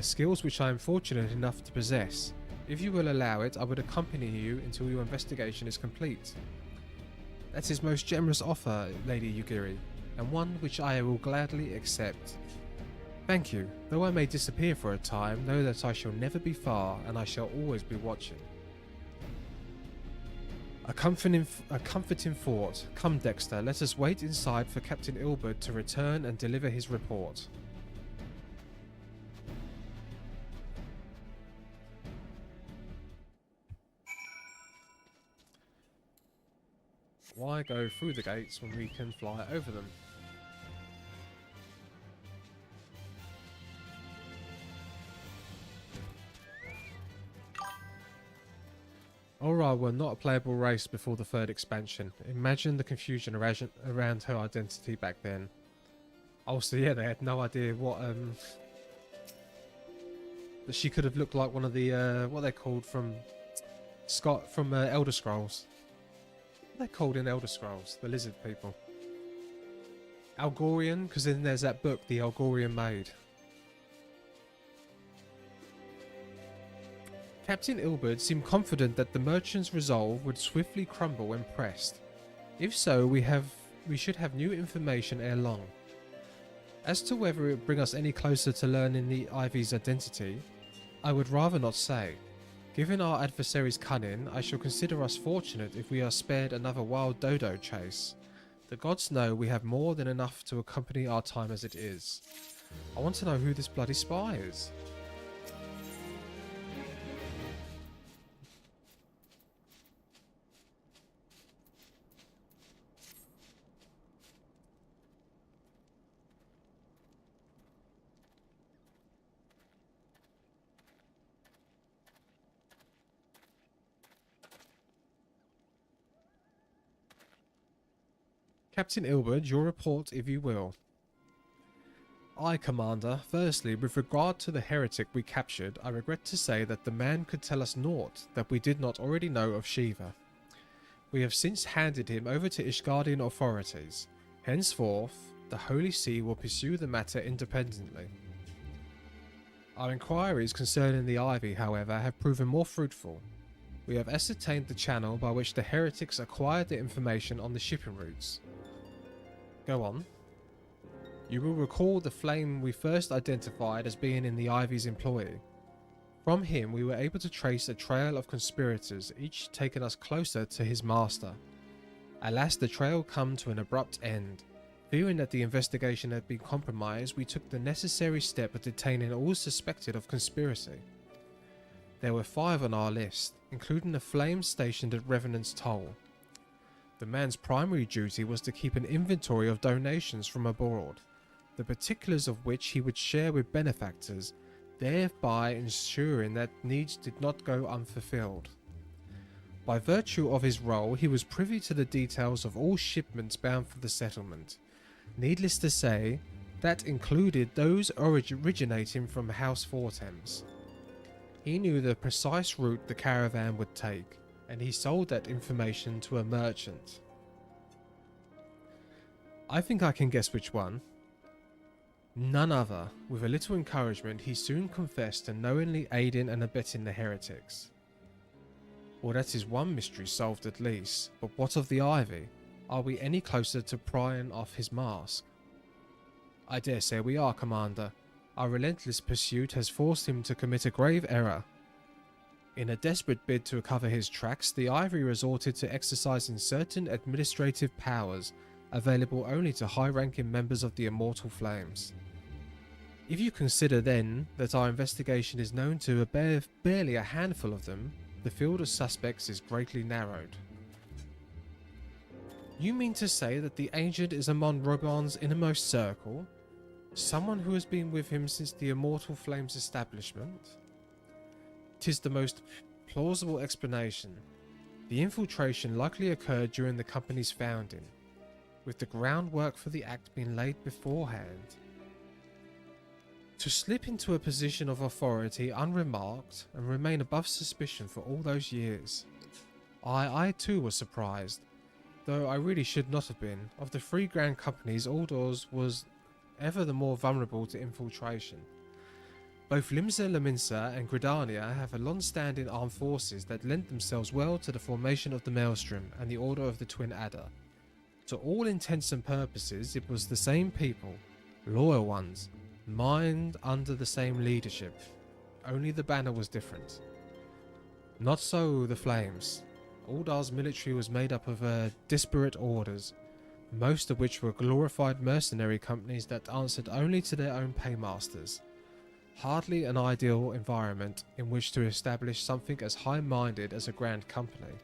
Skills which I am fortunate enough to possess. If you will allow it, I would accompany you until your investigation is complete. That is most generous offer, Lady Yugiri, and one which I will gladly accept. Thank you. Though I may disappear for a time, know that I shall never be far, and I shall always be watching. A comforting thought. Come, Dexter, let us wait inside for Captain Ilbert to return and deliver his report. Why go through the gates when we can fly over them? Aura were not a playable race before the third expansion. Imagine the confusion around her identity back then. Also, yeah, they had no idea what that she could have looked like one of the what they're called from Elder Scrolls. What are they called in Elder Scrolls? The lizard people. Algorian, because then there's that book, The Algorian Maid. Captain Ilbert seemed confident that the merchant's resolve would swiftly crumble when pressed. If so, we should have new information ere long. As to whether it would bring us any closer to learning the Ivy's identity, I would rather not say. Given our adversary's cunning, I shall consider us fortunate if we are spared another wild dodo chase. The gods know we have more than enough to accompany our time as it is. I want to know who this bloody spy is. Captain Ilbert, your report, if you will. Aye, Commander. Firstly, with regard to the heretic we captured, I regret to say that the man could tell us naught that we did not already know of Shiva. We have since handed him over to Ishgardian authorities. Henceforth, the Holy See will pursue the matter independently. Our inquiries concerning the Ivy, however, have proven more fruitful. We have ascertained the channel by which the heretics acquired the information on the shipping routes. Go on. You will recall the flame we first identified as being in the Ivy's employ. From him we were able to trace a trail of conspirators, each taking us closer to his master. Alas, the trail came to an abrupt end. Fearing that the investigation had been compromised, we took the necessary step of detaining all suspected of conspiracy. There were 5 on our list, including the flame stationed at Revenant's Toll. The man's primary duty was to keep an inventory of donations from abroad, the particulars of which he would share with benefactors, thereby ensuring that needs did not go unfulfilled. By virtue of his role, he was privy to the details of all shipments bound for the settlement. Needless to say, that included those originating from House Fortemps. He knew the precise route the caravan would take, and he sold that information to a merchant. I think I can guess which one. None other. With a little encouragement, he soon confessed to knowingly aiding and abetting the heretics. Well, that is one mystery solved at least, but what of the Ivy? Are we any closer to prying off his mask? I dare say we are, Commander. Our relentless pursuit has forced him to commit a grave error. In a desperate bid to recover his tracks, the Ivy resorted to exercising certain administrative powers available only to high-ranking members of the Immortal Flames. If you consider then that our investigation is known to barely a handful of them, the field of suspects is greatly narrowed. You mean to say that the agent is among Reborn's innermost circle? Someone who has been with him since the Immortal Flames establishment? 'Tis the most plausible explanation. The infiltration likely occurred during the company's founding, with the groundwork for the act being laid beforehand. To slip into a position of authority unremarked and remain above suspicion for all those years. I too was surprised, though I really should not have been. Of the three grand companies, Aldous was ever the more vulnerable to infiltration. Both Limsa Lominsa and Gridania have a long-standing armed forces that lend themselves well to the formation of the Maelstrom and the Order of the Twin Adder. To all intents and purposes, it was the same people, loyal ones, mined under the same leadership. Only the banner was different. Not so the Flames. Aldar's military was made up of disparate orders, most of which were glorified mercenary companies that answered only to their own paymasters. Hardly an ideal environment in which to establish something as high-minded as a grand company.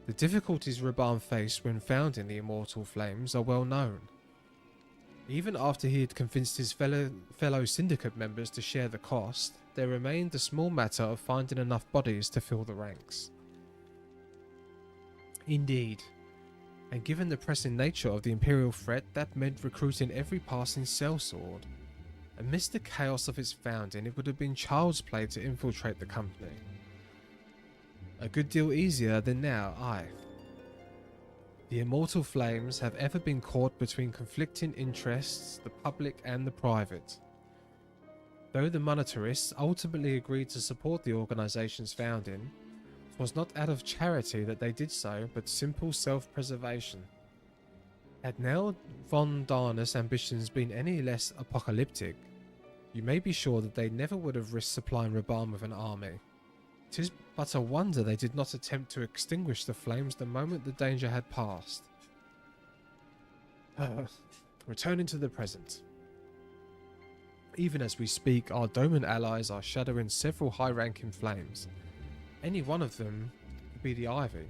The difficulties Reborn faced when founding the Immortal Flames are well known. Even after he had convinced his fellow syndicate members to share the cost, there remained the small matter of finding enough bodies to fill the ranks. Indeed, and given the pressing nature of the Imperial threat, that meant recruiting every passing sellsword. Amidst the chaos of its founding, it would have been child's play to infiltrate the company. A good deal easier than now, aye. The Immortal Flames have ever been caught between conflicting interests, the public and the private. Though the monetarists ultimately agreed to support the organisation's founding, it was not out of charity that they did so, but simple self-preservation. Had Nell von Darnus' ambitions been any less apocalyptic, you may be sure that they never would have risked supplying Reborn with an army. 'Tis but a wonder they did not attempt to extinguish the flames the moment the danger had passed. Returning to the present. Even as we speak, our Doman allies are shadowing several high-ranking flames. Any one of them could be the Ivy.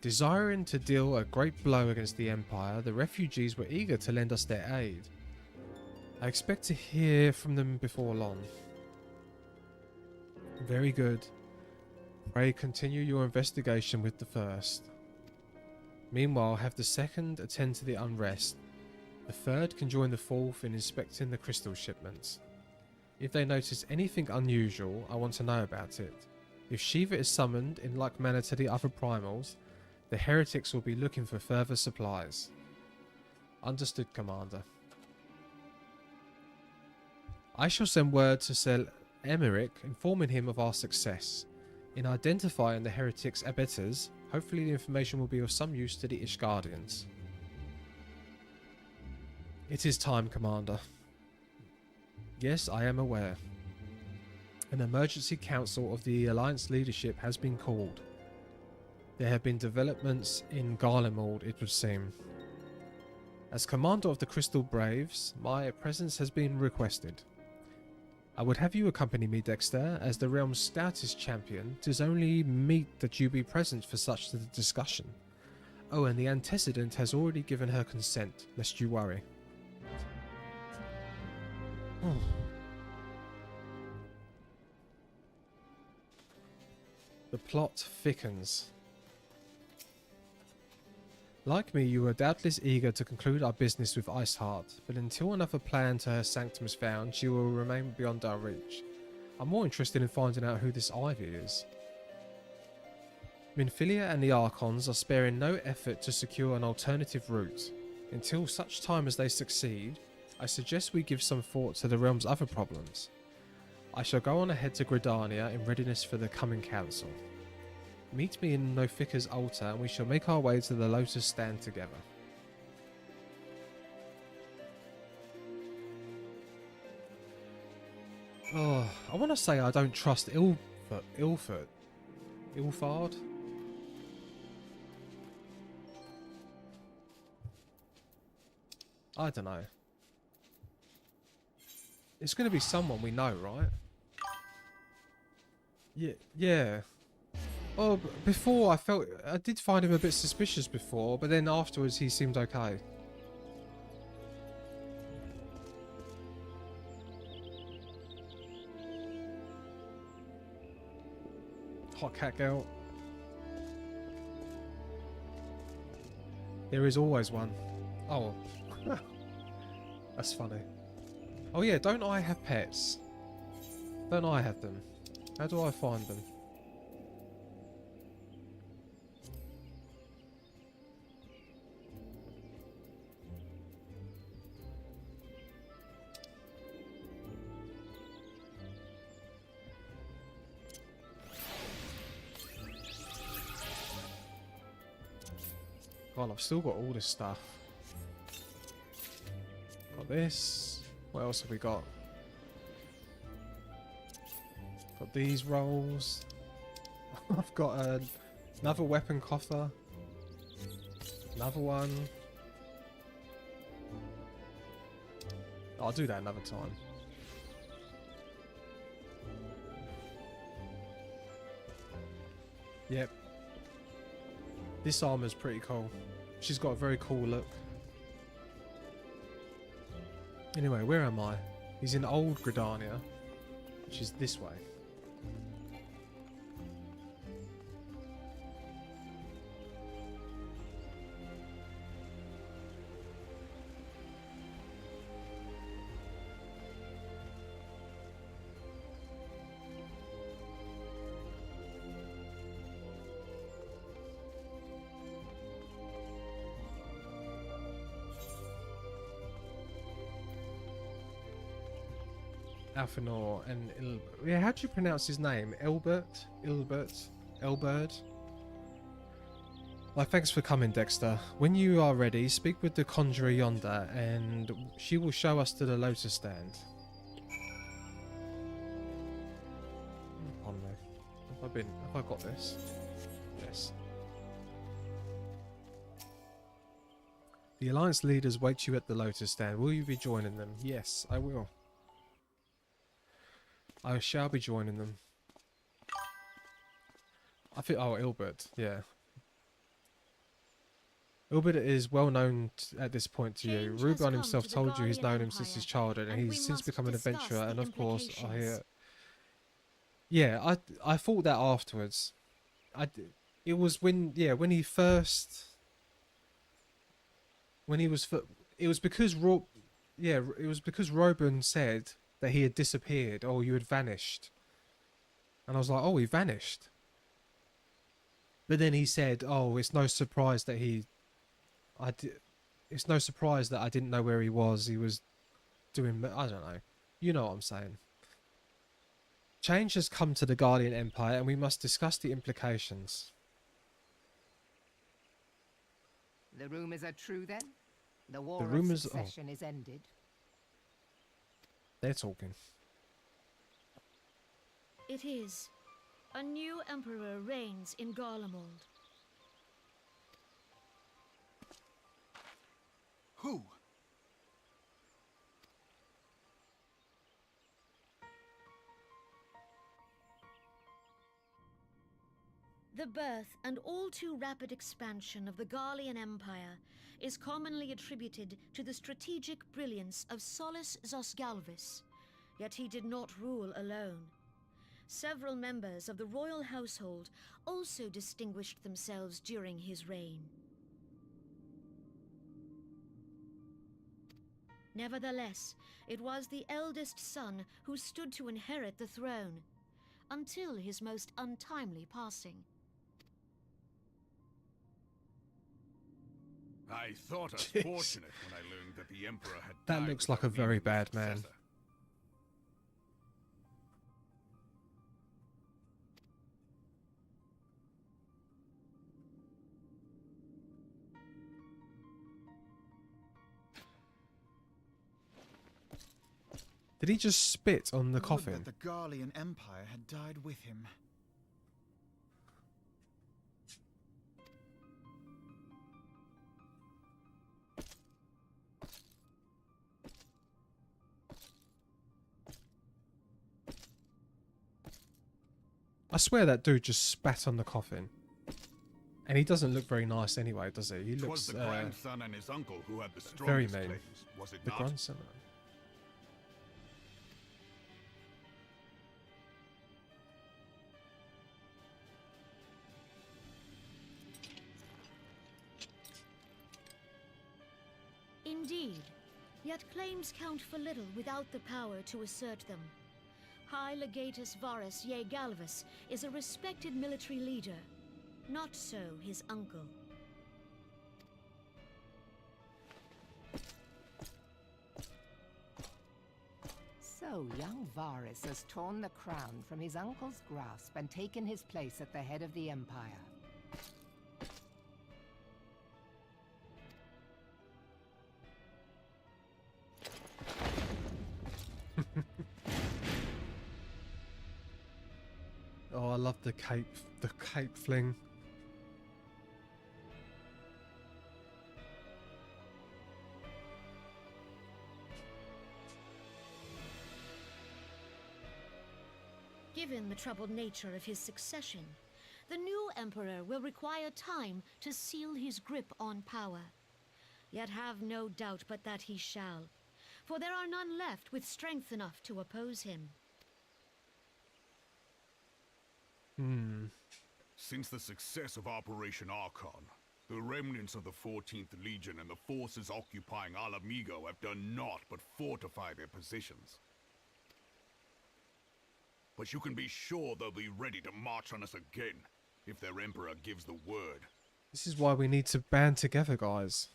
Desiring to deal a great blow against the Empire, the refugees were eager to lend us their aid. I expect to hear from them before long. Very good. Pray continue your investigation with the first. Meanwhile, have the second attend to the unrest. The third can join the fourth in inspecting the crystal shipments. If they notice anything unusual, I want to know about it. If Shiva is summoned in like manner to the other primals, the heretics will be looking for further supplies. Understood, Commander. I shall send word to Sir Emmerich, informing him of our success. In identifying the heretics' abettors, hopefully the information will be of some use to the Ishgardians. It is time, Commander. Yes, I am aware. An emergency council of the Alliance leadership has been called. There have been developments in Garlemald, it would seem. As commander of the Crystal Braves, my presence has been requested. I would have you accompany me, Dexter, as the realm's stoutest champion. 'Tis only meet that you be present for such a discussion. Oh, and the antecedent has already given her consent, lest you worry. The plot thickens. Like me, you are doubtless eager to conclude our business with Iceheart, but until another plan to her sanctum is found, she will remain beyond our reach. I'm more interested in finding out who this Ivy is. Minfilia and the Archons are sparing no effort to secure an alternative route. Until such time as they succeed, I suggest we give some thought to the realm's other problems. I shall go on ahead to Gridania in readiness for the coming council. Meet me in Nofika's altar and we shall make our way to the Lotus Stand together. Oh, I want to say I don't trust Ilford. Ilfard? I don't know. It's going to be someone we know, right? Yeah, yeah. Oh, before I did find him a bit suspicious before, but then afterwards he seemed okay. Hot cat girl. There is always one. Oh, that's funny. Oh yeah, don't I have pets? Don't I have them? How do I find them? God, I've still got all this stuff. Got this. What else have we got? Got these rolls. I've got another weapon coffer. Another one. I'll do that another time. Yep. This armor's pretty cool. She's got a very cool look. Anyway, where am I? He's in Old Gridania, which is this way. Alphanor and yeah, how do you pronounce his name? Elbert? Elbert? Well, thanks for coming, Dexter. When you are ready, speak with the conjurer yonder, and she will show us to the lotus stand. On me. Have I got this? Yes. The Alliance leaders wait you at the lotus stand. Will you be joining them? Yes, I will. I shall be joining them. I think, oh, Ilbert, yeah. Ilbert is well known at this point to you. Rubon himself told you he's known him since his childhood, and he's since become an adventurer, and of course, yeah, I thought that afterwards. It was when he first... When he was... It was because Rubon said that he had disappeared. Oh, you had vanished. And I was like, oh, he vanished. But then he said, oh, it's no surprise that it's no surprise that I didn't know where he was. He was doing, I don't know. You know what I'm saying. Change has come to the Guardian Empire, and we must discuss the implications. The rumors are true then? The war of succession is ended? They're talking. It is. A new emperor reigns in Garlemald. Who? The birth and all too rapid expansion of the Garlean Empire is commonly attributed to the strategic brilliance of Solus Zosgalvis, yet he did not rule alone. Several members of the royal household also distinguished themselves during his reign. Nevertheless, it was the eldest son who stood to inherit the throne, until his most untimely passing. I thought us fortunate when I learned that the Emperor had That died looks like a without very naming bad his man. successor. Did he just spit on the Would coffin? that the Garlean Empire had died with him. I swear that dude just spat on the coffin. And he doesn't look very nice anyway, does he? He looks the grandson and his uncle who had the very strongest mean. claims, was it The not? grandson. Indeed, yet claims count for little without the power to assert them. High Legatus Varus Ye Galvus is a respected military leader. Not so his uncle. So young Varus has torn the crown from his uncle's grasp and taken his place at the head of the Empire. Oh, I love the cape fling. Given the troubled nature of his succession, the new emperor will require time to seal his grip on power. Yet have no doubt but that he shall, for there are none left with strength enough to oppose him. Since the success of Operation Archon, the remnants of the 14th Legion and the forces occupying Alamigo have done naught but fortify their positions. But you can be sure they'll be ready to march on us again, if their Emperor gives the word. This is why we need to band together, guys.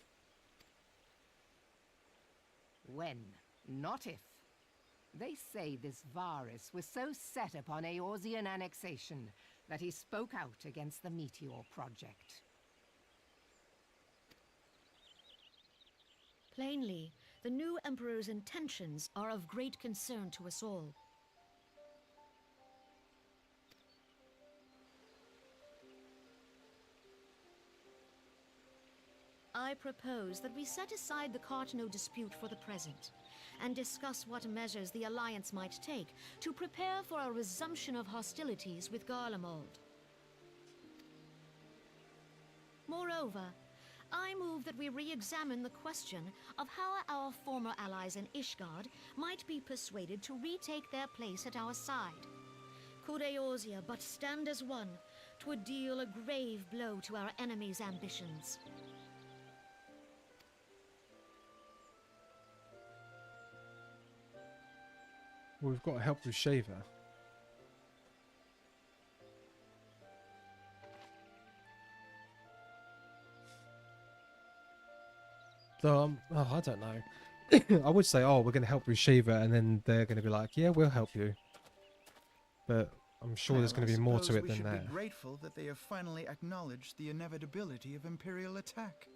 When, not if. They say this Varus was so set upon Eorzean annexation that he spoke out against the Meteor Project. Plainly, the new emperor's intentions are of great concern to us all. I propose that we set aside the Cartno dispute for the present, and discuss what measures the Alliance might take to prepare for a resumption of hostilities with Garlemald. Moreover, I move that we re-examine the question of how our former allies in Ishgard might be persuaded to retake their place at our side. Could Eorzea but stand as one, 'twould deal a grave blow to our enemies' ambitions. Well, we've got to help with Shiva. So, I don't know. I would say, oh, we're going to help with Shiva, and then they're going to be like, yeah, we'll help you. But I'm sure there's going to be more to it than We should that. be grateful that they have finally acknowledged the inevitability of Imperial attack.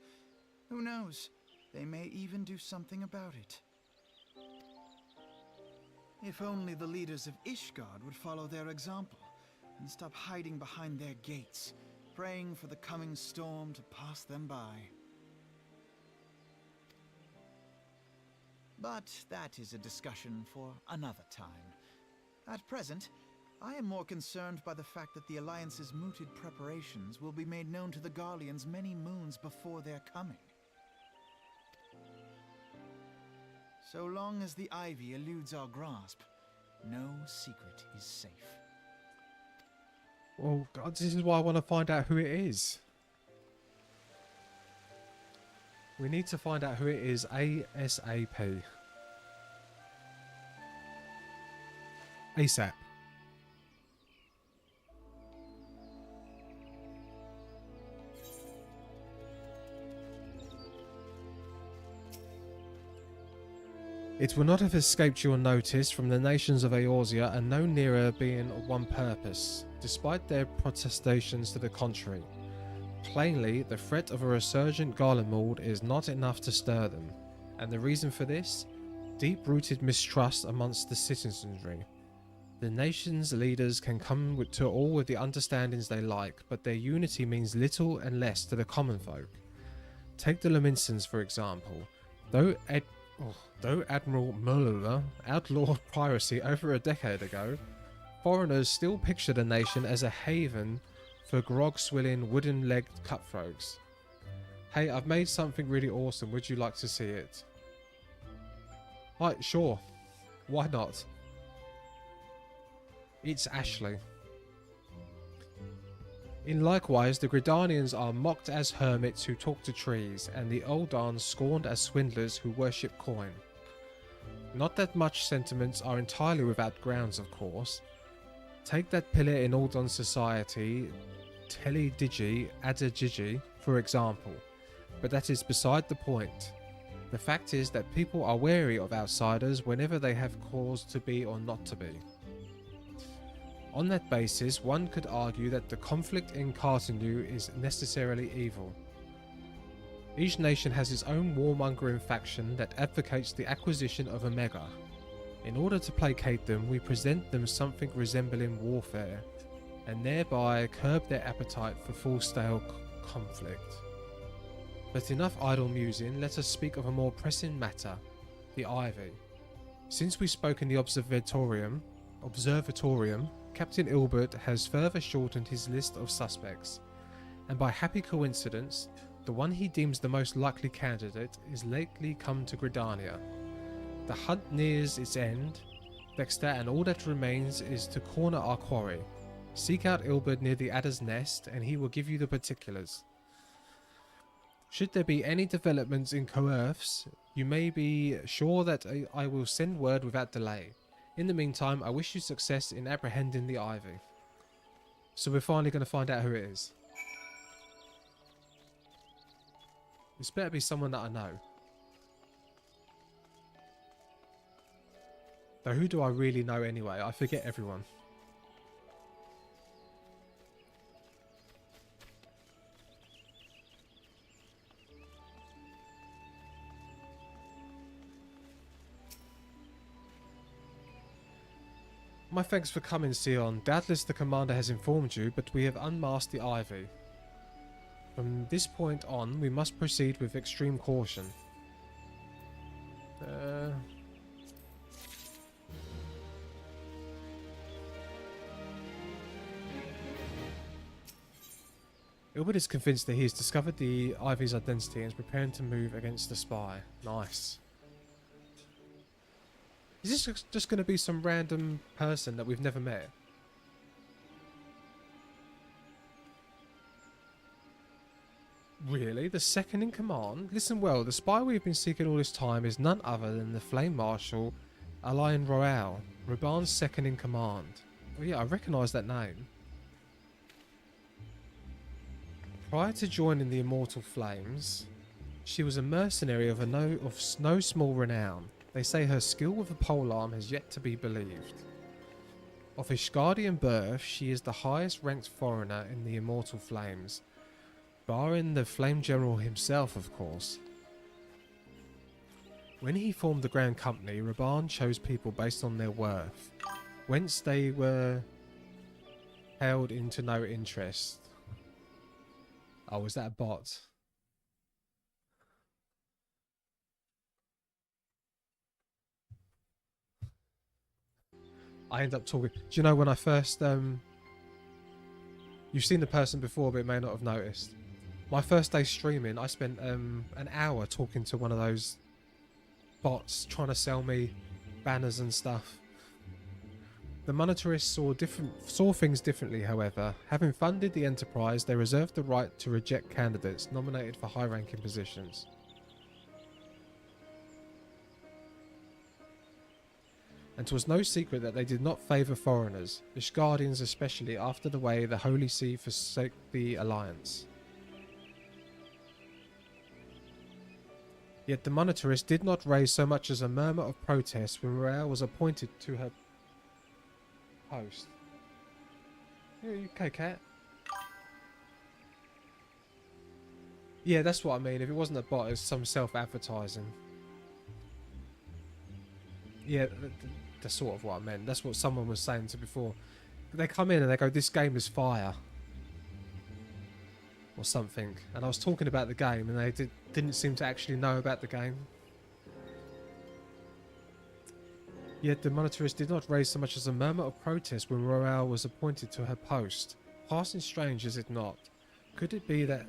Who knows? They may even do something about it. If only the leaders of Ishgard would follow their example and stop hiding behind their gates, praying for the coming storm to pass them by. But that is a discussion for another time. At present, I am more concerned by the fact that the Alliance's mooted preparations will be made known to the Garleans many moons before their coming. So long as the Ivy eludes our grasp, no secret is safe. Well, God, this is why I want to find out who it is. We need to find out who it is ASAP. ASAP. It will not have escaped your notice from the nations of Eorzea and no nearer being of one purpose, despite their protestations to the contrary. Plainly, the threat of a resurgent Garlemald is not enough to stir them, and the reason for this? deep-rooted mistrust amongst the citizenry. The nation's leaders can come to all with the understandings they like, but their unity means little and less to the common folk. Take the Laminsons for example. Though Admiral Muller outlawed piracy over a decade ago, foreigners still picture the nation as a haven for grog-swilling, wooden-legged cutthroats. Hey, I've made something really awesome, would you like to see it? Right, sure. Why not? It's Ashley. In likewise, the Gridanians are mocked as hermits who talk to trees, and the Eldans scorned as swindlers who worship coin. Not that much sentiments are entirely without grounds, of course. Take that pillar in Aldan society, Teli Digi, Ada Gigi, for example, but that is beside the point. The fact is that people are wary of outsiders whenever they have cause to be or not to be. On that basis, one could argue that the conflict in Cartonu is necessarily evil. Each nation has its own warmongering faction that advocates the acquisition of Omega. In order to placate them, we present them something resembling warfare, and thereby curb their appetite for full-scale conflict. But enough idle musing, let us speak of a more pressing matter, the Ivy. Since we spoke in the Observatorium, Captain Ilbert has further shortened his list of suspects, and by happy coincidence, the one he deems the most likely candidate is lately come to Gridania. The hunt nears its end, Dexter, and all that remains is to corner our quarry. Seek out Ilbert near the Adder's Nest, and he will give you the particulars. Should there be any developments in Coerths, you may be sure that I will send word without delay. In the meantime, I wish you success in apprehending the Ivy. So we're finally going to find out who it is. This better be someone that I know. Though who do I really know anyway? I forget everyone. My thanks for coming, Sion. Doubtless the commander has informed you, but we have unmasked the Ivy. From this point on, we must proceed with extreme caution. Ilbert is convinced that he has discovered the Ivy's identity and is preparing to move against the spy. Nice. Is this just going to be some random person that we've never met? Really? The second in command? Listen well, the spy we've been seeking all this time is none other than the Flame Marshal, Alain Royal, Reborn's second in command. Oh yeah, I recognise that name. Prior to joining the Immortal Flames, she was a mercenary of no small renown. They say her skill with a polearm has yet to be believed. Of Ishgardian birth, she is the highest ranked foreigner in the Immortal Flames, barring the Flame General himself, of course. When he formed the Grand Company, Reborn chose people based on their worth, whence they were held into no interest. Oh, is that a bot? I end up talking. Do you know when I first you've seen the person before but may not have noticed. My first day streaming, I spent an hour talking to one of those bots trying to sell me banners and stuff. The monetarists saw things differently, however. Having funded the enterprise, they reserved the right to reject candidates nominated for high-ranking positions. And 'twas no secret that they did not favour foreigners, Ishgardians especially, after the way the Holy See forsake the Alliance. Yet the monetarists did not raise so much as a murmur of protest when Royale was appointed to her post. You okay, cat? Yeah, that's what I mean. If it wasn't a bot, it was some self-advertising. Yeah, that's sort of what I meant. That's what someone was saying to before. They come in and they go, this game is fire. Or something. And I was talking about the game and they didn't seem to actually know about the game. Yet the monetarist did not raise so much as a murmur of protest when Royale was appointed to her post. Passing strange, is it not? Could it be that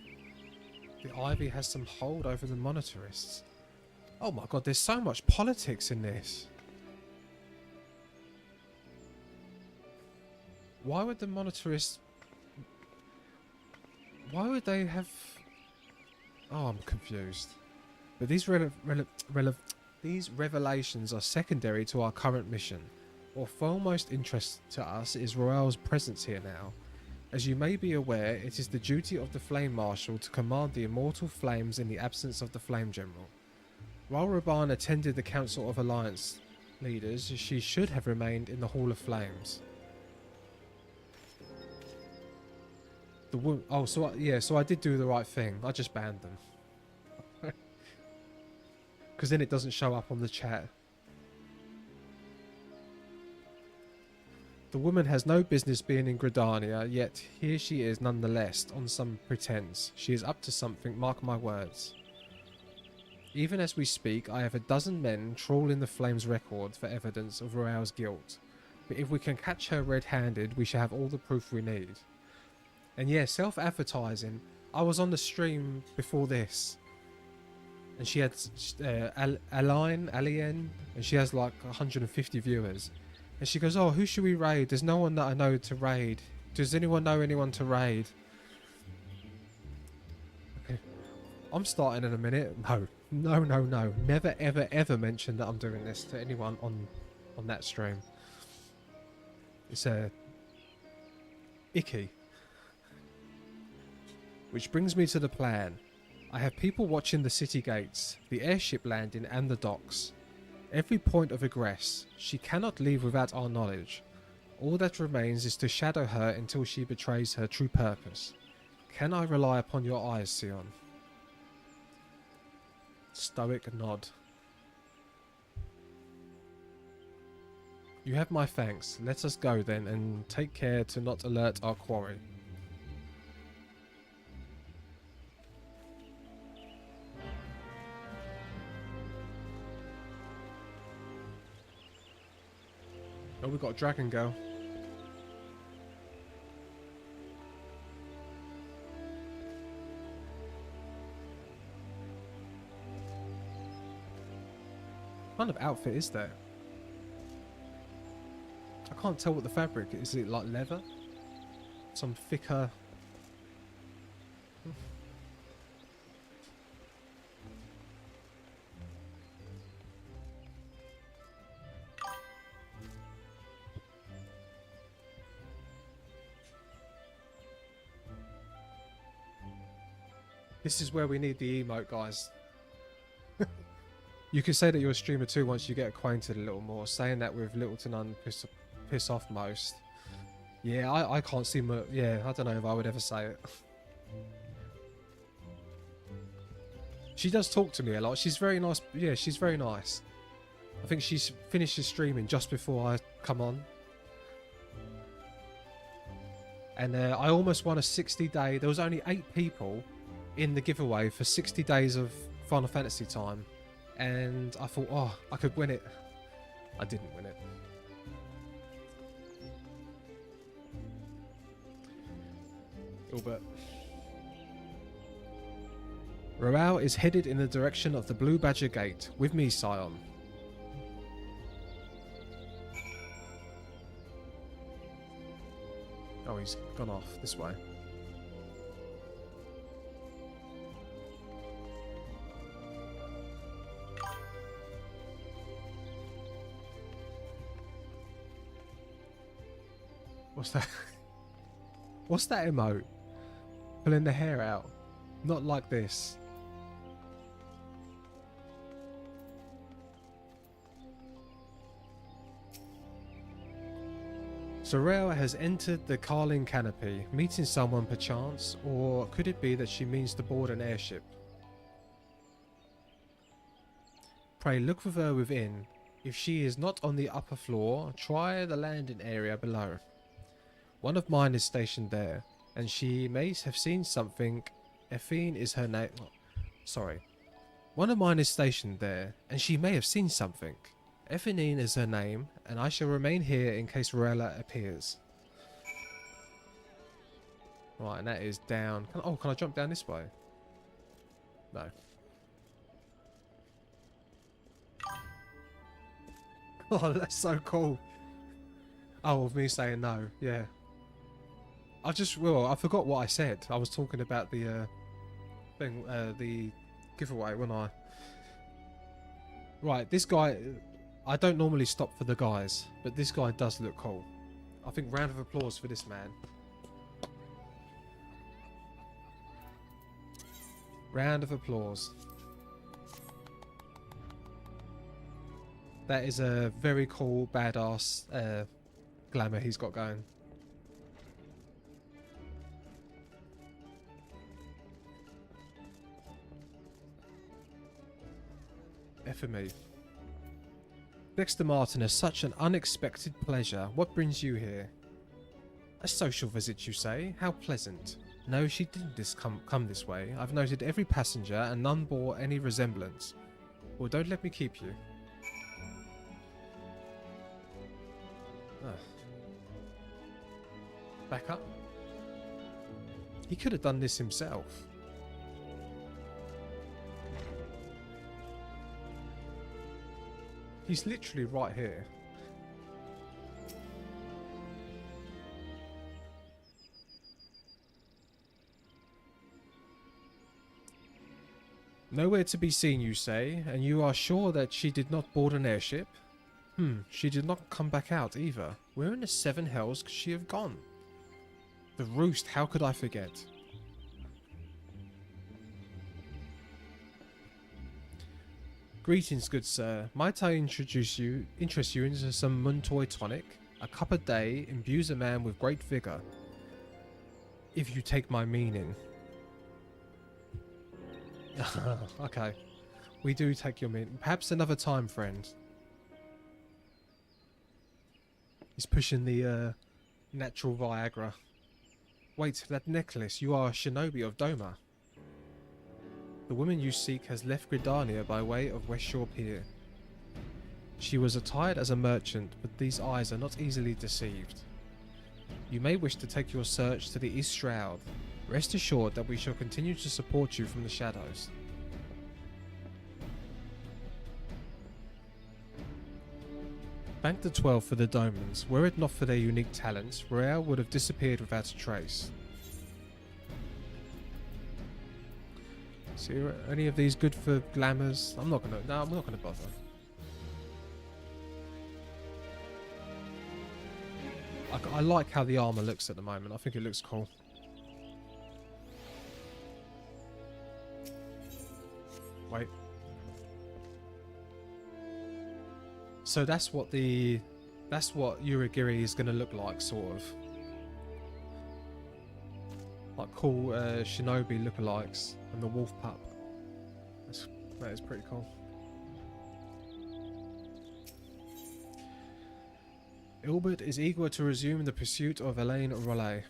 the Ivy has some hold over the monetarists? Oh my god, there's so much politics in this. Why would the monetarists... Why would they have... Oh, I'm confused. But these these revelations are secondary to our current mission. Of foremost interest to us is Royale's presence here now. As you may be aware, it is the duty of the Flame Marshal to command the immortal flames in the absence of the Flame General. While Raban attended the Council of Alliance leaders, she should have remained in the Hall of Flames. So I did do the right thing. I just banned them. Because then it doesn't show up on the chat. The woman has no business being in Gridania, yet here she is nonetheless, on some pretense. She is up to something, mark my words. Even as we speak, I have a dozen men trawling the Flames record for evidence of Royale's guilt. But if we can catch her red-handed, we shall have all the proof we need. And yeah, self-advertising. I was on the stream before this. And she had Alien, and she has like 150 viewers. And she goes, oh, who should we raid? There's no one that I know to raid. Does anyone know anyone to raid? Okay. I'm starting in a minute. No. Never, ever, ever mention that I'm doing this to anyone on that stream. It's icky. Which brings me to the plan. I have people watching the city gates, the airship landing and the docks. Every point of egress. She cannot leave without our knowledge. All that remains is to shadow her until she betrays her true purpose. Can I rely upon your eyes, Sion? Stoic nod. You have my thanks. Let us go then, and take care to not alert our quarry. Oh, we've got a dragon girl. What kind of outfit is that? I can't tell what the fabric is. Is it like leather? Some thicker... This is where we need the emote, guys. You can say that you're a streamer too once you get acquainted a little more. Saying that with little to none piss off most. Yeah, I can't see my... Yeah, I don't know if I would ever say it. She does talk to me a lot. She's very nice. Yeah, she's very nice. I think she's finished streaming just before I come on. And I almost won a 60-day... There was only 8 people in the giveaway for 60 days of Final Fantasy time. And I thought, oh, I could win it. I didn't win it. But Royale is headed in the direction of the Blue Badger Gate. With me, Sion. Oh, he's gone off this way. What's that? What's that emote? Pulling the hair out. Not like this. Soraya has entered the Carling canopy, meeting someone perchance, or could it be that she means to board an airship? Pray look for her within. If she is not on the upper floor, try the landing area below. One of mine is stationed there, and she may have seen something. Effine is her name. Sorry. One of mine is stationed there, and she may have seen something. Effine is her name, and I shall remain here in case Rella appears. Right, and that is down. Can I jump down this way? No. Oh, that's so cool. Oh, of me saying no, yeah. I forgot what I said. I was talking about the thing, the giveaway, when I... Right, this guy... I don't normally stop for the guys, but this guy does look cool. I think round of applause for this man. Round of applause. That is a very cool, badass glamour he's got going. FME. Dexter Martin is such an unexpected pleasure. What brings you here? A social visit, you say? How pleasant. No, she didn't come this way. I've noted every passenger and none bore any resemblance. Well, don't let me keep you. Back up. He could have done this himself. He's literally right here. Nowhere to be seen, you say, and you are sure that she did not board an airship? She did not come back out either. Where in the seven hells could she have gone? The Roost, how could I forget? Greetings, good sir. Might I interest you into some Muntoy tonic? A cup a day imbues a man with great vigour. If you take my meaning. Okay. We do take your meaning. Perhaps another time, friend. He's pushing the natural Viagra. Wait, that necklace. You are a shinobi of Doma. The woman you seek has left Gridania by way of West Shore Pier. She was attired as a merchant, but these eyes are not easily deceived. You may wish to take your search to the East Shroud. Rest assured that we shall continue to support you from the shadows. Thank the 12 for the Domans. Were it not for their unique talents, Royale would have disappeared without a trace. See, are any of these good for glamours? I'm not gonna bother. I like how the armor looks at the moment. I think it looks cool. Wait. So that's what Uragiri is going to look like, sort of. Like cool shinobi lookalikes and the wolf pup. That is pretty cool. Ilbert is eager to resume the pursuit of Elaine Rollet.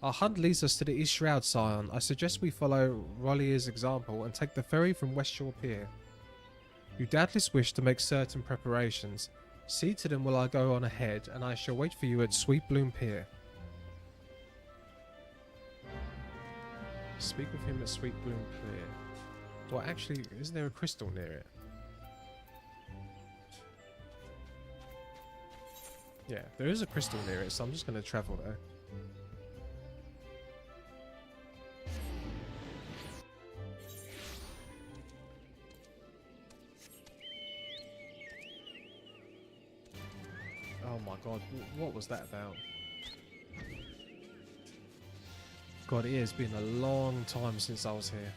Our hunt leads us to the East Shroud, Scion. I suggest we follow Rollier's example and take the ferry from West Shore Pier. You doubtless wish to make certain preparations. See to them while I go on ahead, and I shall wait for you at Sweet Bloom Pier. Speak with him at Sweet Bloom Pier. Well, actually, isn't there a crystal near it? Yeah, there is a crystal near it, so I'm just going to travel there. Oh my god, what was that about? God, it has been a long time since I was here.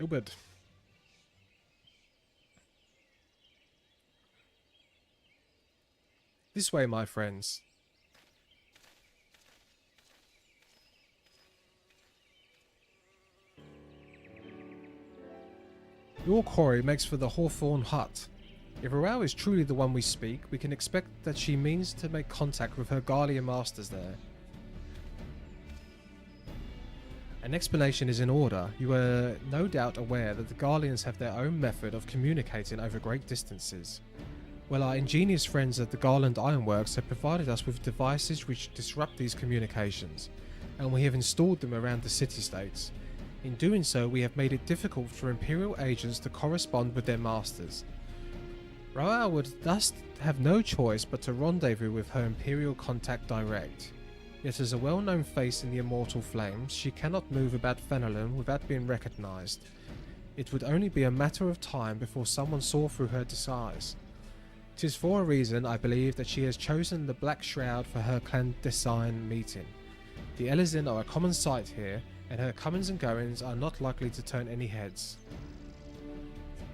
Ubud. This way, my friends. Your quarry makes for the Hawthorne Hut. If Royale is truly the one we speak, we can expect that she means to make contact with her Garlean masters there. An explanation is in order. You are no doubt aware that the Garleans have their own method of communicating over great distances. Well, our ingenious friends at the Garland Ironworks have provided us with devices which disrupt these communications, and we have installed them around the city-states. In doing so, we have made it difficult for Imperial agents to correspond with their masters. Royale would thus have no choice but to rendezvous with her Imperial contact direct. Yet as a well-known face in the Immortal Flames, she cannot move about Fenelon without being recognised. It would only be a matter of time before someone saw through her disguise. 'Tis for a reason, I believe, that she has chosen the Black Shroud for her clandestine meeting. The Elizin are a common sight here, and her comings and goings are not likely to turn any heads.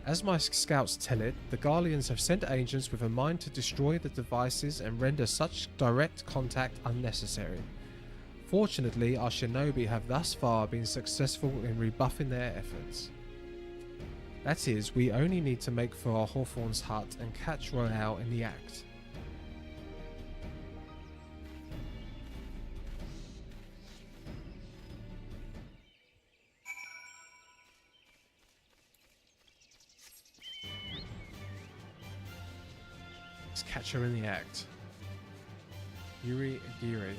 As my scouts tell it, the Garleans have sent agents with a mind to destroy the devices and render such direct contact unnecessary. Fortunately, our shinobi have thus far been successful in rebuffing their efforts. That is, we only need to make for our Hawthorne's hut and catch Royale in the act. Let's catch her in the act. Yuri Agiri.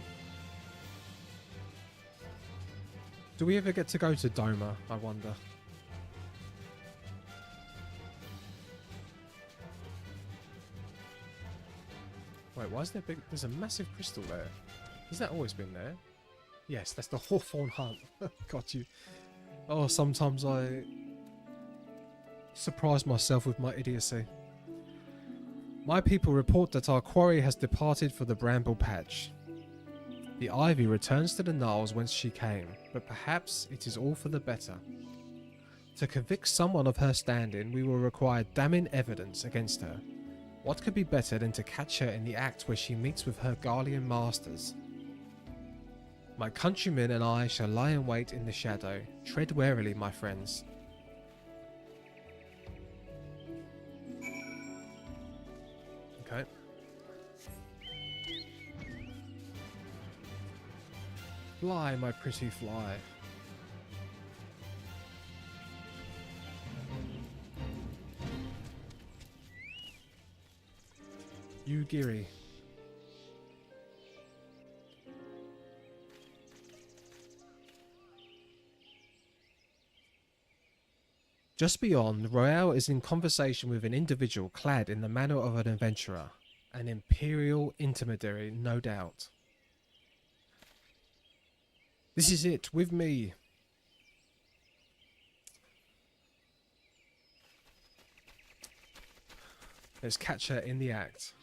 Do we ever get to go to Doma, I wonder? Wait, why is there big... There's a massive crystal there. Has that always been there? Yes, that's the Hawthorne Hunt. Got you. Oh, sometimes I surprise myself with my idiocy. My people report that our quarry has departed for the Bramble Patch. The Ivy returns to the Gnarls whence she came, but perhaps it is all for the better. To convict someone of her standing, we will require damning evidence against her. What could be better than to catch her in the act where she meets with her Garlean masters? My countrymen and I shall lie in wait in the shadow. Tread warily, my friends. Okay. Fly, my pretty fly. Ugiri. Just beyond, Royale is in conversation with an individual clad in the manner of an adventurer. An imperial intermediary, no doubt. This is it, with me. Let's catch her in the act.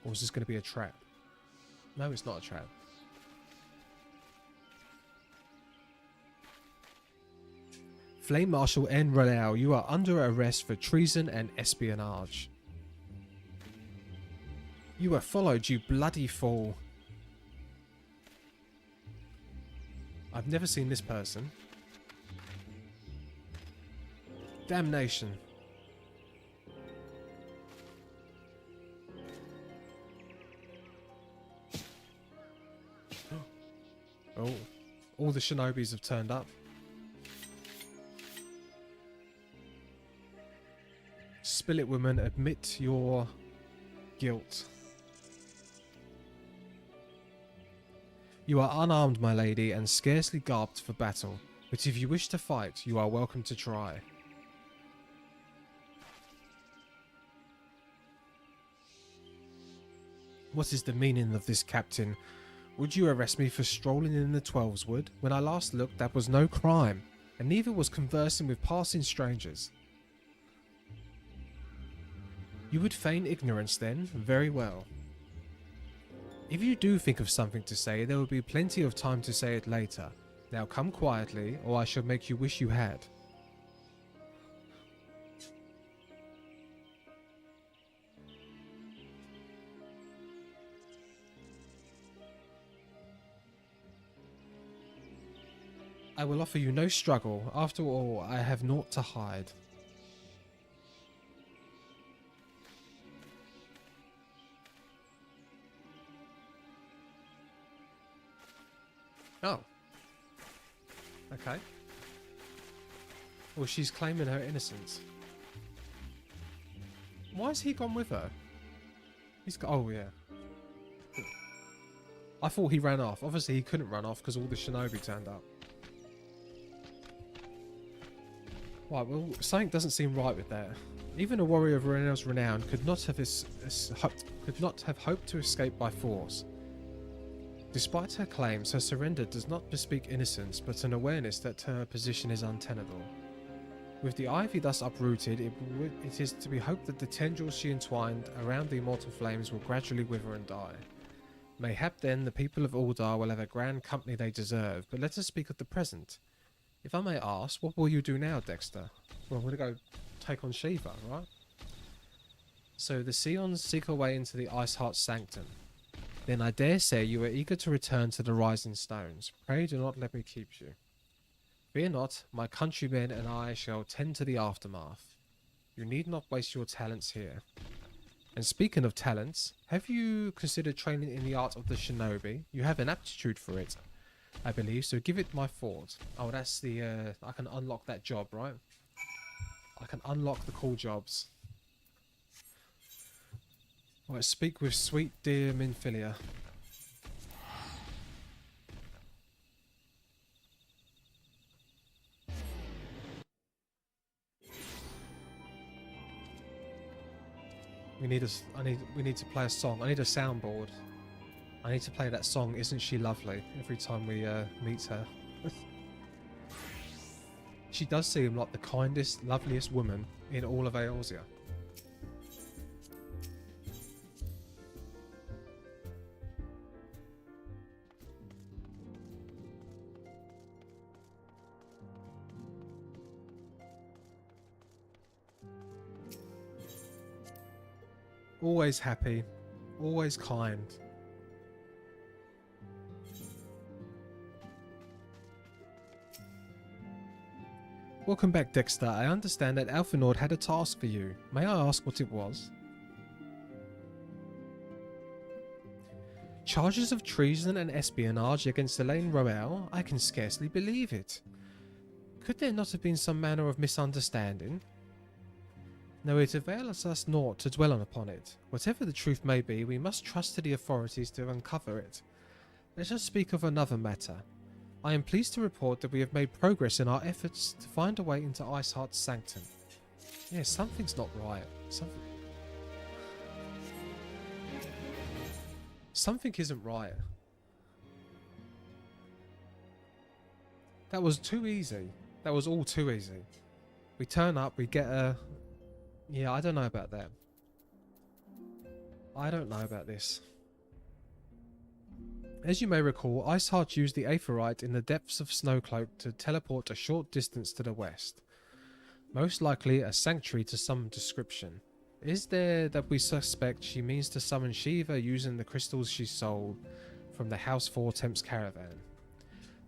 Or is this going to be a trap? No, it's not a trap. Flame Marshal N. Royale, you are under arrest for treason and espionage. You were followed, you bloody fool. I've never seen this person. Damnation. Oh, all the shinobis have turned up. Spill it, woman, admit your guilt. You are unarmed, my lady, and scarcely garbed for battle, but if you wish to fight, you are welcome to try. What is the meaning of this, Captain? Would you arrest me for strolling in the Twelveswood? When I last looked, that was no crime, and neither was conversing with passing strangers. You would feign ignorance then? Very well. If you do think of something to say, there will be plenty of time to say it later. Now come quietly, or I shall make you wish you had. I will offer you no struggle. After all, I have naught to hide. Oh. Okay. Well, she's claiming her innocence. Why has he gone with her? He's got... Oh, yeah. I thought he ran off. Obviously, he couldn't run off because all the shinobi turned up. Right, well, something doesn't seem right with that. Even a warrior of Renel's renown could not have hoped to escape by force. Despite her claims, her surrender does not bespeak innocence, but an awareness that her position is untenable. With the ivy thus uprooted, it is to be hoped that the tendrils she entwined around the immortal flames will gradually wither and die. Mayhap then the people of Uldar will have a grand company they deserve, but let us speak of the present. If I may ask, what will you do now, Dexter? Well, I'm going to go take on Shiva, right? So the Seons seek a way into the Ice Heart's sanctum. Then I dare say you are eager to return to the Rising Stones. Pray do not let me keep you. Fear not, my countrymen and I shall tend to the aftermath. You need not waste your talents here. And speaking of talents, have you considered training in the art of the shinobi? You have an aptitude for it, I believe, so give it my thought. Oh, that's the, I can unlock that job, right? I can unlock the cool jobs. Alright, speak with sweet dear Minfilia. We need to play a song. I need a soundboard. I need to play that song, Isn't She Lovely, every time we meet her. She does seem like the kindest, loveliest woman in all of Eorzea. Always happy, always kind. Welcome back, Dexter. I understand that Alphinaud had a task for you. May I ask what it was? Charges of treason and espionage against Elaine Roel? I can scarcely believe it. Could there not have been some manner of misunderstanding? No, it avails us naught to dwell upon it. Whatever the truth may be, we must trust to the authorities to uncover it. Let us speak of another matter. I am pleased to report that we have made progress in our efforts to find a way into Iceheart's sanctum. Yeah, something's not right. Something isn't right. That was too easy. That was all too easy. We turn up, we get a... Yeah, I don't know about that. I don't know about this. As you may recall, Iceheart used the Aetheryte in the depths of Snowcloak to teleport a short distance to the west. Most likely a sanctuary to some description. Is there that we suspect she means to summon Shiva using the crystals she sold from the House Four Temps caravan?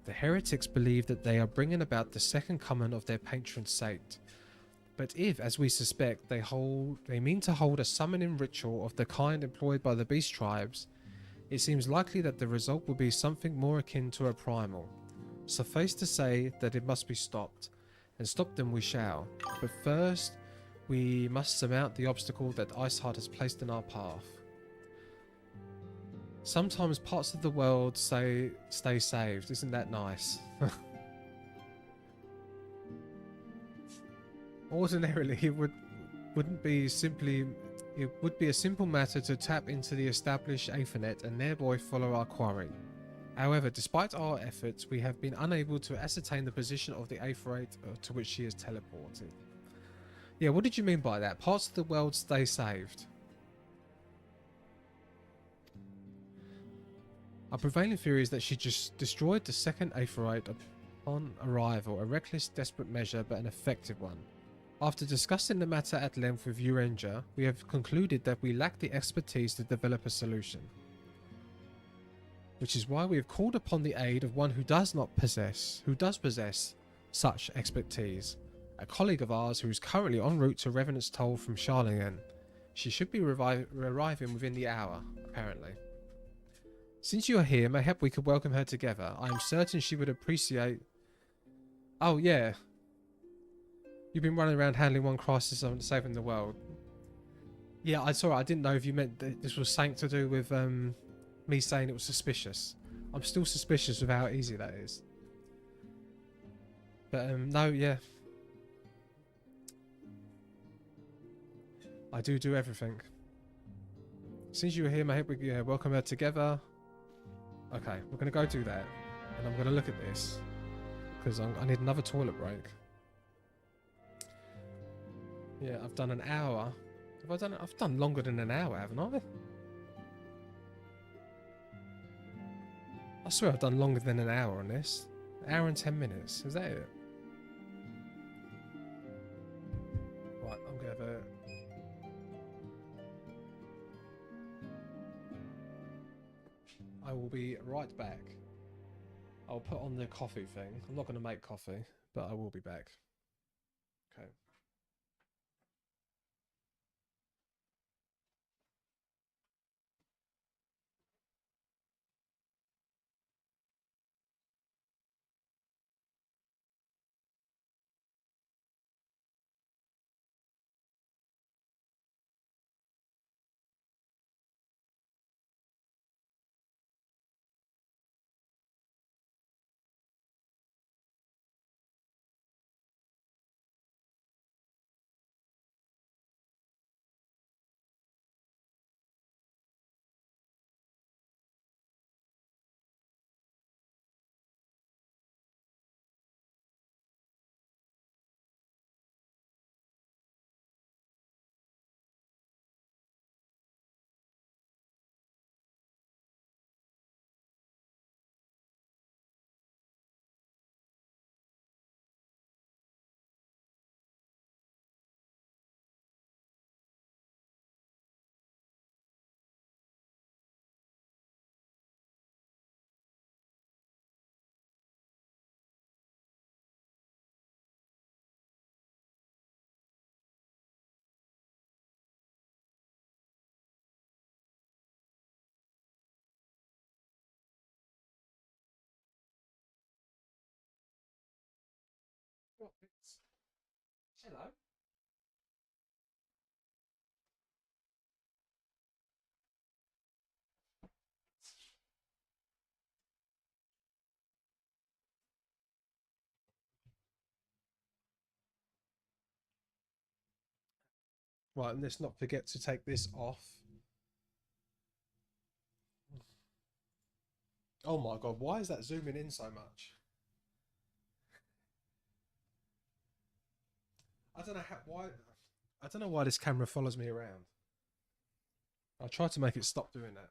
The heretics believe that they are bringing about the second coming of their patron saint. But if, as we suspect, they mean to hold a summoning ritual of the kind employed by the beast tribes, it seems likely that the result will be something more akin to a primal. Suffice to say that it must be stopped, and stop them we shall. But first, we must surmount the obstacle that Iceheart has placed in our path. Sometimes parts of the world stay saved, isn't that nice? Ordinarily, it would be a simple matter to tap into the established Aethernet and thereby follow our quarry. However, despite our efforts, we have been unable to ascertain the position of the Aetherite to which she is teleported. Yeah, what did you mean by that? Parts of the world stay saved. Our prevailing theory is that she just destroyed the second Aetheryte upon arrival, a reckless, desperate measure, but an effective one. After discussing the matter at length with Urenja, we have concluded that we lack the expertise to develop a solution. Which is why we have called upon the aid of one who does possess such expertise. A colleague of ours who is currently en route to Revenant's Toll from Charlingen. She should be arriving within the hour, apparently. Since you are here, mayhap we could welcome her together. I am certain she would appreciate... Oh, yeah. You've been running around handling one crisis and saving the world. Yeah, I saw it. I didn't know if you meant that this was something to do with me saying it was suspicious. I'm still suspicious of how easy that is. But, no, yeah. I do everything. Since you were here, mayhap we could welcome her together. Okay, we're going to go do that. And I'm going to look at this. Because I need another toilet break. Yeah, I've done an hour. Have I done it? I've done longer than an hour, haven't I? I swear I've done longer than an hour on this. An hour and 10 minutes. Is that it? Right, I'm going to have a... I will be right back. I'll put on the coffee thing. I'm not going to make coffee, but I will be back. Okay. What bits? Hello? Right, and let's not forget to take this off. Oh my god, why is that zooming in so much? I don't know why. I don't know why this camera follows me around. I'll try to make it stop doing that.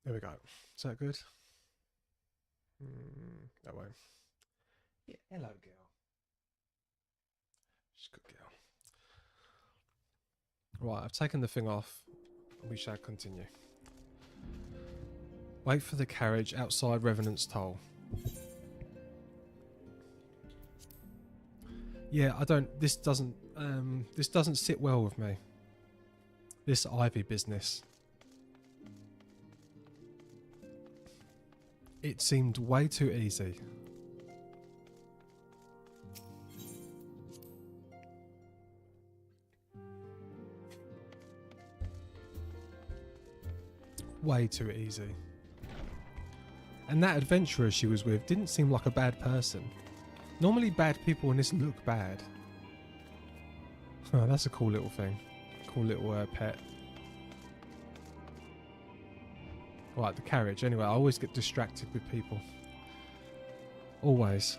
There we go. Is that good? That way. Yeah, hello, girl. She's a good girl. Right, I've taken the thing off. We shall continue. Wait for the carriage outside Revenant's Toll. Yeah, I don't. This doesn't sit well with me. This Ivy business. It seemed way too easy. Way too easy. And that adventurer she was with didn't seem like a bad person. Normally bad people in this look bad. Oh, that's a cool little thing. Cool little pet. Right, the carriage. Anyway, I always get distracted with people. Always.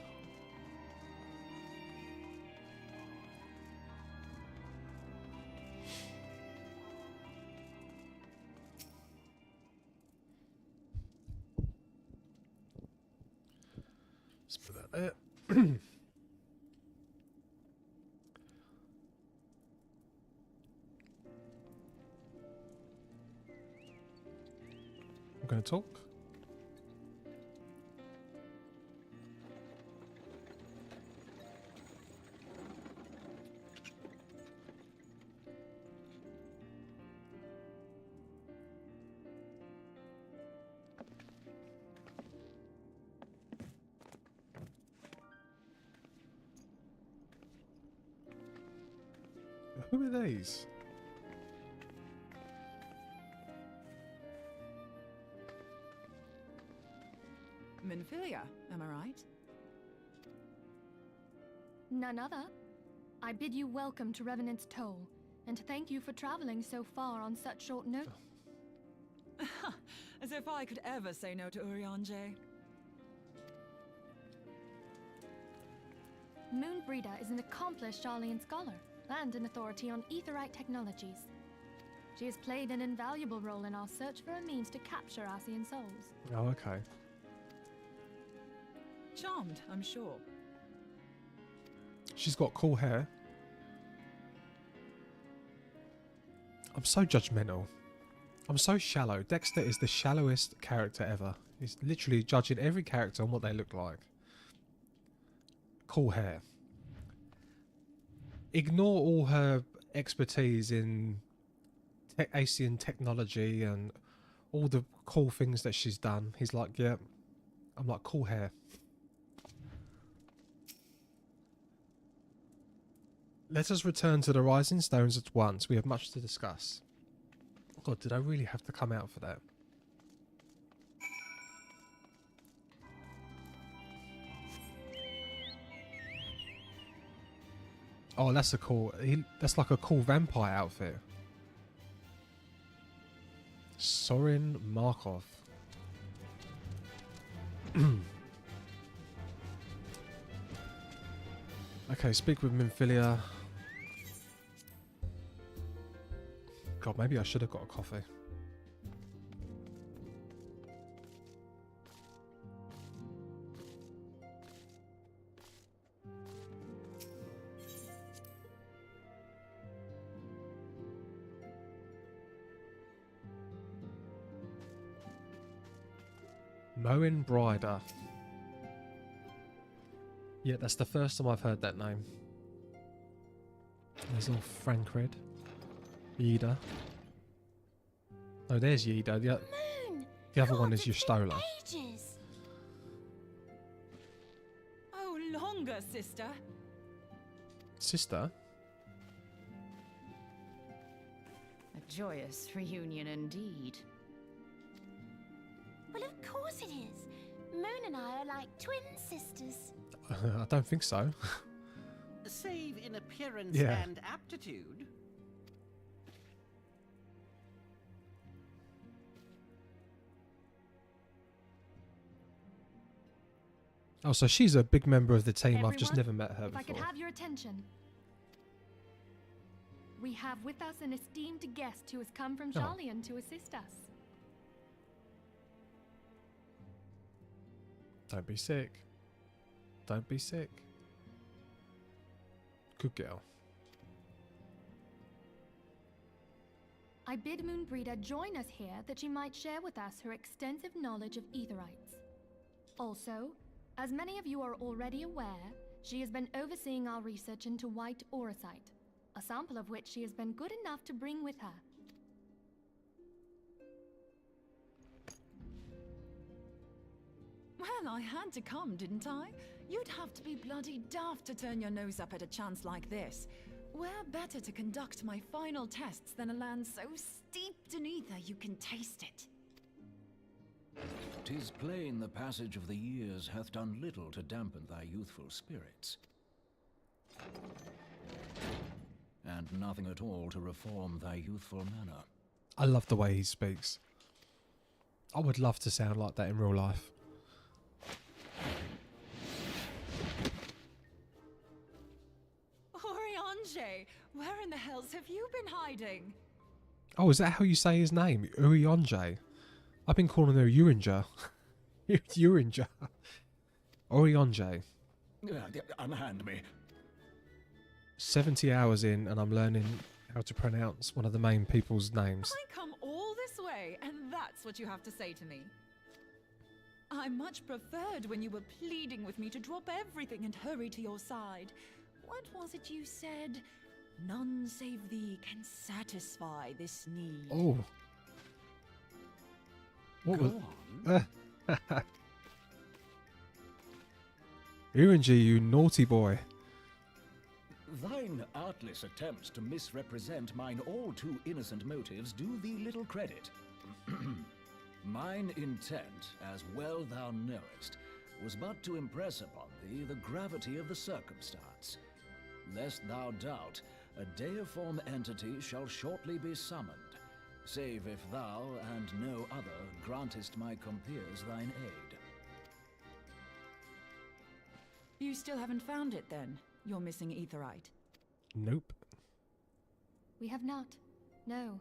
Let's put that there. I'm going to talk. Who are these? Minfilia, am I right? None other. I bid you welcome to Revenant's Toll, and thank you for traveling so far on such short notice. As if I could ever say no to Urianger. Moonbreeder is an accomplished Sharlayan scholar and an authority on aetherite technologies. She has played an invaluable role in our search for a means to capture Ascian souls. Oh, okay. Charmed, I'm sure. She's got cool hair. I'm so judgmental. I'm so shallow. Dexter is the shallowest character ever. He's literally judging every character on what they look like. Cool hair. Ignore all her expertise in Ascian technology and all the cool things that she's done. He's like, yeah. I'm like, cool hair. Let us return to the Rising Stones at once. We have much to discuss. God, did I really have to come out for that? Oh, that's a cool... that's like a cool vampire outfit. Sorin Markov. Okay, speak with Minfilia. God, maybe I should have got a coffee. Moen Brider. Yeah, that's the first time I've heard that name. There's all Frankred. Yida. Oh, there's Yida. The other one is Yustola. Oh, longer, sister. Sister? A joyous reunion indeed. Well, of course it is. Moon and I are like twin sisters. I don't think so. Save in appearance Yeah. and aptitude. Oh, so she's a big member of the team. I've just never Everyone, met her if I could before. have your attention. We have with us an esteemed guest who has come from Oh. Sharlayan to assist us. Don't be sick. Don't be sick. Good girl. I bid Moonbreeder join us here that she might share with us her extensive knowledge of aetherites. Also, as many of you are already aware, she has been overseeing our research into white auracite, a sample of which she has been good enough to bring with her. Well, I had to come, didn't I? You'd have to be bloody daft to turn your nose up at a chance like this. Where better to conduct my final tests than a land so steeped in ether you can taste it? 'Tis plain the passage of the years hath done little to dampen thy youthful spirits, and nothing at all to reform thy youthful manner. I love the way he speaks. I would love to sound like that in real life. Urianger, where in the hells have you been hiding? Oh, is that how you say his name? Urianger. I've been calling her Uringer. Uringer. Orionje. Unhand me. 70 hours in, and I'm learning how to pronounce one of the main people's names. I come all this way, and that's what you have to say to me. I much preferred when you were pleading with me to drop everything and hurry to your side. What was it you said? None save thee can satisfy this need. Oh. What Go was... Uranji, you naughty boy. Thine artless attempts to misrepresent mine all too innocent motives do thee little credit. Mine intent, as well thou knowest, was but to impress upon thee the gravity of the circumstance. Lest thou doubt, a deiform entity shall shortly be summoned, save if thou and no other grantest my compeers thine aid. You still haven't found it then, your missing aetherite? Nope. We have not. No.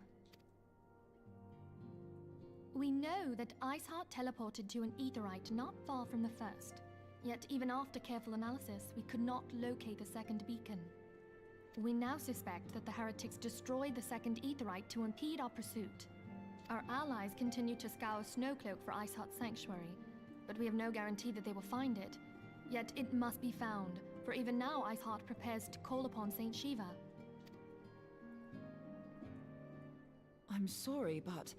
We know that Iceheart teleported to an aetherite not far from the first. Yet even after careful analysis, we could not locate the second beacon. We now suspect that the heretics destroyed the second aetherite to impede our pursuit. Our allies continue to scour Snowcloak for Iceheart's sanctuary, but we have no guarantee that they will find it. Yet it must be found, for even now Iceheart prepares to call upon Saint Shiva. I'm sorry, but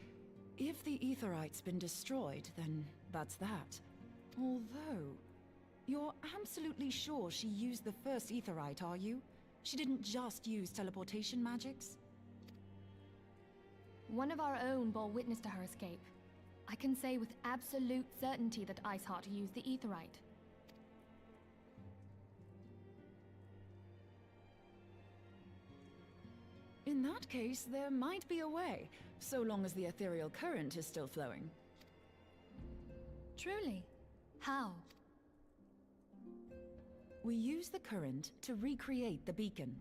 if the aetherite's been destroyed, then that's that. Although, you're absolutely sure she used the first aetherite, are you? She didn't just use teleportation magics? One of our own bore witness to her escape. I can say with absolute certainty that Iceheart used the aetherite. In that case, there might be a way, so long as the ethereal current is still flowing. Truly? How? We use the current to recreate the beacon.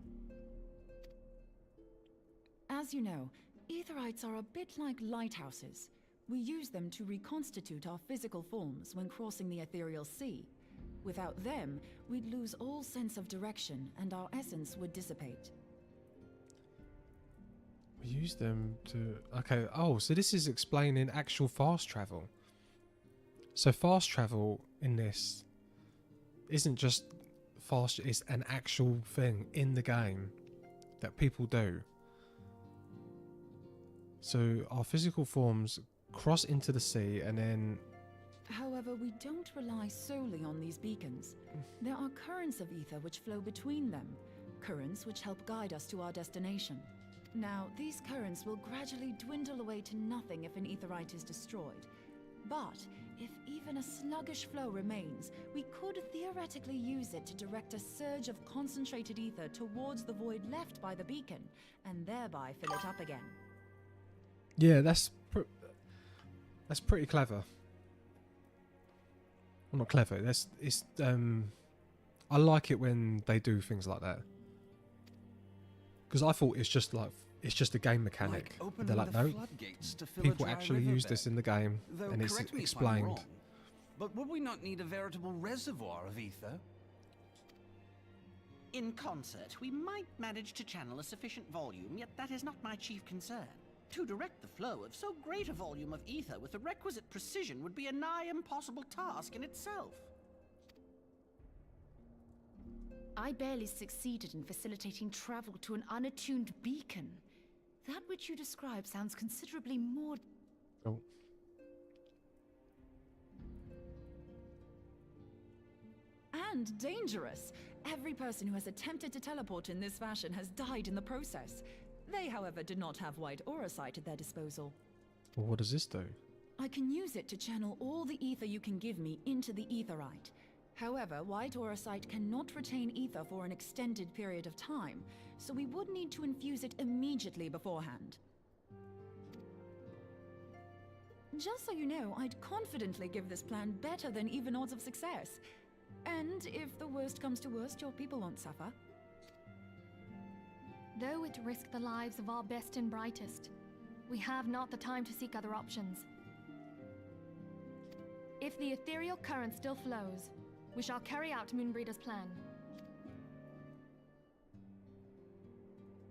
As you know, aetherites are a bit like lighthouses. We use them to reconstitute our physical forms when crossing the ethereal sea. Without them, we'd lose all sense of direction and our essence would dissipate. We use them to... Okay, oh, so this is explaining actual fast travel. So fast travel in this isn't just fast, it's an actual thing in the game that people do. So our physical forms cross into the sea and then... However, we don't rely solely on these beacons. There are currents of ether which flow between them, currents which help guide us to our destination. Now, these currents will gradually dwindle away to nothing if an aetherite is destroyed. But if even a sluggish flow remains, we could theoretically use it to direct a surge of concentrated ether towards the void left by the beacon, and thereby fill it up again. Yeah, that's pretty clever. Well, not clever. I like it when they do things like that. Because I thought it's just a game mechanic. Like They're like, the no, floodgates to fill people a dry actually use this in the game, Though, and it's correct me if I'm explained. wrong, but would we not need a veritable reservoir of ether? In concert, we might manage to channel a sufficient volume, yet that is not my chief concern. To direct the flow of so great a volume of ether with the requisite precision would be a nigh impossible task in itself. I barely succeeded in facilitating travel to an unattuned beacon. That which you describe sounds considerably more... Oh. And dangerous. Every person who has attempted to teleport in this fashion has died in the process. They, however, did not have white aura sight at their disposal. Well, what does this do? I can use it to channel all the ether you can give me into the aetherite. However, white aura sight cannot retain ether for an extended period of time, so we would need to infuse it immediately beforehand. Just so you know, I'd confidently give this plan better than even odds of success. And if the worst comes to worst, your people won't suffer. Though it risked the lives of our best and brightest, we have not the time to seek other options. If the ethereal current still flows, We shall carry out Moonbreeder's plan.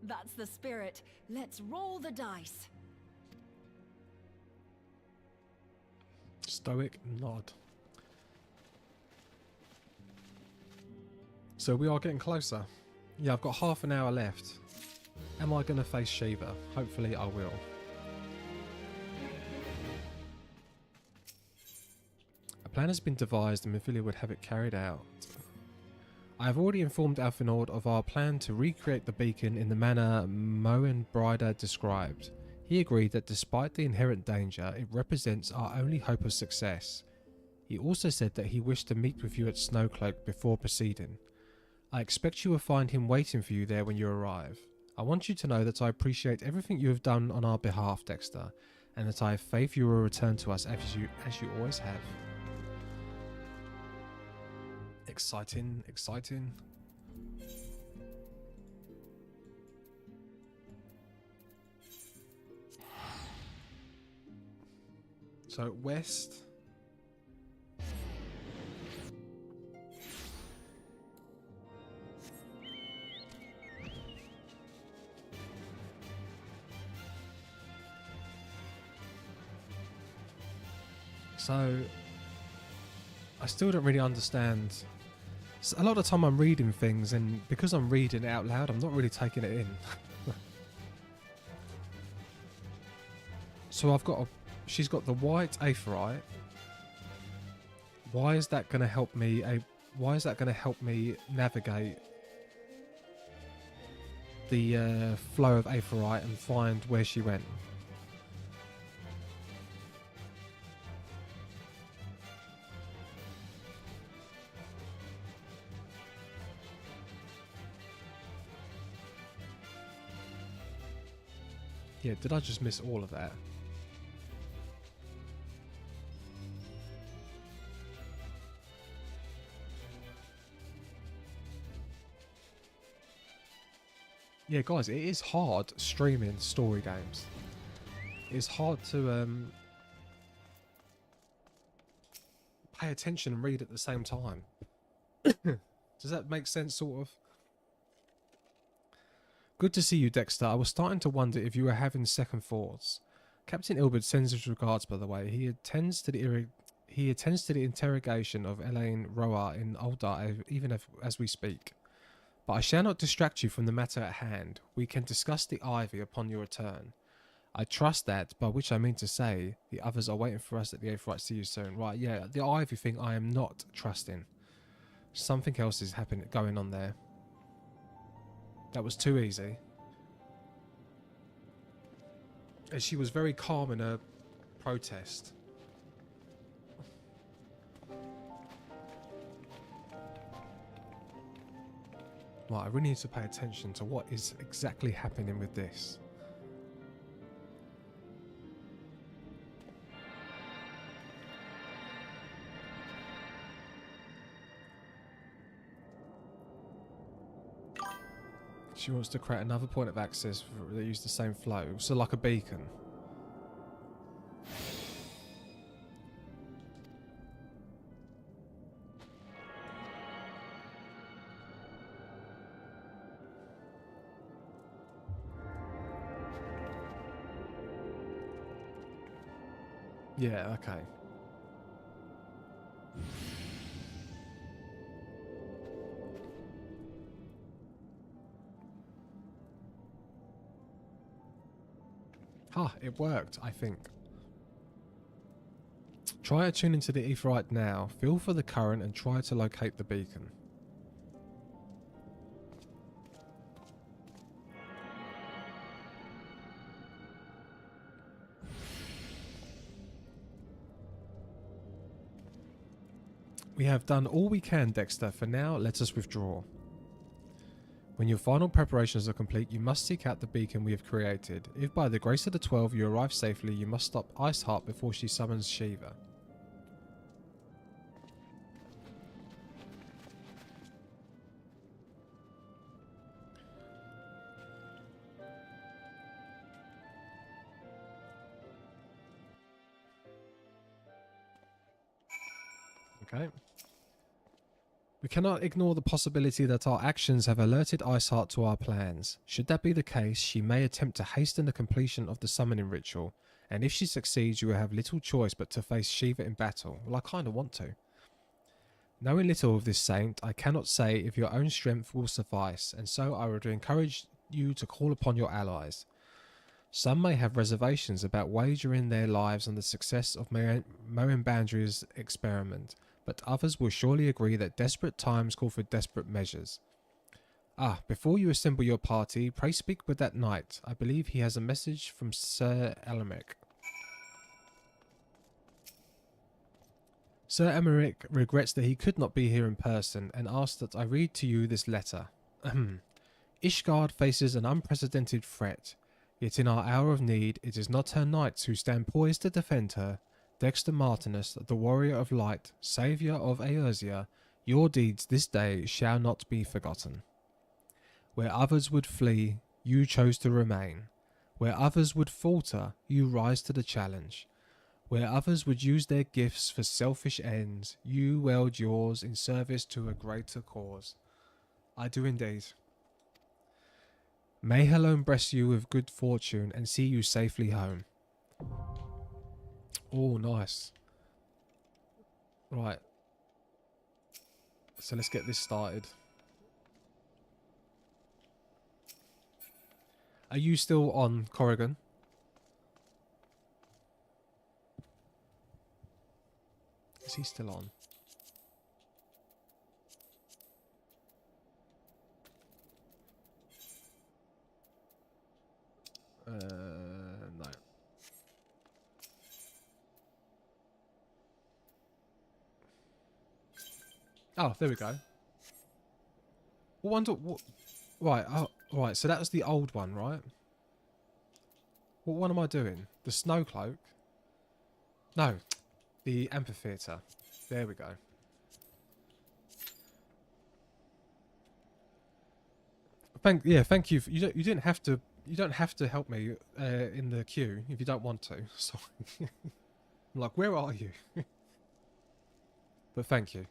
That's the spirit. Let's roll the dice. Stoic nod. So we are getting closer. Yeah, I've got half an hour left. Am I going to face Shiva? Hopefully I will. A plan has been devised and Mephilia would have it carried out. I have already informed Alfinord of our plan to recreate the beacon in the manner Moenbryda described. He agreed that despite the inherent danger, it represents our only hope of success. He also said that he wished to meet with you at Snowcloak before proceeding. I expect you will find him waiting for you there when you arrive. I want you to know that I appreciate everything you have done on our behalf, Dexter, and that I have faith you will return to us as you always have. Exciting, exciting. So west. So I still don't really understand. A lot of the time I'm reading things, and because I'm reading it out loud, I'm not really taking it in. So she's got the white aetheryte. Why is that going to help me? Why is that going to help me navigate the flow of aetheryte and find where she went? Yeah, did I just miss all of that? Yeah, guys, it is hard streaming story games. It's hard to pay attention and read at the same time. Does that make sense, sort of? Good to see you, Dexter. I was starting to wonder if you were having second thoughts. Captain Ilbert sends his regards, by the way. He attends to the interrogation of Elaine Roa in Uldar, even as we speak. But I shall not distract you from the matter at hand. We can discuss the Ivy upon your return. I trust that, by which I mean to say, the others are waiting for us at the Aetheryte. See you soon. Right, yeah, the Ivy thing I am not trusting. Something else is going on there. That was too easy. And she was very calm in her protest. Right, I really need to pay attention to what is exactly happening with this. She wants to create another point of access that use the same flow, so like a beacon. Yeah, okay. Ah, it worked, I think. Try attuning to the Aetheryte now. Feel for the current and try to locate the beacon. We have done all we can, Dexter. For now, let us withdraw. When your final preparations are complete, you must seek out the beacon we have created. If by the grace of the 12 you arrive safely, you must stop Iceheart before she summons Shiva. Okay. We cannot ignore the possibility that our actions have alerted Iceheart to our plans. Should that be the case, she may attempt to hasten the completion of the summoning ritual, and if she succeeds, you will have little choice but to face Shiva in battle. Well, I kind of want to. Knowing little of this saint, I cannot say if your own strength will suffice, and so I would encourage you to call upon your allies. Some may have reservations about wagering their lives on the success of Moenbandri's experiment, but others will surely agree that desperate times call for desperate measures. Ah, before you assemble your party, pray speak with that knight. I believe he has a message from Sir Elmeric. Sir Elmeric regrets that he could not be here in person and asks that I read to you this letter. Ishgard faces an unprecedented threat, yet in our hour of need, it is not her knights who stand poised to defend her. Dexter Martinus, the warrior of light, saviour of Eorzea, your deeds this day shall not be forgotten. Where others would flee, you chose to remain. Where others would falter, you rise to the challenge. Where others would use their gifts for selfish ends, you wield yours in service to a greater cause. I do indeed. May Helene bless you with good fortune and see you safely home. Oh, nice. Right. So let's get this started. Are you still on, Corrigan? Is he still on? No. Oh, there we go. What? Right. Oh, right. So that was the old one, right? What one am I doing? The snow cloak? No, the amphitheater. There we go. Thank you. You didn't have to. You don't have to help me in the queue if you don't want to. Sorry. I'm like, where are you? But thank you.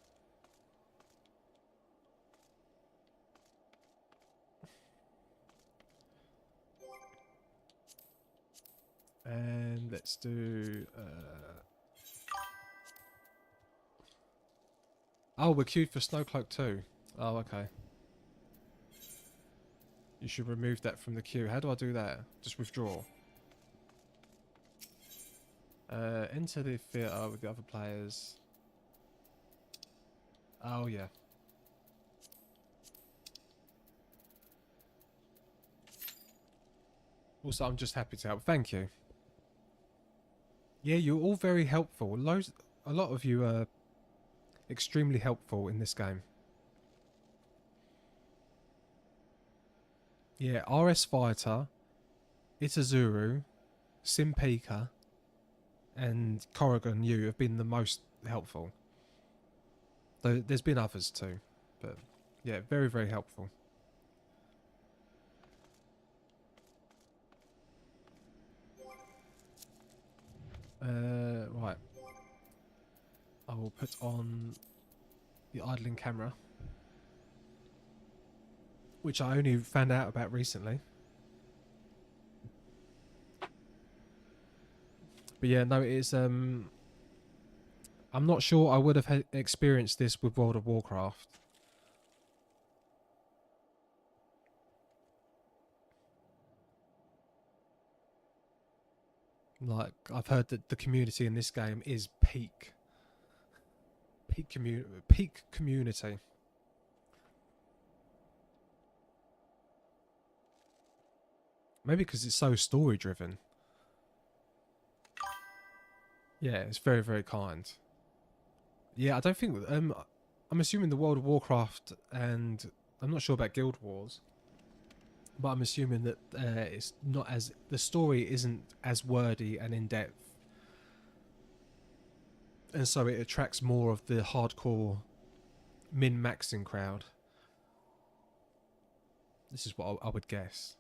And let's do... Oh, we're queued for Snowcloak too. Oh, okay. You should remove that from the queue. How do I do that? Just withdraw. Enter the theatre with the other players. Oh, yeah. Also, I'm just happy to help. Thank you. Yeah, you're all very helpful. A lot of you are extremely helpful in this game. Yeah, RS Fighter, Itazuru, Simpika, and Corrigan, you have been the most helpful. Though there's been others too, but yeah, very, very helpful. Right. I will put on the idling camera, which I only found out about recently. But yeah, no, it is. I'm not sure I would have experienced this with World of Warcraft. Like, I've heard that the community in this game is peak community. Maybe because it's so story driven. Yeah, it's very, very kind. Yeah, I don't think... I'm assuming the World of Warcraft and... I'm not sure about Guild Wars. But I'm assuming that it's not as... The story isn't as wordy and in-depth. And so it attracts more of the hardcore min-maxing crowd. This is what I would guess.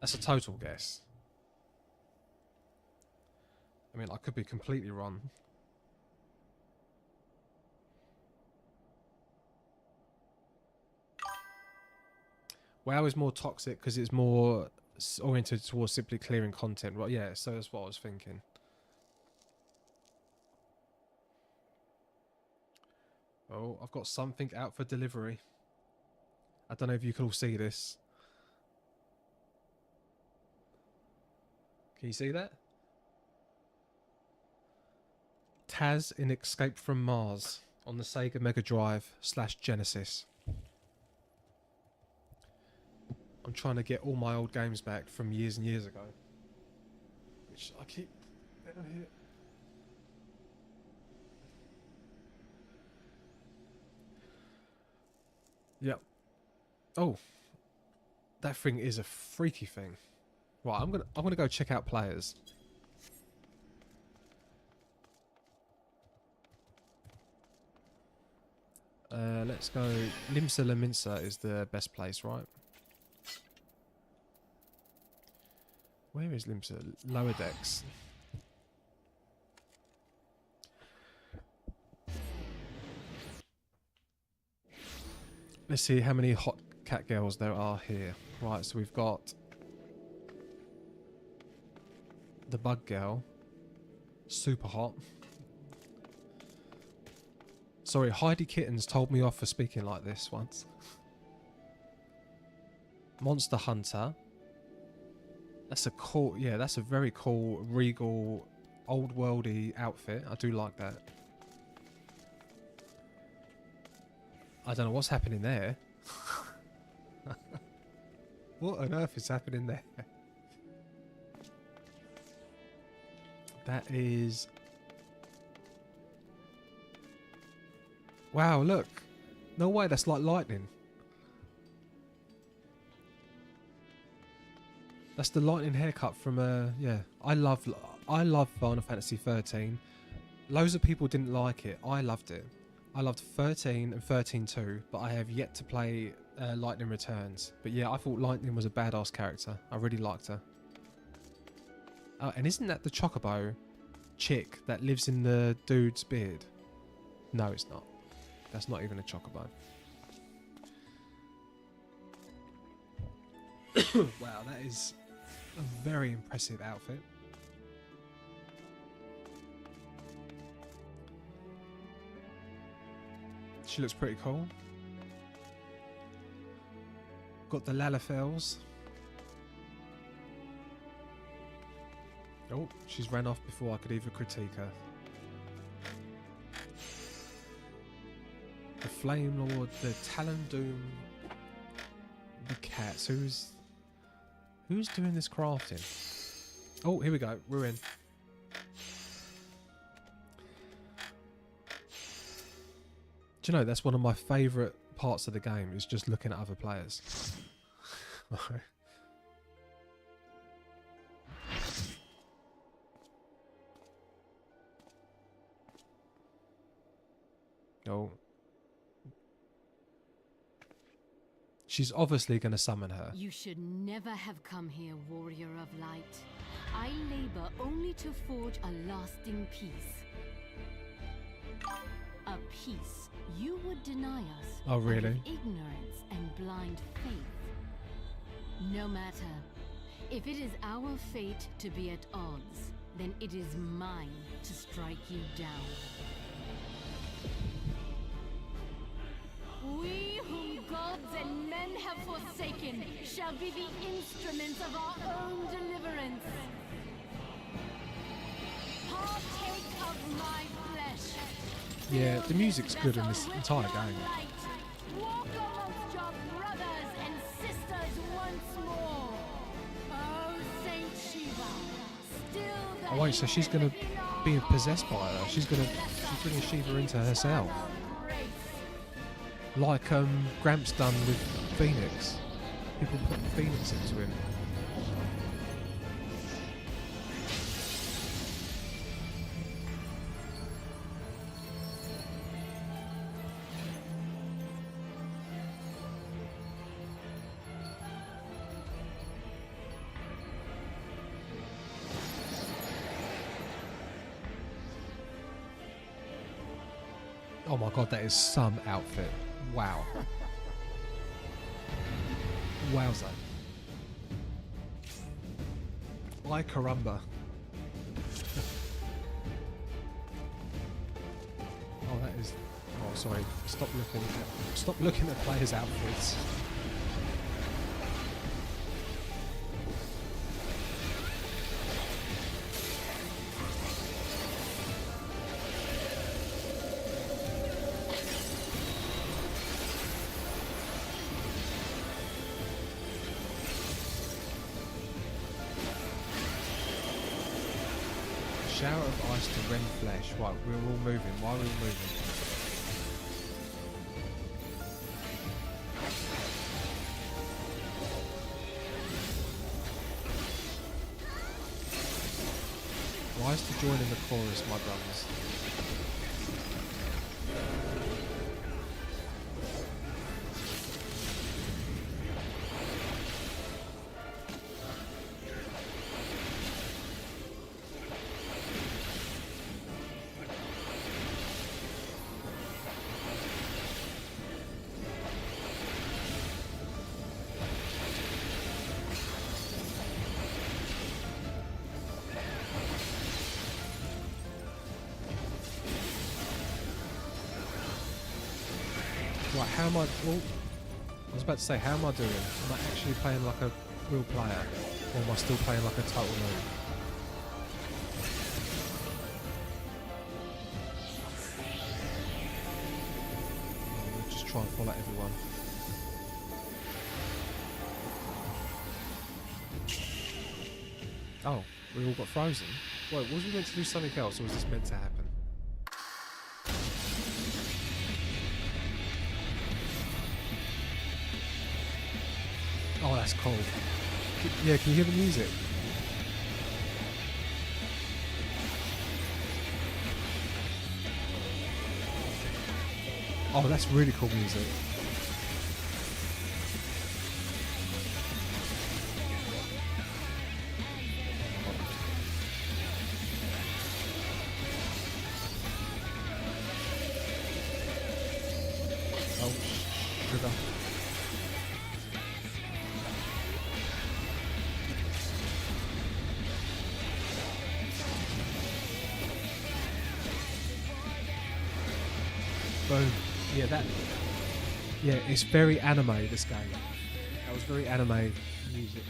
That's a total guess. I mean, I could be completely wrong. WoW is more toxic because it's more oriented towards simply clearing content. Right? Yeah, so that's what I was thinking. Oh, I've got something out for delivery. I don't know if you can all see this. Can you see that? Taz in Escape from Mars on the Sega Mega Drive / Genesis. I'm trying to get all my old games back from years and years ago. Which I keep down here. Yep. Oh, that thing is a freaky thing. Right, I'm gonna go check out players. Let's go. Limsa Laminsa is the best place, right? Where is Limsa? Lower decks. Let's see how many hot cat girls there are here. Right, so we've got the bug girl. Super hot. Sorry, Heidi Kittens told me off for speaking like this once. Monster Hunter. That's a cool, yeah, that's a very cool, regal, old worldy outfit. I do like that. I don't know what's happening there. What on earth is happening there? That is... Wow, look. No way, that's like lightning. That's the lightning haircut from yeah. I love Final Fantasy XIII. Loads of people didn't like it. I loved it. I loved 13 and 13-2, but I have yet to play Lightning Returns. But yeah, I thought Lightning was a badass character. I really liked her. And isn't that the Chocobo chick that lives in the dude's beard? No, it's not. That's not even a Chocobo. Wow, that is a very impressive outfit. She looks pretty cool. Got the Lalafels. Oh, she's ran off before I could even critique her. The Flame Lord, the Talon Doom, the cats. Who's doing this crafting? Oh, here we go. We're in. Do you know, that's one of my favourite parts of the game, is just looking at other players. Oh. She's obviously going to summon her. You should never have come here, warrior of light. I labor only to forge a lasting peace. A peace you would deny us. Oh, really? Out of ignorance and blind faith. No matter. If it is our fate to be at odds, then it is mine to strike you down. We whom gods and men have forsaken shall be the instruments of our own deliverance. Partake of my flesh. Yeah, the music's good in this entire game. Walk amongst your brothers and sisters once more. Oh, Saint Shiva, still the Oh wait, so she's gonna be possessed by her. She's bringing Shiva into herself. Like Gramps done with Phoenix. People put Phoenix into him. Oh my god, that is some outfit. Wow. Wowza. Ay caramba. Oh, that is... Oh, sorry. Stop looking at players' outfits. Shower of ice to rend flesh. Right, we're all moving. Why are we all moving? Rise to join in the chorus, my brothers. Right, how am I... Well, I was about to say, how am I doing? Am I actually playing like a real player? Or am I still playing like a total noob? We'll just try and follow everyone. Oh, we all got frozen? Wait, was we meant to do something else, or was this meant to happen? Oh, that's cold. Yeah, can you hear the music? Oh, that's really cool music. Oh, sugar. Boom. Yeah, that. Yeah, it's very anime, this game. That was very anime music.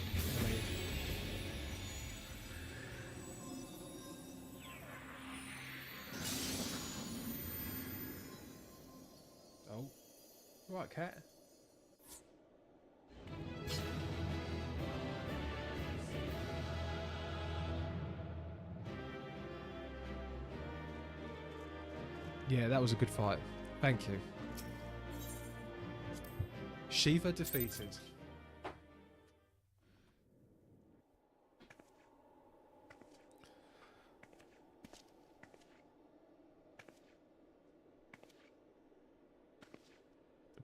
Oh. Right, cat. Yeah, that was a good fight. Thank you. Shiva defeated.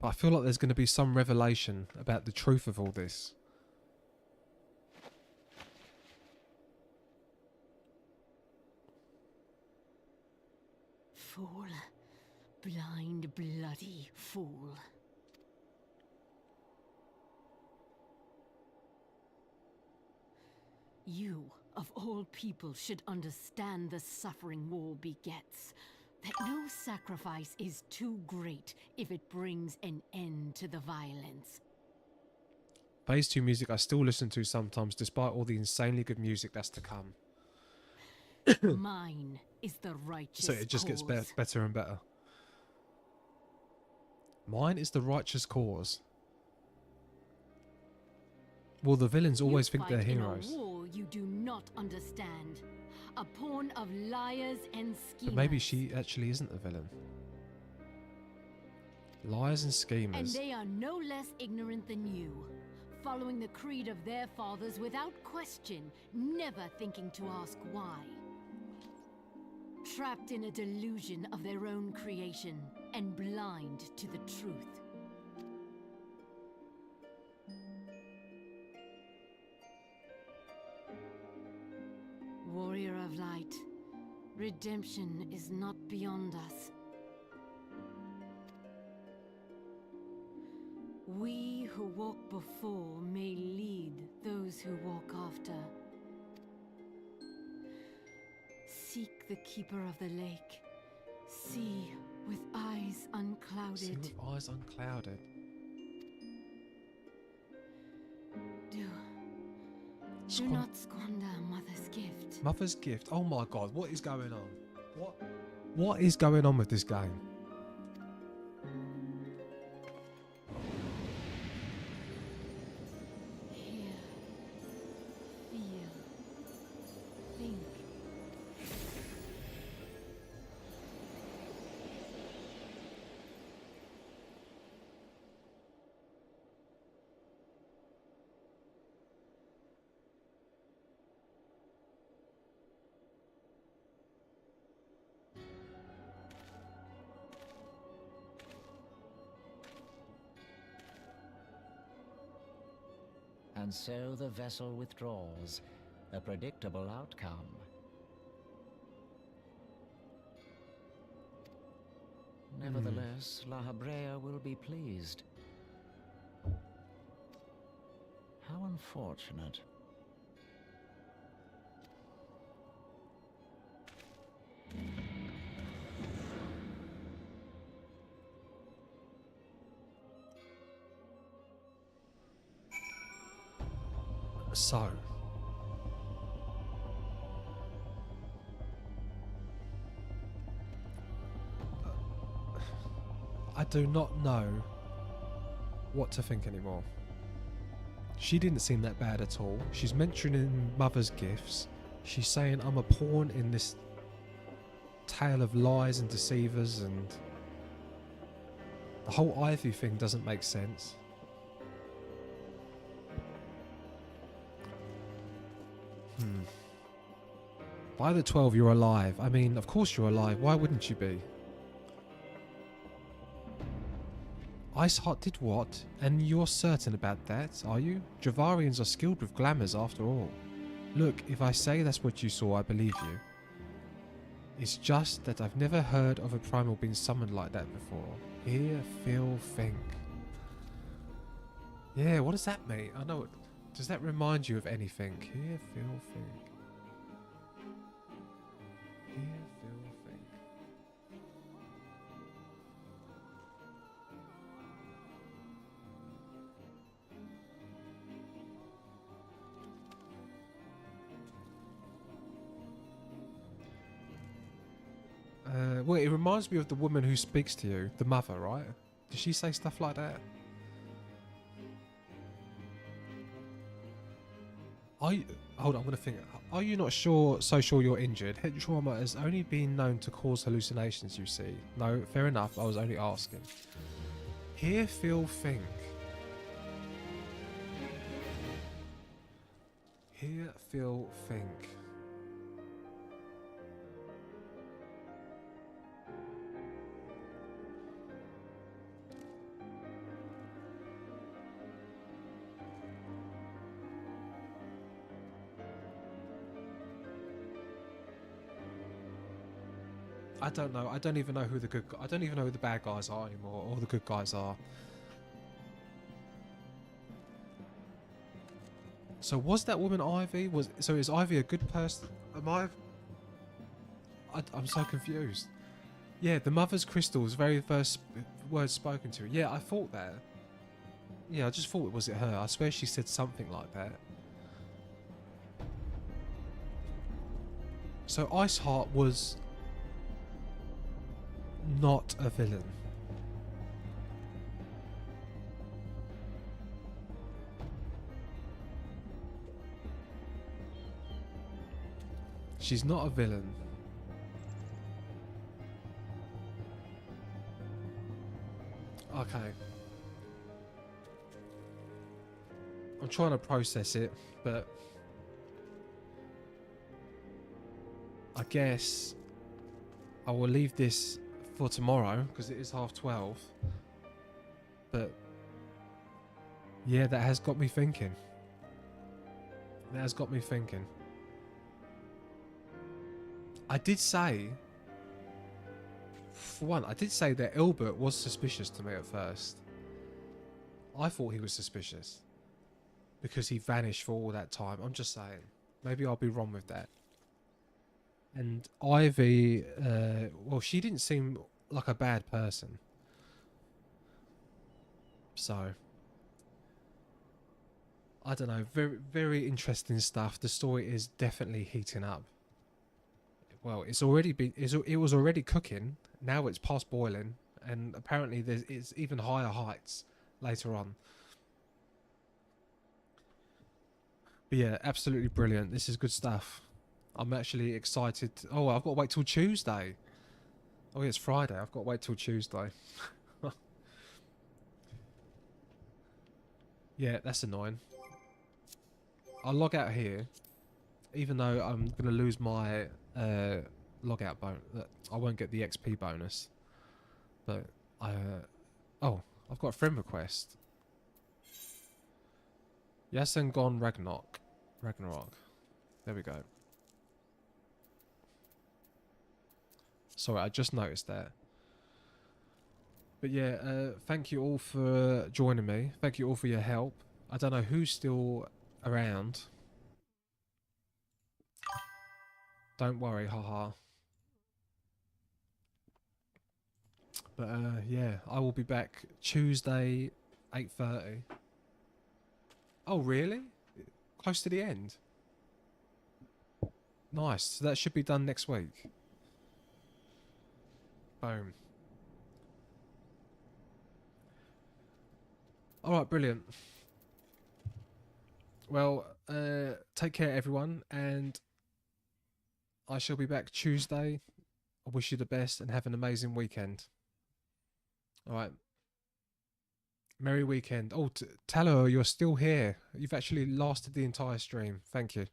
But I feel like there's going to be some revelation about the truth of all this. Fool. Blind, bloody fool. You, of all people, should understand the suffering war begets. That no sacrifice is too great if it brings an end to the violence. Phase 2 music I still listen to sometimes, despite all the insanely good music that's to come. Mine is the righteous So it just cause. gets better and better. Mine is the righteous cause. Well, the villains always think they're heroes. In a war you do not understand. A pawn of liars and schemers. But maybe she actually isn't the villain. Liars and schemers. And they are no less ignorant than you. Following the creed of their fathers without question, never thinking to ask why. Trapped in a delusion of their own creation and blind to the truth. Warrior of light, redemption is not beyond us. We who walk before may lead those who walk after. Seek the keeper of the lake. See with eyes unclouded. See with eyes unclouded. Do not squander Mother's gift. Mother's gift. Oh my god, what is going on? What is going on with this game? Hear, feel, think. And so the vessel withdraws, a predictable outcome. Nevertheless, La Habrea will be pleased. How unfortunate. So, I do not know what to think anymore. She didn't seem that bad at all. She's mentioning Mother's gifts. She's saying I'm a pawn in this tale of lies and deceivers, and the whole Ivy thing doesn't make sense. By the 12, you're alive. I mean, of course you're alive. Why wouldn't you be? Iceheart did what? And you're certain about that, are you? Javarians are skilled with glamours after all. Look, if I say that's what you saw, I believe you. It's just that I've never heard of a primal being summoned like that before. Hear, feel, think. Yeah, what does that mean? I know it. Does that remind you of anything? Hear, feel, think. Hear, feel, think. Well, it reminds me of the woman who speaks to you, the mother, right? Does she say stuff like that? Are you, hold on, I'm gonna think. Are you not so sure you're injured? Head trauma has only been known to cause hallucinations, you see. No, fair enough, I was only asking. Hear, feel, think. Hear, feel, think. I don't know. I don't even know who the good. I don't even know who the bad guys are anymore, or the good guys are. So was that woman Ivy? So is Ivy a good person? I'm so confused. Yeah, the mother's crystals, very first words spoken to her. Yeah, I thought that. Yeah, I just thought it was her. I swear she said something like that. So Iceheart was not a villain. She's not a villain. Okay. I'm trying to process it, but I guess I will leave this for tomorrow because it is 12:30. But yeah, that has got me thinking. That has got me thinking. I did say, for one, I did say that Ilbert was suspicious to me at first. I thought he was suspicious because he vanished for all that time. I'm just saying. Maybe I'll be wrong with that. And Ivy, well, she didn't seem like a bad person. So, I don't know. Very, very interesting stuff. The story is definitely heating up. Well, it's already been. It was already cooking. Now it's past boiling, and apparently it's even higher heights later on. But yeah, absolutely brilliant. This is good stuff. I'm actually excited. Oh, I've got to wait till Tuesday. Oh, yeah, it's Friday. I've got to wait till Tuesday. Yeah, that's annoying. I'll log out here, even though I'm going to lose my log out bonus. I won't get the XP bonus. But oh, I've got a friend request. Yasen Gon Ragnarok. There we go. Sorry, I just noticed that. But yeah, thank you all for joining me. Thank you all for your help. I don't know who's still around. Don't worry, haha. But yeah, I will be back Tuesday, 8:30. Oh, really? Close to the end? Nice. So that should be done next week. Boom. Alright, brilliant. Well, take care everyone, and I shall be back Tuesday. I wish you the best and have an amazing weekend. Alright. Merry weekend. Oh, Talo, you're still here. You've actually lasted the entire stream. Thank you.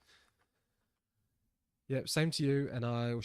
Yep, same to you, and I